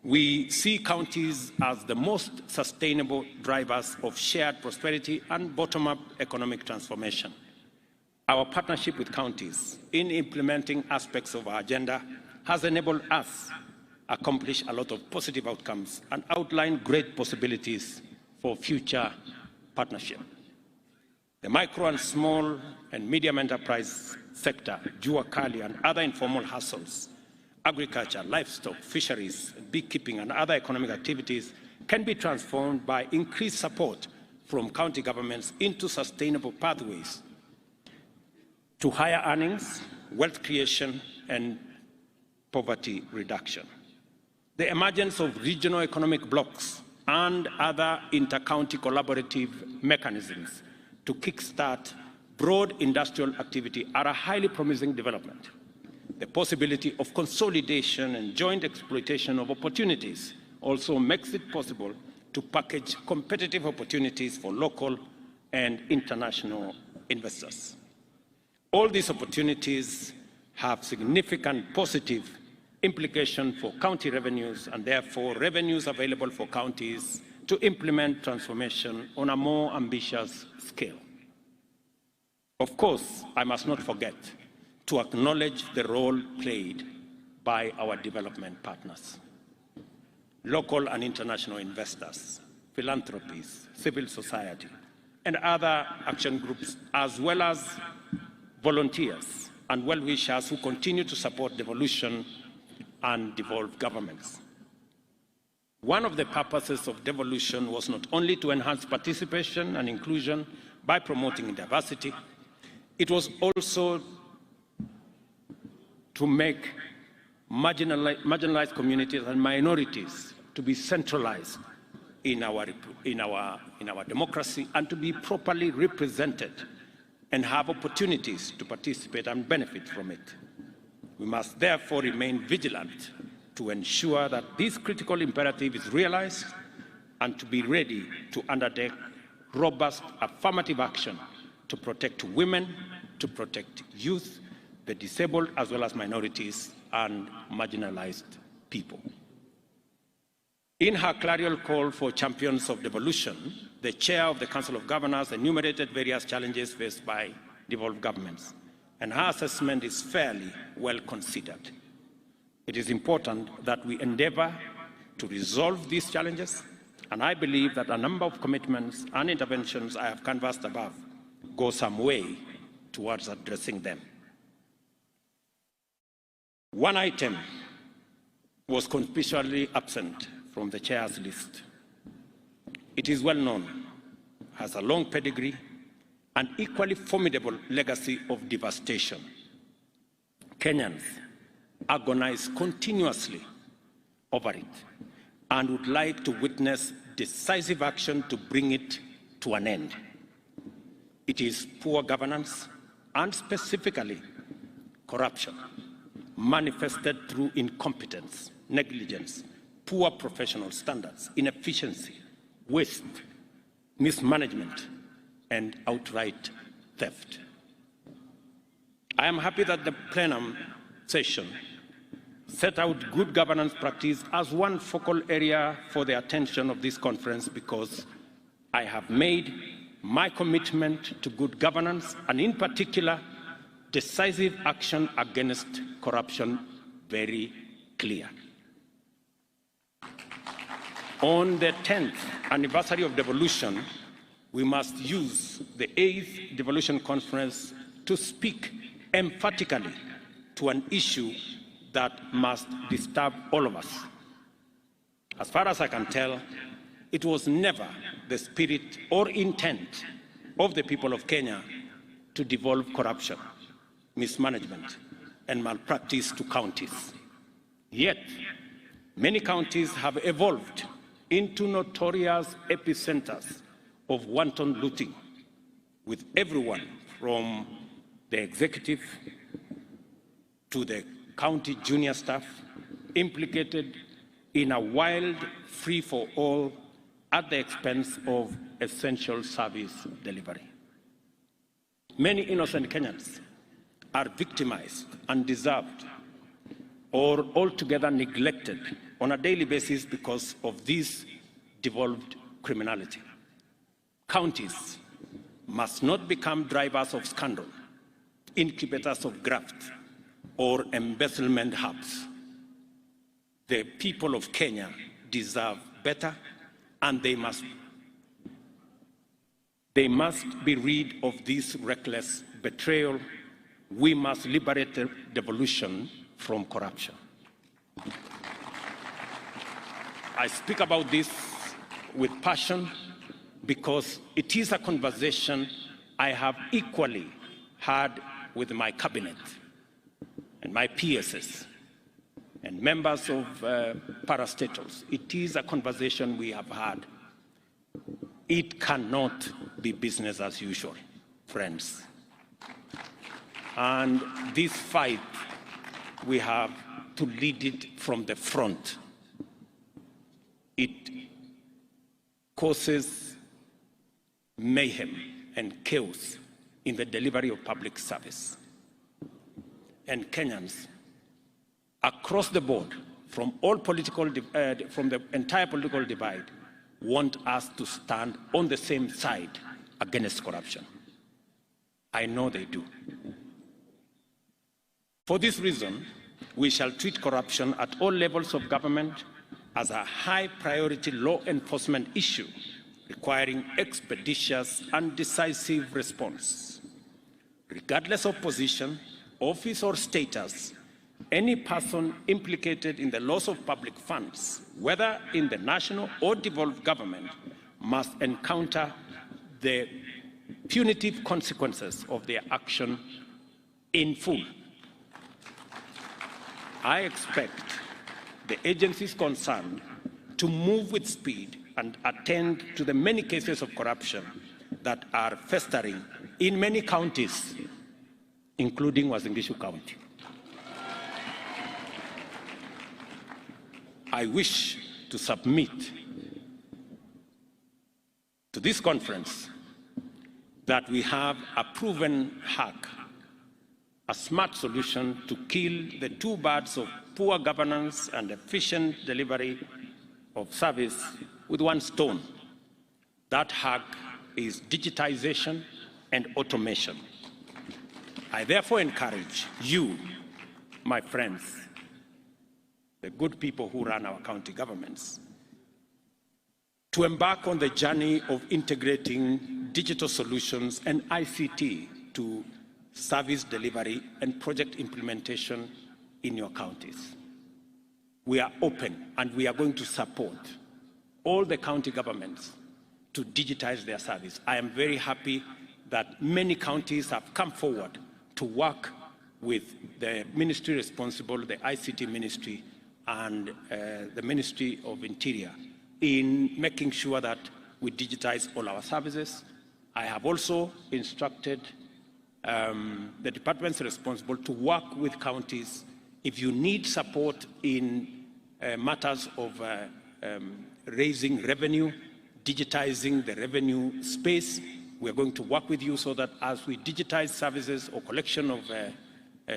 Speaker 24: We see counties as the most sustainable drivers of shared prosperity and bottom-up economic transformation. Our partnership with counties in implementing aspects of our agenda has enabled us accomplish a lot of positive outcomes and outline great possibilities for future partnership. The micro and small and medium enterprise sector, jua kali and other informal hustles, agriculture, livestock, fisheries, beekeeping and other economic activities can be transformed by increased support from county governments into sustainable pathways to higher earnings, wealth creation and poverty reduction. The emergence of regional economic blocs and other inter-county collaborative mechanisms to kickstart broad industrial activity are a highly promising development. The possibility of consolidation and joint exploitation of opportunities also makes it possible to package competitive opportunities for local and international investors. All these opportunities have significant positive implication for county revenues and therefore revenues available for counties to implement transformation on a more ambitious scale. Of course, I must not forget to acknowledge the role played by our development partners, local and international investors, philanthropies, civil society, and other action groups, as well as volunteers and well-wishers who continue to support devolution and devolved governments. One of the purposes of devolution was not only to enhance participation and inclusion by promoting diversity, it was also to make marginalized communities and minorities to be centralized in our democracy and to be properly represented and have opportunities to participate and benefit from it. We must therefore remain vigilant to ensure that this critical imperative is realized and to be ready to undertake robust affirmative action to protect women, to protect youth, the disabled, as well as minorities and marginalized people. In her clarion call for champions of devolution, the chair of the Council of Governors enumerated various challenges faced by devolved governments, and her assessment is fairly well considered. It is important that we endeavor to resolve these challenges, and I believe that a number of commitments and interventions I have canvassed above go some way towards addressing them. One item was conspicuously absent from the chair's list. It is well known, has a long pedigree, an equally formidable legacy of devastation. Kenyans agonize continuously over it and would like to witness decisive action to bring it to an end. It is poor governance and specifically corruption manifested through incompetence, negligence, poor professional standards, inefficiency, waste, mismanagement, and outright theft. I am happy that the plenum session set out good governance practice as one focal area for the attention of this conference, because I have made my commitment to good governance and, in particular, decisive action against corruption very clear. On the 10th anniversary of devolution, we must use the 8th Devolution Conference to speak emphatically to an issue that must disturb all of us. As far as I can tell, it was never the spirit or intent of the people of Kenya to devolve corruption, mismanagement, and malpractice to counties. Yet, many counties have evolved into notorious epicenters of wanton looting, with everyone from the executive to the county junior staff implicated in a wild free-for-all at the expense of essential service delivery. Many innocent Kenyans are victimized, undeserved, or altogether neglected on a daily basis because of this devolved criminality. Counties must not become drivers of scandal, incubators of graft, or embezzlement hubs. The people of Kenya deserve better, and they must be rid of this reckless betrayal. We must liberate the devolution from corruption. I speak about this with passion because it is a conversation I have equally had with my cabinet and my PSs and members of parastatals. It is a conversation we have had. It cannot be business as usual, friends. And this fight, we have to lead it from the front. It causes mayhem and chaos in the delivery of public service. And Kenyans across the board, from the entire political divide, want us to stand on the same side against corruption. I know they do. For this reason, we shall treat corruption at all levels of government as a high-priority law enforcement issue requiring expeditious and decisive response. Regardless of position, office, or status, any person implicated in the loss of public funds, whether in the national or devolved government, must encounter the punitive consequences of their action in full. I expect the agencies concerned to move with speed and attend to the many cases of corruption that are festering in many counties, including Uasin Gishu County. I wish to submit to this conference that we have a proven hack, a smart solution to kill the two birds of poor governance and efficient delivery of service with one stone. That hack is digitization and automation. I therefore encourage you, my friends, the good people who run our county governments, to embark on the journey of integrating digital solutions and ICT to service delivery and project implementation in your counties. We are open and we are going to support all the county governments to digitize their service. I am very happy that many counties have come forward to work with the ministry responsible, the ICT ministry, and the Ministry of Interior in making sure that we digitize all our services I have also instructed the departments responsible to work with counties. If you need support in matters of raising revenue, digitizing the revenue space, we're going to work with you so that as we digitize services or collection of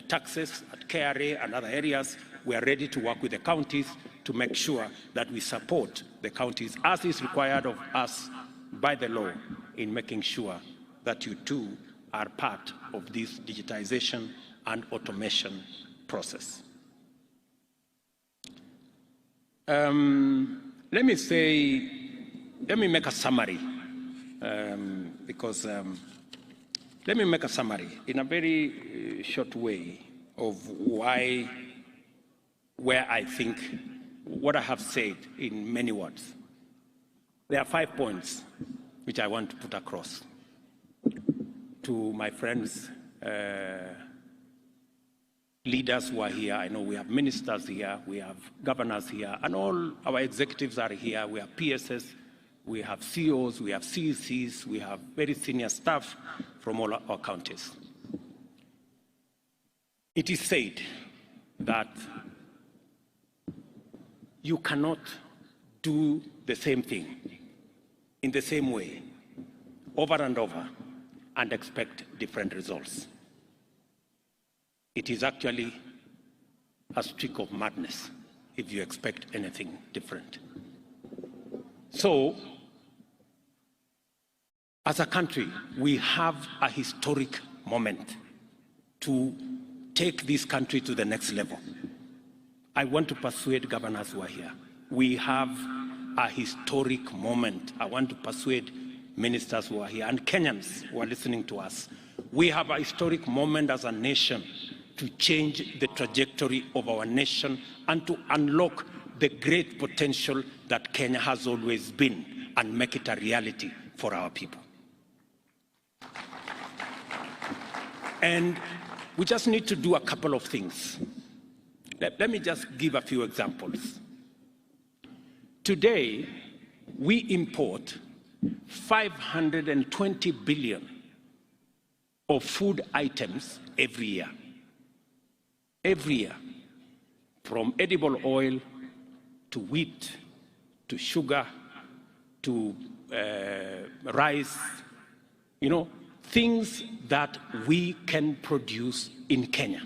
Speaker 24: taxes at KRA and other areas, we are ready to work with the counties to make sure that we support the counties as is required of us by the law in making sure that you too are part of this digitization and automation process. Let me make a summary, let me make a summary in a very short way of where I think what I have said in many words. There are 5 points which I want to put across to my friends, leaders who are here. I know we have ministers here, we have governors here, and all our executives are here. We have PSS, we have CEOs, we have CECs, we have very senior staff from all our counties. It is said that you cannot do the same thing in the same way over and over and expect different results. It is actually a streak of madness if you expect anything different. So, as a country, we have a historic moment to take this country to the next level. I want to persuade governors who are here. We have a historic moment. I want to persuade ministers who are here and Kenyans who are listening to us. We have a historic moment as a nation to change the trajectory of our nation and to unlock the great potential that Kenya has always been and make it a reality for our people. And we just need to do a couple of things. Let me just give a few examples. Today, we import 520 billion of food items every year. Every year, from edible oil to wheat, to sugar, to rice, things that we can produce in Kenya.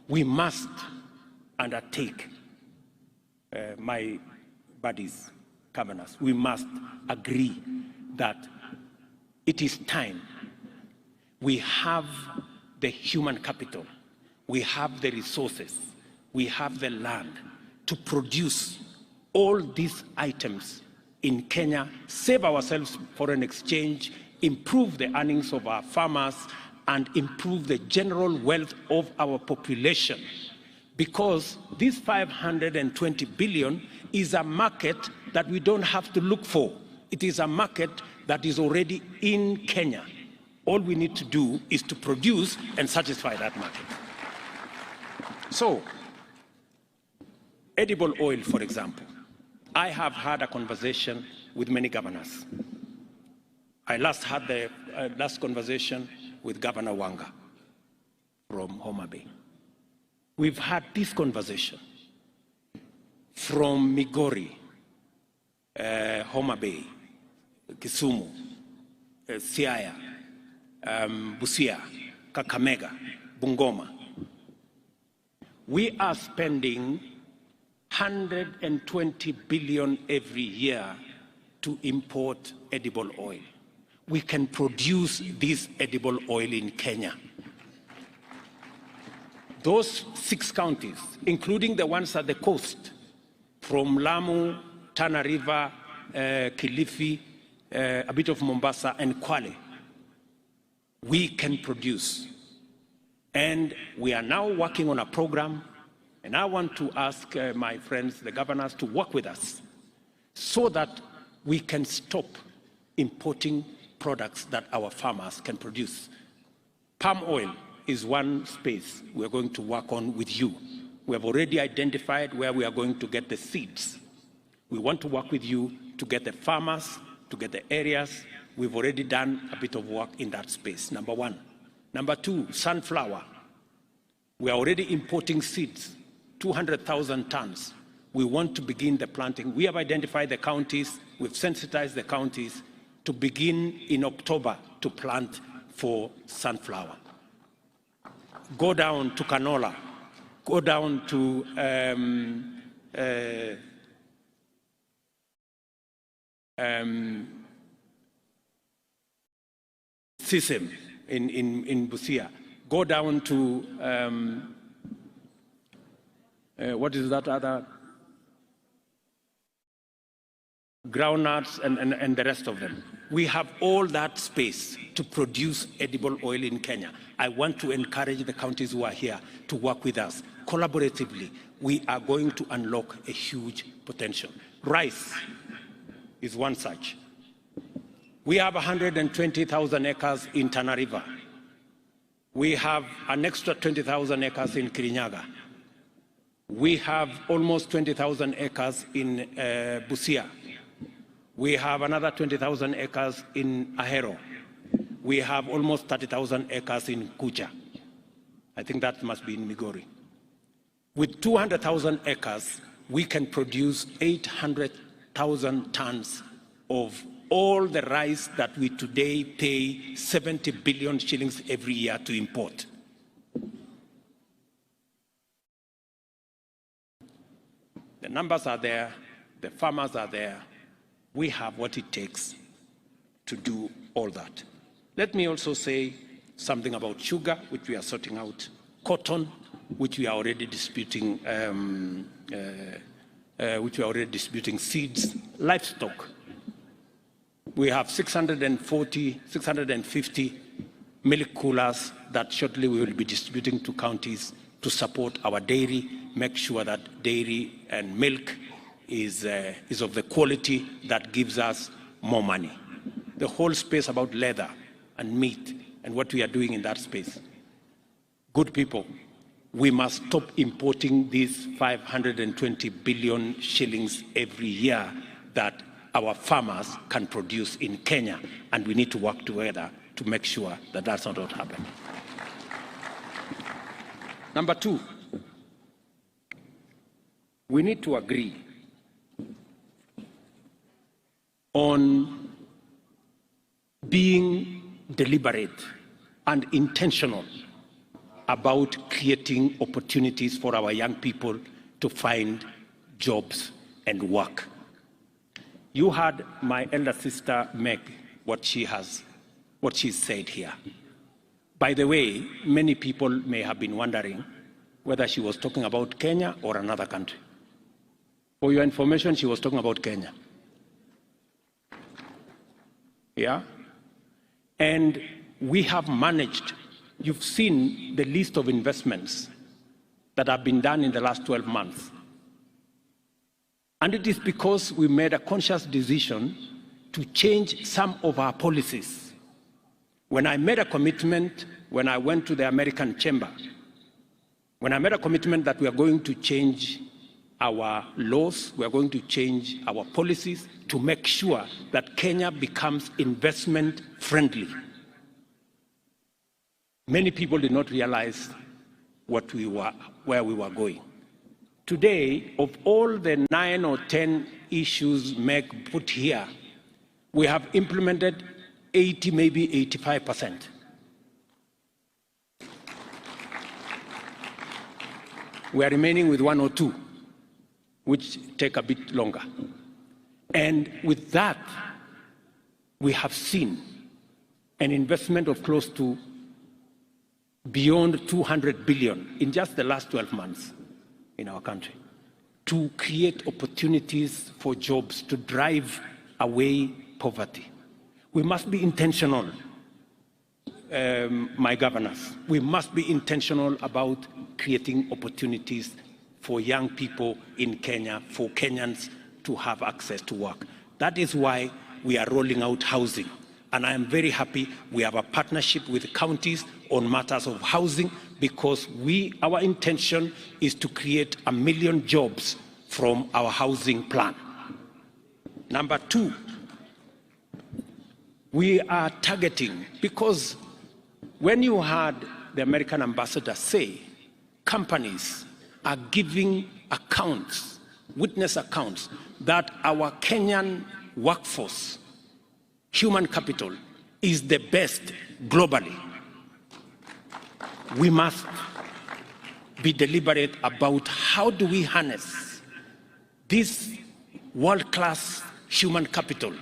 Speaker 24: We must undertake, my buddies, governors, we must agree that it is time. We have the human capital, we have the resources, we have the land to produce all these items in Kenya, save ourselves foreign exchange, improve the earnings of our farmers, and improve the general wealth of our population. Because this 520 billion is a market that we don't have to look for. It is a market that is already in Kenya. All we need to do is to produce and satisfy that market. So, edible oil, for example. I have had a conversation with many governors. I last had the last conversation with Governor Wanga from Homa Bay. We've had this conversation from Migori, Homa Bay, Kisumu, Siaya, Busia, Kakamega, Bungoma. We are spending 120 billion every year to import edible oil. We can produce this edible oil in Kenya. Those 6 counties, including the ones at the coast, from Lamu, Tana River, Kilifi, a bit of Mombasa, and Kwale, we can produce. And we are now working on a program, and I want to ask my friends, the governors, to work with us so that we can stop importing products that our farmers can produce. Palm oil is one space we're going to work on with you. We have already identified where we are going to get the seeds. We want to work with you to get the farmers to get the areas. We've already done a bit of work in that space, number one. Number two, sunflower. We are already importing seeds, 200,000 tons. We want to begin the planting. We have identified the counties, we've sensitized the counties to begin in October to plant for sunflower. Go down to canola, go down to sesame in Busia. Go down to, what is that other? Groundnuts and the rest of them. We have all that space to produce edible oil in Kenya. I want to encourage the counties who are here to work with us collaboratively. We are going to unlock a huge potential. Rice is one such. We have 120,000 acres in Tana River. We have an extra 20,000 acres in Kirinyaga. We have almost 20,000 acres in Busia. We have another 20,000 acres in Ahero. We have almost 30,000 acres in Kucha. I think that must be in Migori. With 200,000 acres, we can produce 800,000 tons of all the rice that we today pay 70 billion shillings every year to import. The numbers are there, the farmers are there. We have what it takes to do all that. Let me also say something about sugar, which we are sorting out, cotton, which we are already disputing, seeds, livestock. We have 650 milk coolers that shortly we will be distributing to counties to support our dairy, make sure that dairy and milk is of the quality that gives us more money. The whole space about leather and meat and what we are doing in that space. Good people, we must stop importing these 520 billion shillings every year that our farmers can produce in Kenya, and we need to work together to make sure that that's not what happens. Number two, we need to agree on being deliberate and intentional about creating opportunities for our young people to find jobs and work. You heard my elder sister Meg, what she said here. By the way, many people may have been wondering whether she was talking about Kenya or another country. For your information, she was talking about Kenya. Yeah? And we have managed, you've seen the list of investments that have been done in the last 12 months. And it is because we made a conscious decision to change some of our policies. When I made a commitment, when I went to the American Chamber, when I made a commitment that we are going to change our laws, we are going to change our policies to make sure that Kenya becomes investment friendly. Many people did not realize where we were going. Today, of all the 9 or 10 issues Meg put here, we have implemented 80, maybe 85%. We are remaining with 1 or 2, which take a bit longer. And with that, we have seen an investment of close to beyond 200 billion in just the last 12 months in our country to create opportunities for jobs, to drive away poverty. We must be intentional, my governors. We must be intentional about creating opportunities for young people in Kenya, for Kenyans to have access to work. That is why we are rolling out housing. And I am very happy we have a partnership with counties on matters of housing, because our intention is to create 1 million jobs from our housing plan. Number two, we are targeting, because when you heard the American ambassador say companies are giving accounts, witness accounts, that our Kenyan workforce, human capital, is the best globally, we must be deliberate about how do we harness this world-class human capital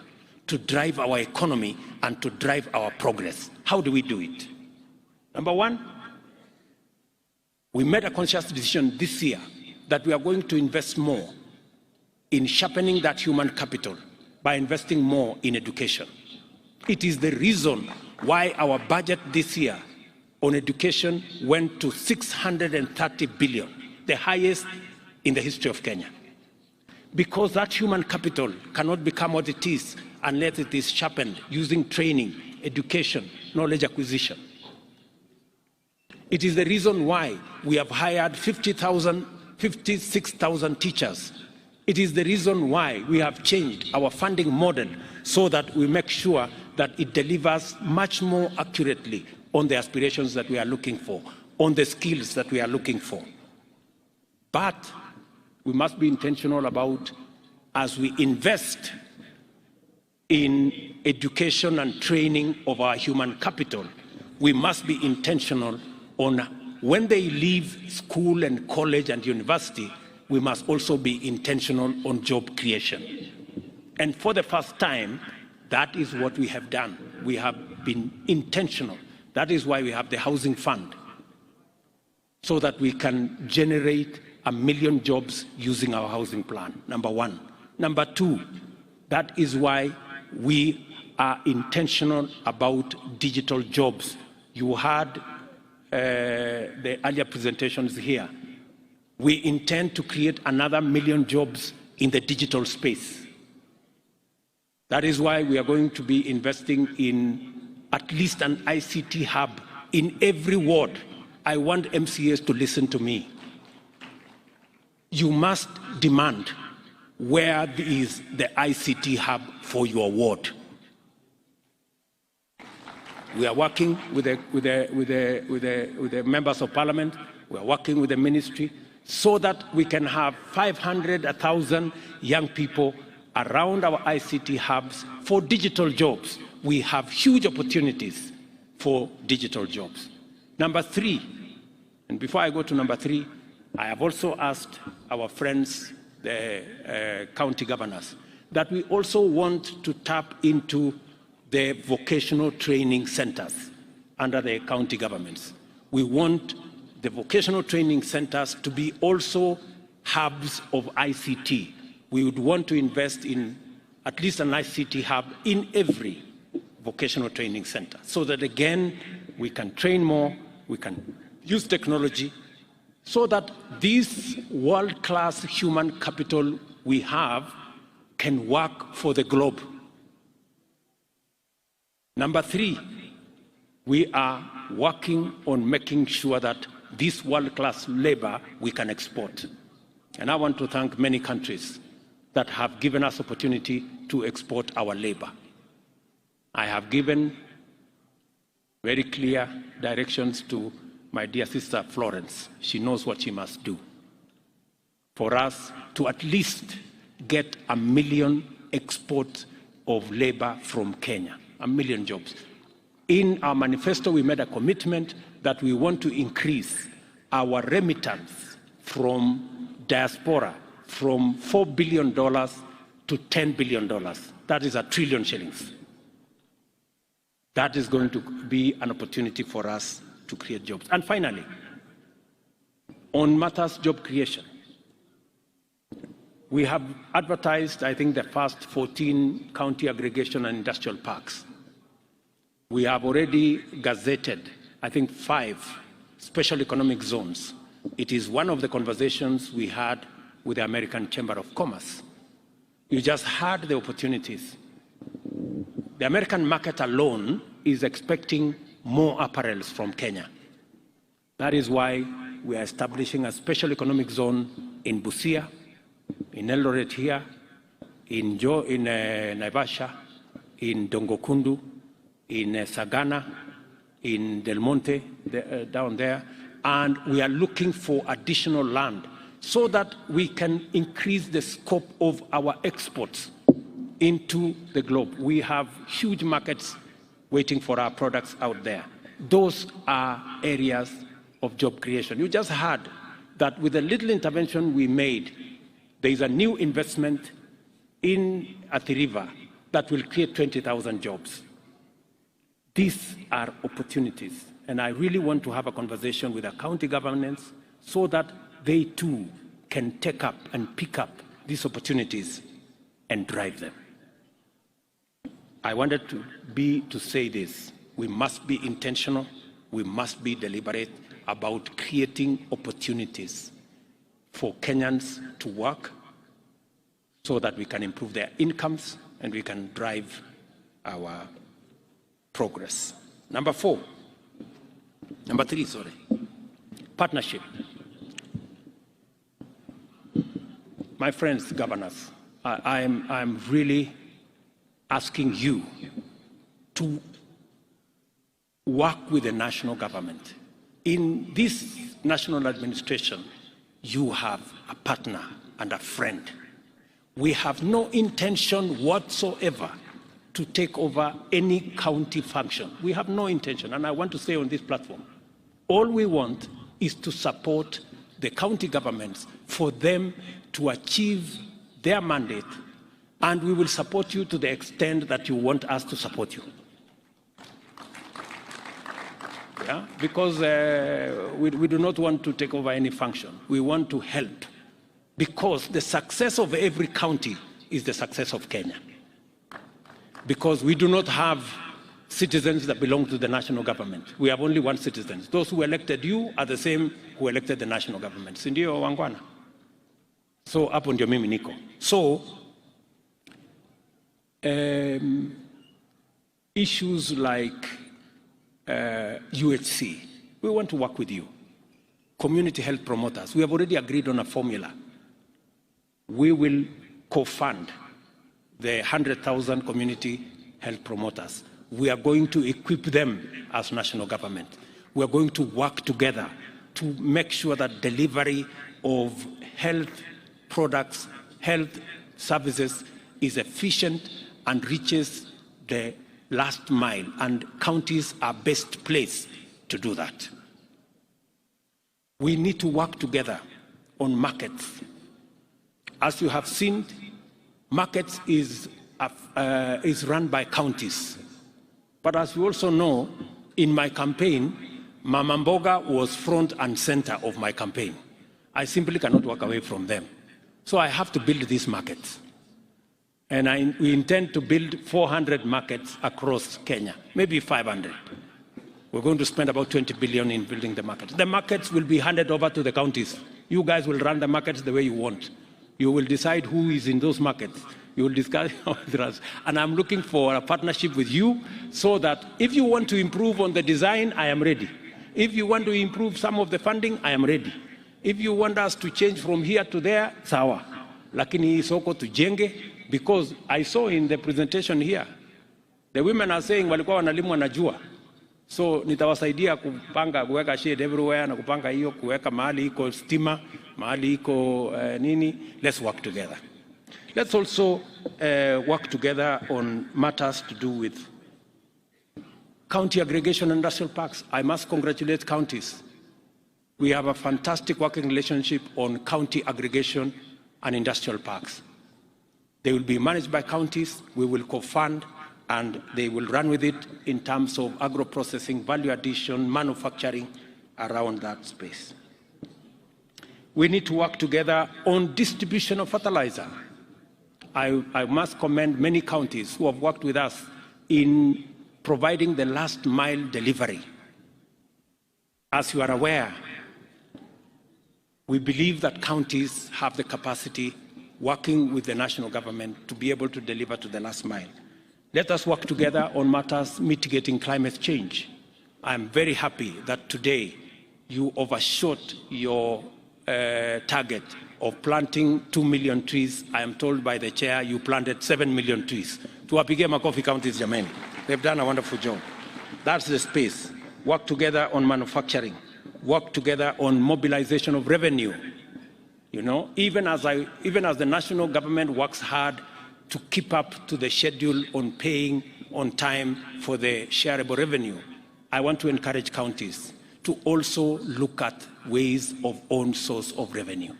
Speaker 24: to drive our economy and to drive our progress. How do we do it? Number one, we made a conscious decision this year that we are going to invest more in sharpening that human capital by investing more in education. It is the reason why our budget this year on education went to 630 billion, the highest in the history of Kenya. Because that human capital cannot become what it is unless it is sharpened using training, education, knowledge acquisition. It is the reason why we have hired 56,000 teachers. It is the reason why we have changed our funding model so that we make sure that it delivers much more accurately on the aspirations that we are looking for, on the skills that we are looking for. But we must be intentional about, as we invest in education and training of our human capital, we must be intentional on when they leave school and college and university, we must also be intentional on job creation. And for the first time, that is what we have done. We have been intentional. That is why we have the housing fund, so that we can generate 1 million jobs using our housing plan, number one. Number two, that is why we are intentional about digital jobs. You heard the earlier presentations here. We intend to create another 1 million jobs in the digital space. That is why we are going to be investing in at least an ICT hub in every ward. I want MCAs to listen to me. You must demand where is the ICT hub for your ward. We are working with the members of parliament. We are working with the ministry so that we can have 500, 1,000 young people around our ICT hubs for digital jobs. We have huge opportunities for digital jobs. Number three, and before I go to number three, I have also asked our friends, the county governors, that we also want to tap into the vocational training centers under the county governments. We want the vocational training centers to be also hubs of ICT. We would want to invest in at least an ICT hub in every vocational training center, so that again, we can train more, we can use technology, so that this world-class human capital we have can work for the globe. Number three, we are working on making sure that this world-class labor we can export. And I want to thank many countries that have given us opportunity to export our labor. I have given very clear directions to my dear sister Florence. She knows what she must do for us to at least get 1 million exports of labor from Kenya, 1 million jobs. In our manifesto, we made a commitment that we want to increase our remittance from diaspora from $4 billion to $10 billion. That is 1 trillion shillings. That is going to be an opportunity for us to create jobs. And finally, on matters job creation, we have advertised, I think, the first 14 county aggregation and industrial parks. We have already gazetted, I think, 5 special economic zones. It is one of the conversations we had with the American Chamber of Commerce. You just heard the opportunities. The American market alone is expecting more apparels from Kenya. That is why we are establishing a special economic zone in Busia, in Eldoret here, in Naivasha, in Dongokundu, in Sagana, in Del Monte, down there, and we are looking for additional land so that we can increase the scope of our exports into the globe. We have huge markets waiting for our products out there. Those are areas of job creation. You just heard that with the little intervention we made, there is a new investment in Athi River that will create 20,000 jobs. These are opportunities, and I really want to have a conversation with the county governments so that they too can take up and pick up these opportunities and drive them. I wanted to say this. We must be intentional. We must be deliberate about creating opportunities for Kenyans to work so that we can improve their incomes and we can drive our progress. Number three, partnership. My friends, governors, I'm really asking you to work with the national government. In this national administration, you have a partner and a friend. We have no intention whatsoever to take over any county function. We have no intention, and I want to say on this platform, all we want is to support the county governments for them to achieve their mandate, and we will support you to the extent that you want us to support you. Yeah? Because we do not want to take over any function. We want to help, because the success of every county is the success of Kenya. Because we do not have citizens that belong to the national government. We have only one citizen. Those who elected you are the same who elected the national government. Si ndio wangwana? So hapo ndio mimi niko. So issues like UHC, we want to work with you. Community health promoters, we have already agreed on a formula. We will co-fund the 100,000 community health promoters. We are going to equip them as national government. We are going to work together to make sure that delivery of health products, health services is efficient and reaches the last mile, and counties are best placed to do that. We need to work together on markets. As you have seen, markets is run by counties. But as you also know, in my campaign, Mama Mboga was front and center of my campaign. I simply cannot walk away from them. So I have to build these markets. And we intend to build 400 markets across Kenya, maybe 500. We're going to spend about 20 billion in building the markets. The markets will be handed over to the counties. You guys will run the markets the way you want. You will decide who is in those markets. You will discuss with us. And I'm looking for a partnership with you so that if you want to improve on the design, I am ready. If you want to improve some of the funding, I am ready. If you want us to change from here to there, sawa. Lakini soko tujenge, because I saw in the presentation here, the women are saying walikuwa wanalimwa na jua. So nitawasaidia kupanga kuweka shade everywhere na kupanga hiyo kuweka mahali iko stima, mahali iko nini. Let's work together. Let's also work together on matters to do with county aggregation and industrial parks. I must congratulate counties. We have a fantastic working relationship on county aggregation and industrial parks. They will be managed by counties. We will co-fund, and they will run with it in terms of agro-processing, value addition, manufacturing around that space. We need to work together on distribution of fertilizer. I must commend many counties who have worked with us in providing the last mile delivery. As you are aware, we believe that counties have the capacity, working with the national government, to be able to deliver to the last mile. Let us work together on matters mitigating climate change. I'm very happy that today you overshot your target of planting 2 million trees. I am told by the chair you planted 7 million trees. Tuwapigie makofi counties jameni. They've done a wonderful job. That's the space. Work together on manufacturing. Work together on mobilization of revenue. You know, even as the national government works hard to keep up to the schedule on paying on time for the shareable revenue, I want to encourage counties to also look at ways of own source of revenue.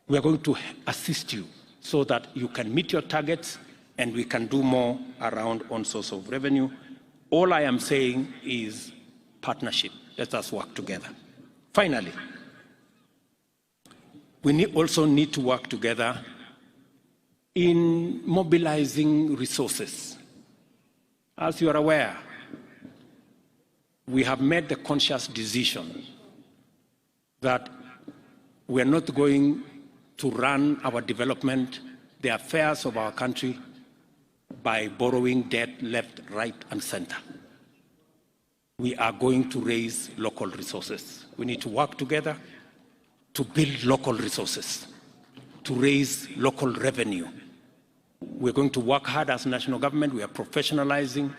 Speaker 24: We are going to assist you so that you can meet your targets and we can do more around own source of revenue. All I am saying is partnership. Let us work together. Finally, we also need to work together in mobilizing resources. As you are aware, we have made the conscious decision that we are not going to run our development, the affairs of our country, by borrowing debt left, right, and center. We are going to raise local resources. We need to work together to build local resources, to raise local revenue. We're going to work hard as national government. We are professionalizing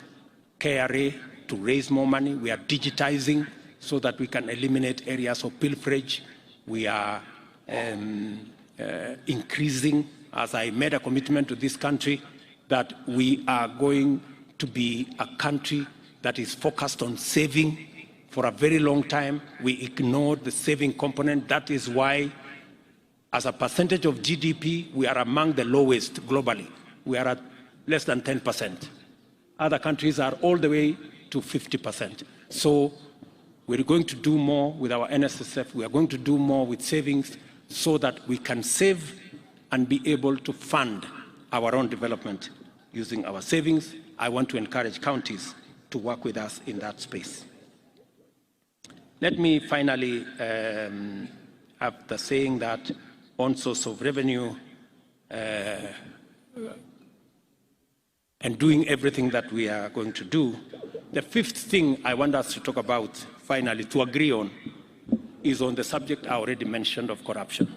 Speaker 24: KRA to raise more money. We are digitizing so that we can eliminate areas of pilferage. We are increasing, as I made a commitment to this country, that we are going to be a country that is focused on saving. For a very long time, we ignored the saving component. That is why, as a percentage of GDP, we are among the lowest globally. We are at less than 10%. Other countries are all the way to 50%. So we're going to do more with our NSSF. We are going to do more with savings so that we can save and be able to fund our own development using our savings. I want to encourage counties to work with us in that space. Let me finally have the saying that on source of revenue and doing everything that we are going to do. The fifth thing I want us to talk about, finally, to agree on, is on the subject I already mentioned of corruption.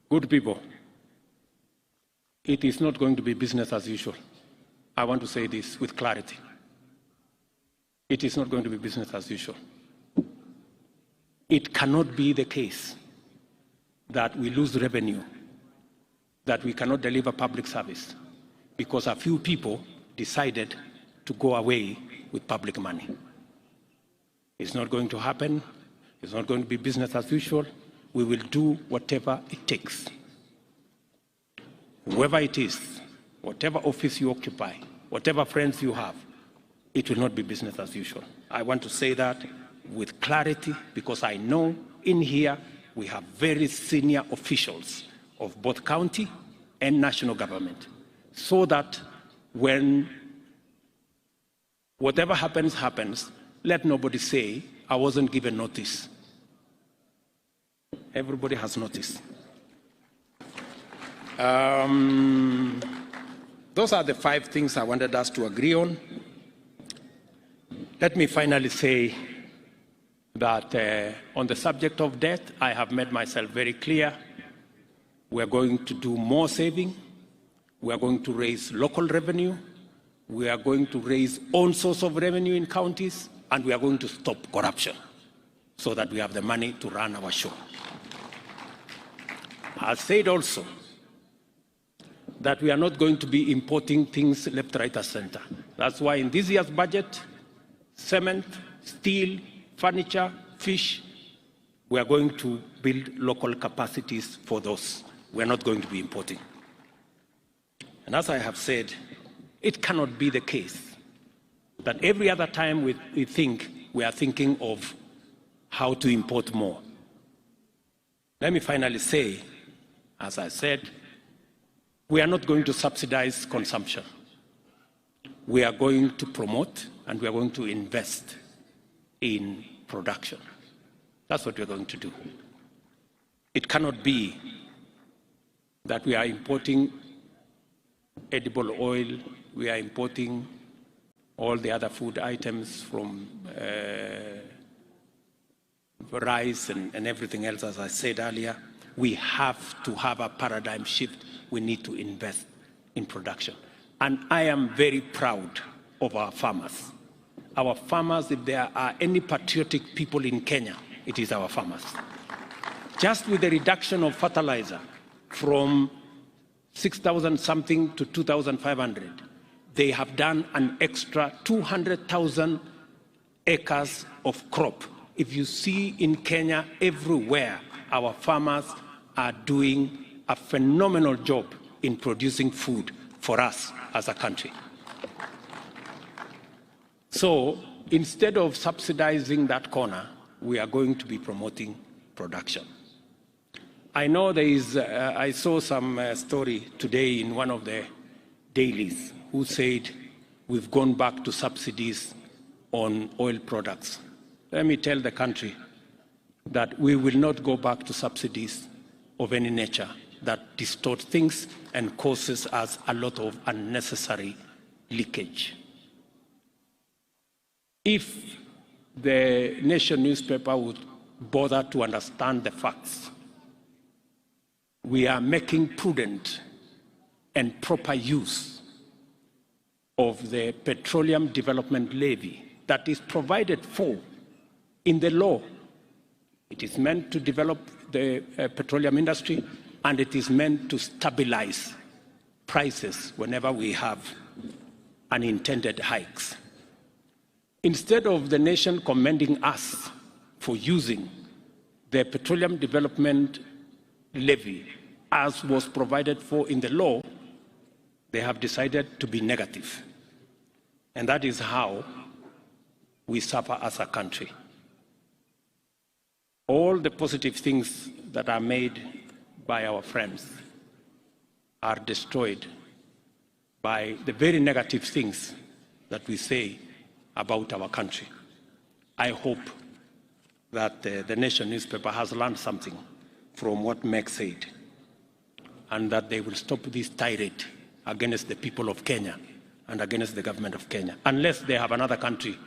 Speaker 24: Good people, it is not going to be business as usual. I want to say this with clarity. It is not going to be business as usual. It cannot be the case that we lose revenue, that we cannot deliver public service because a few people decided to go away with public money. It's not going to happen. It's not going to be business as usual. We will do whatever it takes. Whoever it is, whatever office you occupy, whatever friends you have, it will not be business as usual. I want to say that with clarity because I know in here we have very senior officials of both county and national government, so that when whatever happens, happens, let nobody say, I wasn't given notice. Everybody has notice. Those are the 5 things I wanted us to agree on. Let me finally say that on the subject of debt, I have made myself very clear. We are going to do more saving. We are going to raise local revenue. We are going to raise own source of revenue in counties. And we are going to stop corruption so that we have the money to run our show. I said also that we are not going to be importing things left, right, and center. That's why in this year's budget, cement, steel, furniture, fish, we are going to build local capacities for those. We are not going to be importing. And as I have said, it cannot be the case that every other time we think, we are thinking of how to import more. Let me finally say, as I said, we are not going to subsidize consumption. We are going to promote and we are going to invest in production. That's what we are going to do. It cannot be that we are importing edible oil, we are importing all the other food items from rice and everything else, as I said earlier. We have to have a paradigm shift. We need to invest in production. And I am very proud of our farmers. Our farmers, if there are any patriotic people in Kenya, it is our farmers. Just with the reduction of fertilizer from 6,000 something to 2,500, they have done an extra 200,000 acres of crop. If you see in Kenya, everywhere, our farmers are doing a phenomenal job in producing food for us as a country. So instead of subsidizing that corner, we are going to be promoting production. I know there is, I saw some story today in one of the dailies who said we've gone back to subsidies on oil products. Let me tell the country that we will not go back to subsidies of any nature that distort things and causes us a lot of unnecessary leakage. If the Nation newspaper would bother to understand the facts, we are making prudent and proper use of the Petroleum Development Levy that is provided for in the law. It is meant to develop the petroleum industry, and it is meant to stabilize prices whenever we have unintended hikes. Instead of the nation commending us for using the Petroleum Development Levy as was provided for in the law, they have decided to be negative. And that is how we suffer as a country. All the positive things that are made by our friends are destroyed by the very negative things that we say about our country. I hope that the Nation newspaper has learned something from what Meg said, and that they will stop this tirade against the people of Kenya and against the government of Kenya, unless they have another country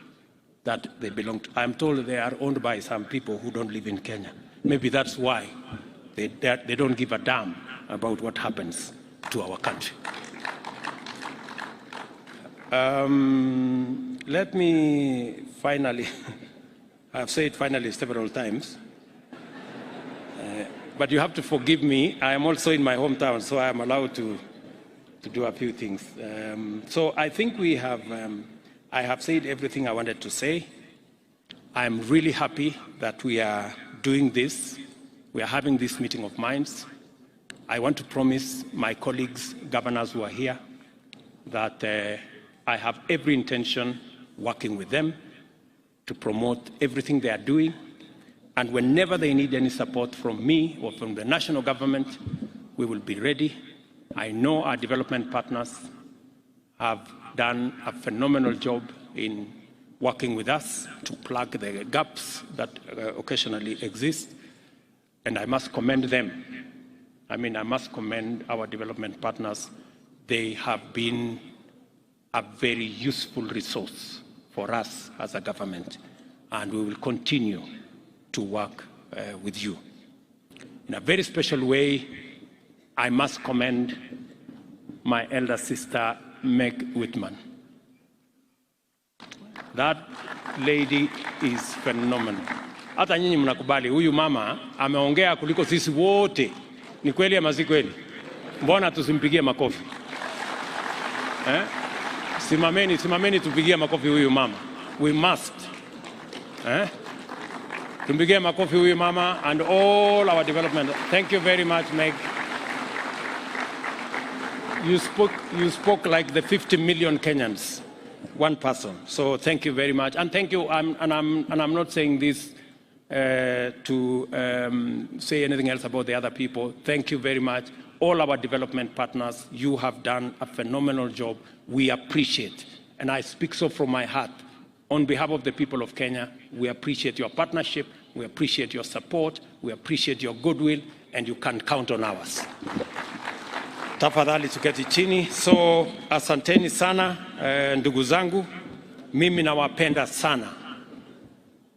Speaker 24: that they belong to. I'm told they are owned by some people who don't live in Kenya. Maybe that's why they don't give a damn about what happens to our country. Let me finally, I've said finally several times, but you have to forgive me. I am also in my hometown, so I am allowed to do a few things. So I think we have, I have said everything I wanted to say. I'm really happy that we are doing this. We are having this meeting of minds. I want to promise my colleagues, governors who are here, that I have every intention working with them to promote everything they are doing. And whenever they need any support from me or from the national government, we will be ready. I know our development partners have done a phenomenal job in working with us to plug the gaps that occasionally exist. And I must commend them. I must commend our development partners. They have been a very useful resource for us as a government, and we will continue to work with you. In a very special way, I must commend my elder sister, Meg Whitman. That lady is phenomenal. Hata nyinyi mnakubali huyu mama ameongea kuliko sisi wote. Ni kweli ama si kweli? Mbona tusimpigie makofi? Simameni tupigie makofi huyu mama. We must. Tumpigie makofi huyu mama and all our development. Thank you very much, Meg. You spoke like the 50 million Kenyans, one person. So thank you very much, and thank you. I'm not saying this to say anything else about the other people. Thank you very much, all our development partners. You have done a phenomenal job. We appreciate, and I speak so from my heart. On behalf of the people of Kenya, we appreciate your partnership. We appreciate your support. We appreciate your goodwill, and you can count on ours. Tafadhali tuketi chini. So asanteni sana ndugu zangu, mimi nawapenda sana.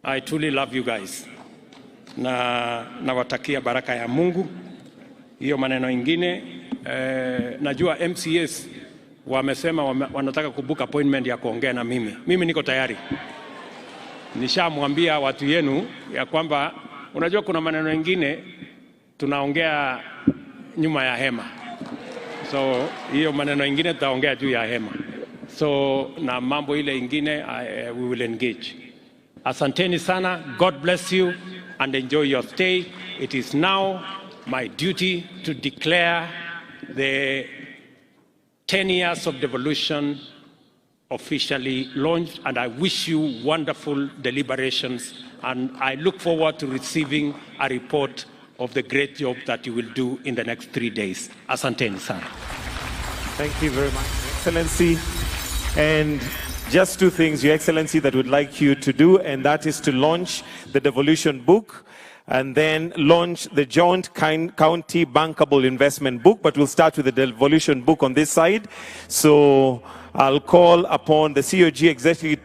Speaker 24: I truly love you guys. Na nawatakia baraka ya Mungu. Hiyo maneno ingine najua MCS wamesema wanataka kubook appointment ya kuongea na mimi. Mimi niko tayari. Nishamwambia watu yenu ya kwamba unajua kuna maneno mengine tunaongea nyuma ya hema. So hiyo maneno mengine tutaongea juu ya hema. So na mambo ile ingine we will engage. Asanteni sana. God bless you and enjoy your stay. It is now my duty to declare the 10 years of devolution officially launched, and I wish you wonderful deliberations, and I look forward to receiving a report of the great job that you will do in the next 3 days. Asanteni sana.
Speaker 7: Thank you very much, Excellency. And just two things, Your Excellency, that we'd like you to do, and that is to launch the devolution book and then launch the joint county bankable investment book. But we'll start with the devolution book on this side. So I'll call upon the COG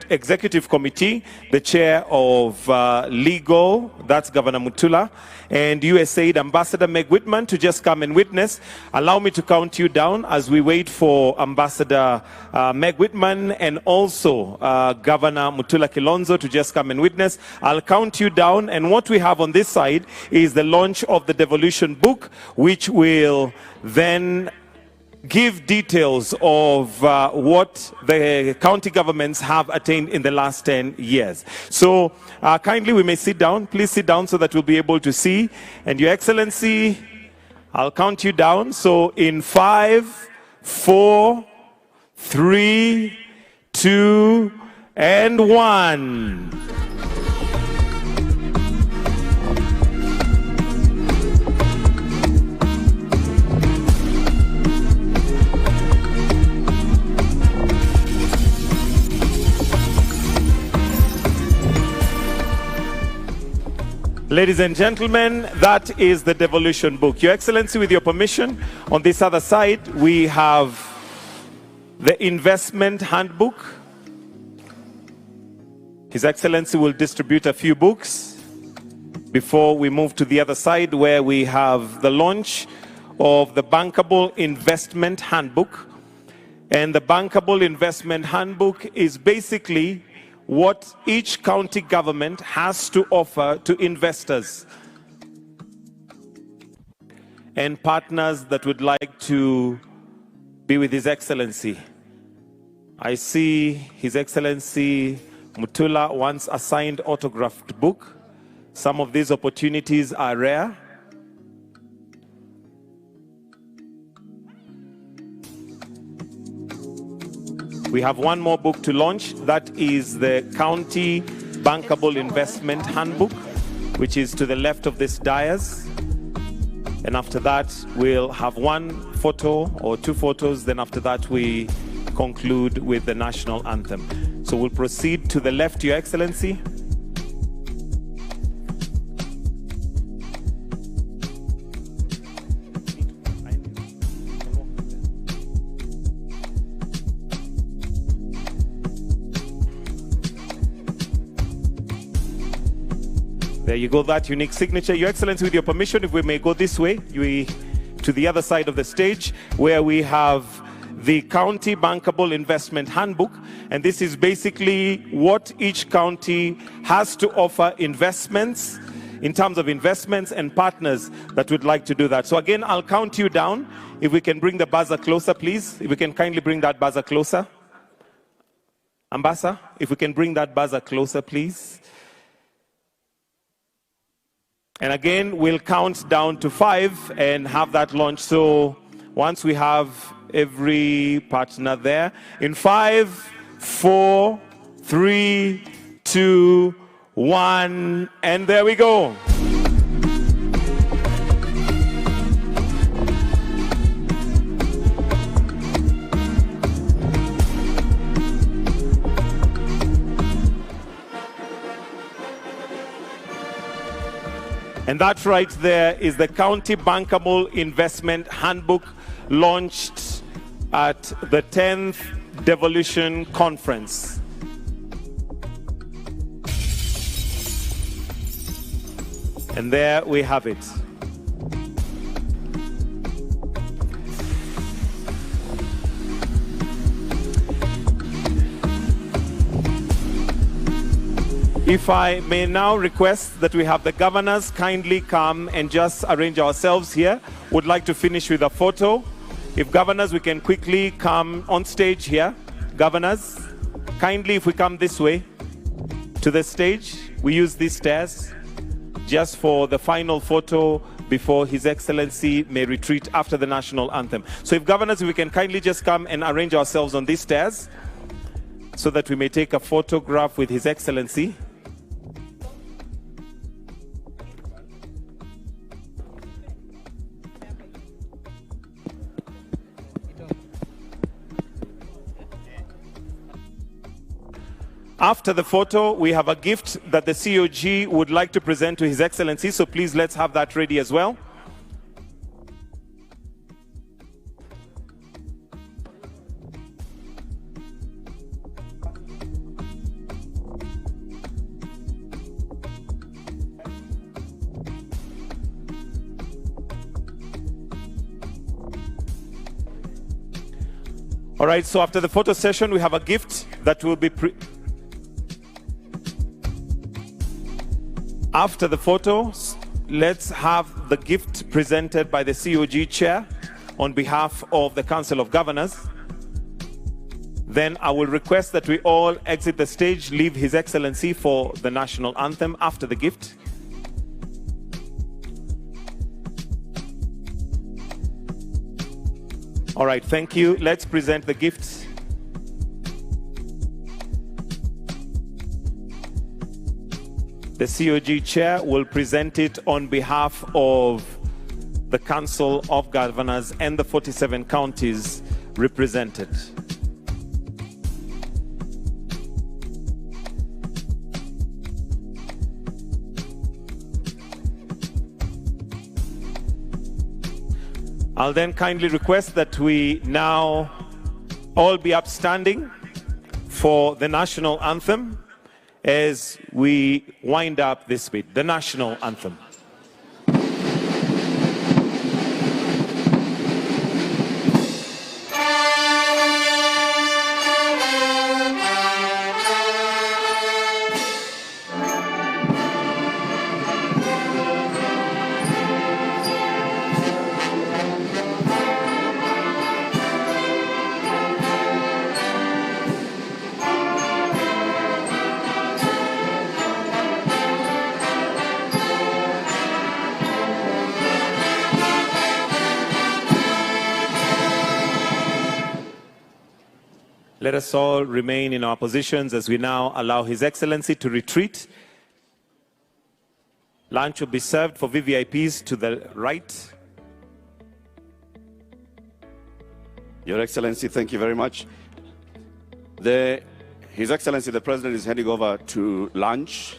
Speaker 7: Executive Committee, the chair of legal, that's Governor Mutula, and USAID Ambassador Meg Whitman to just come and witness. Allow me to count you down as we wait for Ambassador Meg Whitman and also Governor Mutula Kilonzo to just come and witness. I'll count you down, and what we have on this side is the launch of the devolution book, which will then give details of what the county governments have attained in the last 10 years. So kindly we may sit down. Please sit down so that we'll be able to see. And Your Excellency, I'll count you down. So in 5, 4, 3, 2, and 1. Ladies and gentlemen, that is the devolution book. Your Excellency, with your permission, on this other side, we have the investment handbook. His Excellency will distribute a few books before we move to the other side, where we have the launch of the bankable investment handbook. And the bankable investment handbook is basically what each county government has to offer to investors and partners that would like to be with His Excellency. I see His Excellency Mutula wants a signed autographed book. Some of these opportunities are rare. We have one more book to launch. That is the County Bankable Investment Handbook, which is to the left of this dais. And after that, we'll have one photo or two photos. Then after that, we conclude with the national anthem. So we'll proceed to the left, Your Excellency. There you go, that unique signature. Your Excellency, with your permission, if we may go this way, to the other side of the stage, where we have the County Bankable Investment Handbook. And this is basically what each county has to offer investments, in terms of investments and partners that would like to do that. So again, I'll count you down. If we can bring the buzzer closer, please. If we can kindly bring that buzzer closer. Ambassador, if we can bring that buzzer closer, please. And again, we'll count down to 5 and have that launch. So once we have every partner there, in 5, 4, 3, 2, 1, and there we go. And that right there is the County Bankable Investment Handbook, launched at the 10th Devolution Conference. And there we have it. If I may now request that we have the governors kindly come and just arrange ourselves here. Would like to finish with a photo. If governors, we can quickly come on stage here. Governors, kindly if we come this way to the stage. We use these stairs just for the final photo before His Excellency may retreat after the national anthem. So if governors, we can kindly just come and arrange ourselves on these stairs so that we may take a photograph with His Excellency. After the photo, we have a gift that the COG would like to present to His Excellency, so please let's have that ready as well. All right, so after the photo session, we have a gift that will be After the photos, let's have the gift presented by the COG chair on behalf of the Council of Governors. Then I will request that we all exit the stage, leave His Excellency for the national anthem after the gift. All right, thank you. Let's present the gifts. The COG chair will present it on behalf of the Council of Governors and the 47 counties represented. I'll then kindly request that we now all be upstanding for the national anthem as we wind up this bit, the national anthem. Let us all remain in our positions as we now allow His Excellency to retreat. Lunch will be served for VVIPs to the right.
Speaker 9: Your Excellency, thank you very much. His Excellency, the President, is heading over to lunch,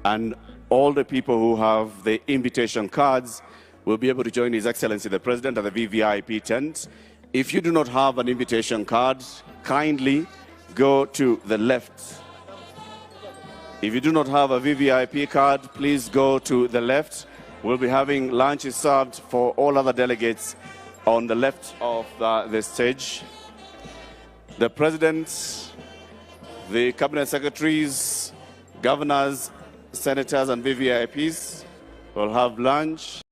Speaker 9: and all the people who have the invitation cards will be able to join His Excellency, the President, at the VVIP tent. If you do not have an invitation card, kindly go to the left. If you do not have a VVIP card, please go to the left. We'll be having lunches served for all other delegates on the left of the stage. The President, the Cabinet Secretaries, Governors, Senators, and VVIPs will have lunch.